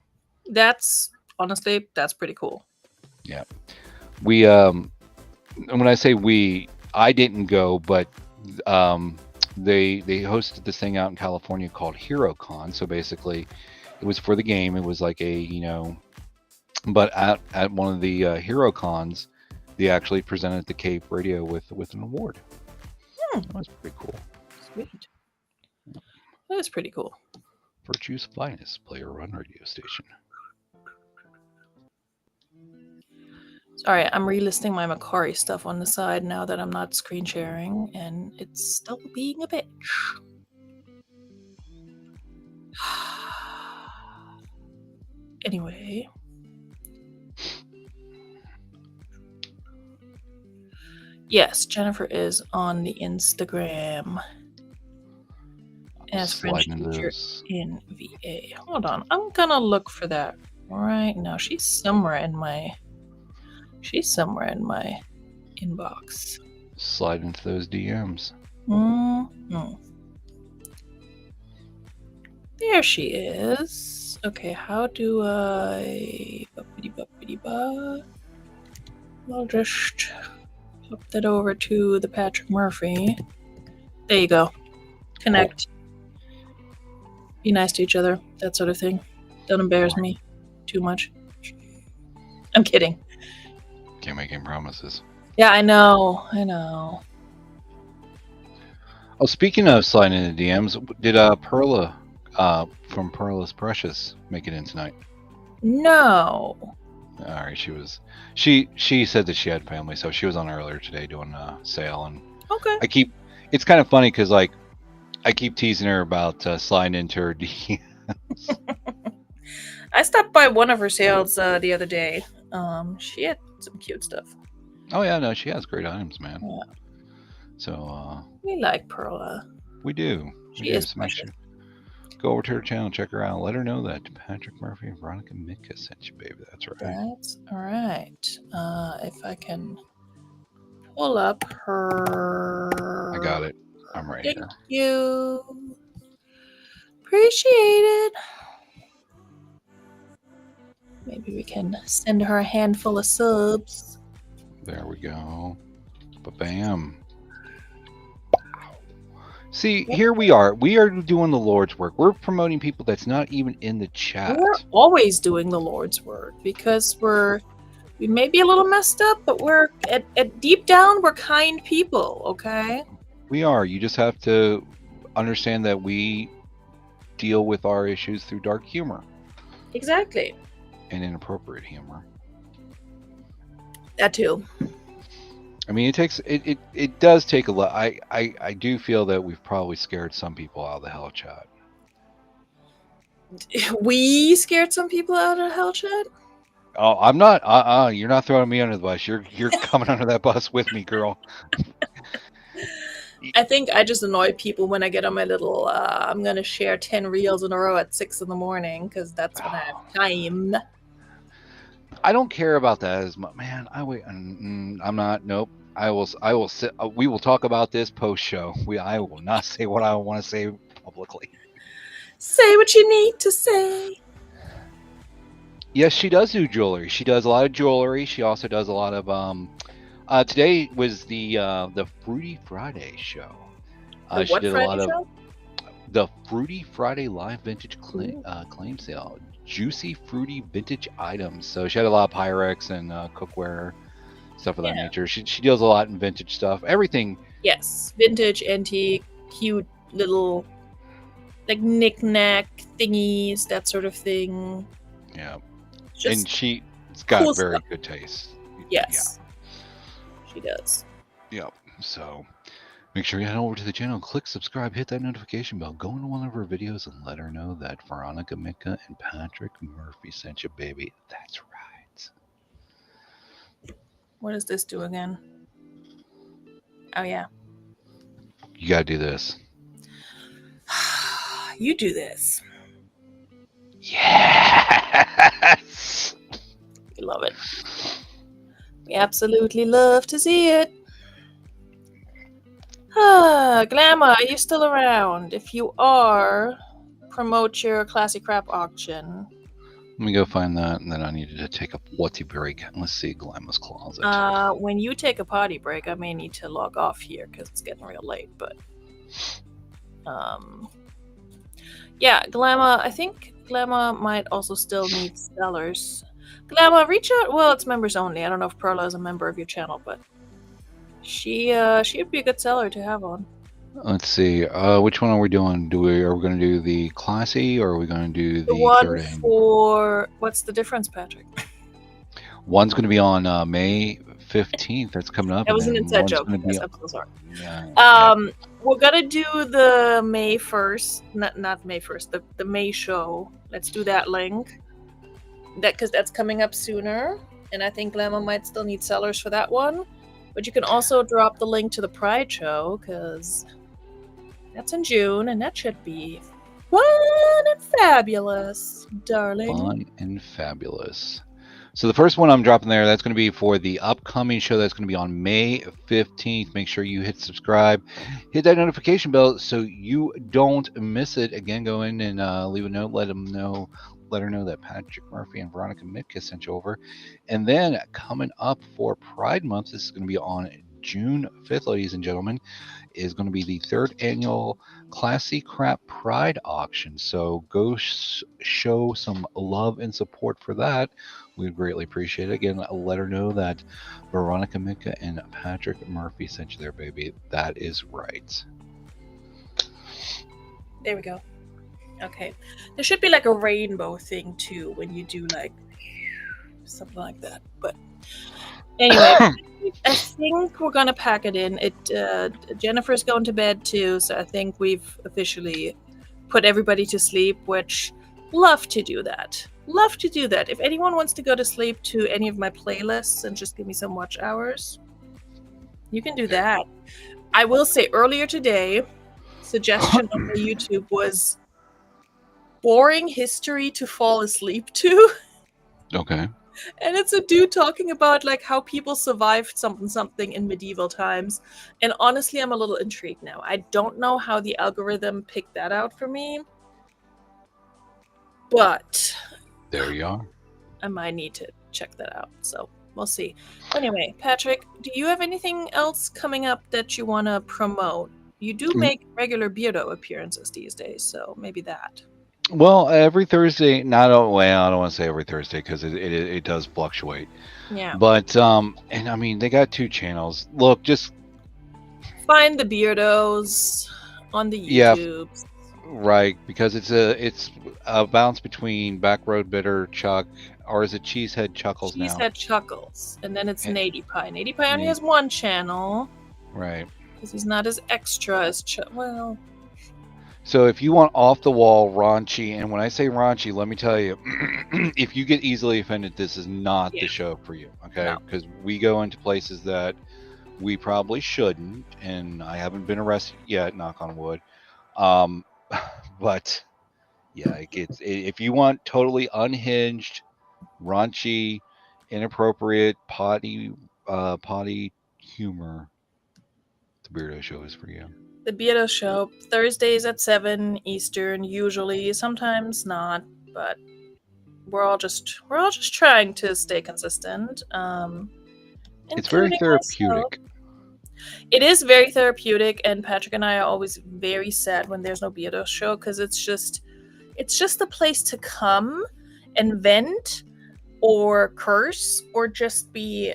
That's honestly, that's pretty cool. Yeah, we and when I say we, I didn't go, but they hosted this thing out in California called HeroCon. So basically, it was for the game. It was like a, you know, but at one of the HeroCons, they actually presented the Cape Radio with an award. That was pretty cool. Sweet. That is pretty cool. Virtue's finest player-run radio station. Sorry, I'm relisting my Macari stuff on the side now that I'm not screen sharing, and it's still being a bitch. Anyway. Yes, Jennifer is on the Instagram as French teacher in VA. Hold on, I'm gonna look for that right now. She's somewhere in my inbox. Slide into those DMs. Mm-hmm. There she is. Okay, how do I... Biba. I'll just flip that over to the Patrick Murphy. There you go. Connect. Be nice to each other. That sort of thing. Don't embarrass me too much. I'm kidding. Can't make any promises. Yeah, I know. Oh, speaking of sliding into DMs, did Perla from Perla's Precious make it in tonight? No. All right, she said that she had family, so she was on earlier today doing a sale, and Okay. it's kind of funny because like I keep teasing her about sliding into her DM. I stopped by one of her sales the other day. She had some cute stuff. Oh yeah, no, she has great items, man. Yeah. So We like Perla. we do. She is So make precious. sure go over to her channel, check her out, let her know that Patrick Murphy and Veronica Mitka sent you, baby. That's right. That's all right. If I can pull up her. I got it. I'm right Thank here. you. Appreciate it. Maybe we can send her a handful of subs. There we go. Ba-bam. See, here we are. We are doing the Lord's work. We're promoting people that's not even in the chat. We're always doing the Lord's work because we may be a little messed up, but we're at deep down we're kind people, okay? We are. You just have to understand that we deal with our issues through dark humor Exactly. and inappropriate humor. That too. I mean, it does take a lot. I do feel that we've probably scared some people out of the hell chat. We scared some people out of hell chat. Oh, I'm not. You're not throwing me under the bus. You're coming under that bus with me, girl. I think I just annoy people when I get on my little. I'm gonna share 10 reels in a row at 6 in the morning because that's when I have time. I don't care about that as much, man. I wait. I'm not. Nope. I will sit. We will talk about this post show. I will not say what I want to say publicly. Say what you need to say. Yes, she does do jewelry. She does a lot of jewelry. She also does a lot of. Today was the Fruity Friday show. The She what did a Friday lot of show? the Fruity Friday live vintage claim sale. Juicy fruity vintage items. So she had a lot of Pyrex and cookware, stuff of that nature. She deals a lot in vintage stuff. Everything. Yes, vintage, antique, cute little like knick-knack thingies, that sort of thing. Yeah. Just And she's got cool very stuff. good taste. Yes, she does. Yeah. So make sure you head over to the channel, click subscribe, hit that notification bell, go into one of her videos and let her know that Veronica Mitka and Patrick Murphy sent you, baby. That's right. What does this do again? Oh yeah. You gotta do this. You do this. Yes. We love it. We absolutely love to see it. Glamour, are you still around? If you are, promote your Classy Crap auction. Let me go find that, and then I needed to take a potty break. Let's see, Glamour's Closet. When you take a potty break, I may need to log off here because it's getting real late, but yeah, Glamour, I think Glamour might also still need sellers. Glamour, reach out. Well, it's members only. I don't know if Perla is a member of your channel, but she'd be a good seller to have on. Let's see. Which one are we doing? Are we going to do the classy, or are we going to do The the one third angle? for what's the difference, Patrick? One's going to be on May 15th. That's coming up. That was and an then inside one's joke. gonna be Yes, I'm so sorry. Yeah. We're gonna do the May 1st, not May 1st, the May show. Let's do that link. Because that's coming up sooner, and I think Glamour might still need sellers for that one. But you can also drop the link to the Pride show because that's in June, and that should be fun and fabulous, darling. Fun and fabulous. So the first one I'm dropping there, that's going to be for the upcoming show. That's going to be on May 15th. Make sure you hit subscribe, hit that notification bell so you don't miss it. Again, go in and leave a note. Let her know that Patrick Murphy and Veronica Mitka sent you over. And then coming up for Pride Month, this is going to be on June 5th, ladies and gentlemen, is going to be the 3rd annual Classy Crap Pride auction. So go show some love and support for that. We'd greatly appreciate it. Again, let her know that Veronica Mitka and Patrick Murphy sent you there, baby. That is right. There we go. Okay. There should be like a rainbow thing too when you do like something like that. But anyway, I think we're gonna pack it in. Jennifer's going to bed too, so I think we've officially put everybody to sleep, which love to do that. Love to do that. If anyone wants to go to sleep to any of my playlists and just give me some watch hours, you can do that. I will say earlier today, suggestion on my YouTube was boring history to fall asleep to. Okay. And it's a dude talking about like how people survived something in medieval times. And honestly, I'm a little intrigued now. I don't know how the algorithm picked that out for me. But there you are. I might need to check that out. So we'll see. Anyway, Patrick, do you have anything else coming up that you want to promote? You do make regular Beardo appearances these days, so maybe that. Well, every Thursday, I don't want to say every Thursday because it does fluctuate. Yeah. But and I mean they got 2 channels. Look, just find the Beardos on the YouTube. Yeah, right, because it's a balance between Backroad Bitter, Chuck, or is it Cheesehead Chuckles now? Cheesehead Chuckles, and then it's Nady Pie. Nady Pie only has 1 channel. Right. Because he's not as extra as well. So if you want off the wall raunchy, and when I say raunchy, let me tell you, if you get easily offended, this is not the show for you, okay? Because we go into places that we probably shouldn't, and I haven't been arrested yet, knock on wood. But yeah, if you want totally unhinged, raunchy, inappropriate, potty humor, the Beardo Show is for you. The Beardo Show, Thursdays at 7 Eastern, usually, sometimes not, but we're all just trying to stay consistent. It's very therapeutic. It is very therapeutic, and Patrick and I are always very sad when there's no Beardo Show because it's just a place to come and vent or curse or just be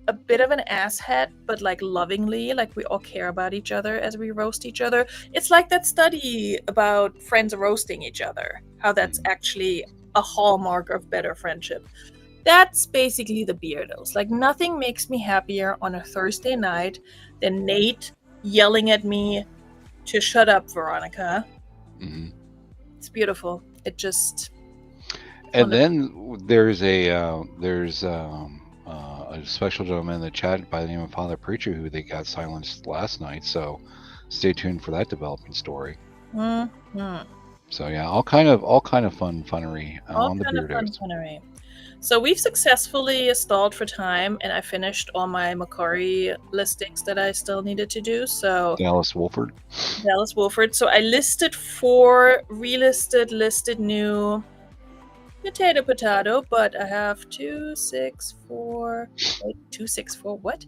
a bit of an asshat, but like lovingly, like we all care about each other as we roast each other. It's like that study about friends roasting each other, how that's actually a hallmark of better friendship. That's basically the Beardos. Like nothing makes me happier on a Thursday night than Nate yelling at me to shut up, Veronica. Mm-hmm. It's beautiful. It just. And then there's a special gentleman in the chat by the name of Father Preacher who they got silenced last night. So stay tuned for that developing story. Mm-hmm. So yeah, all kind of funnery on the Beardos. So we've successfully stalled for time, and I finished all my Macari listings that I still needed to do. So Dallas Wolford. So I listed 4, relisted, listed new. Potato, but I have 2, 6, 4. Wait, 2, 6, 4. What?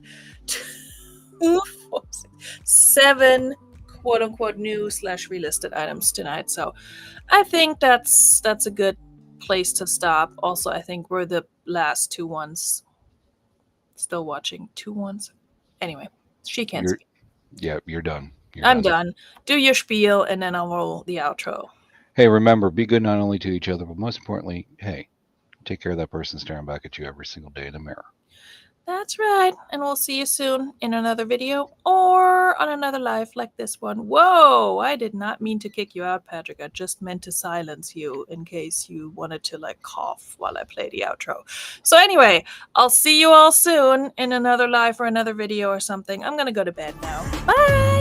2, 4, 6, 7 quote unquote new / relisted items tonight. So I think that's a good place to stop. Also, I think we're the last 2 ones still watching. 2 ones. Anyway, she can't speak. Yeah, you're done. I'm done. Do your spiel, and then I'll roll the outro. Hey, remember, be good not only to each other, but most importantly, hey, take care of that person staring back at you every single day in the mirror. That's right. And we'll see you soon in another video or on another live like this one. Whoa, I did not mean to kick you out, Patrick. I just meant to silence you in case you wanted to like cough while I play the outro. So anyway, I'll see you all soon in another live or another video or something. I'm going to go to bed now. Bye.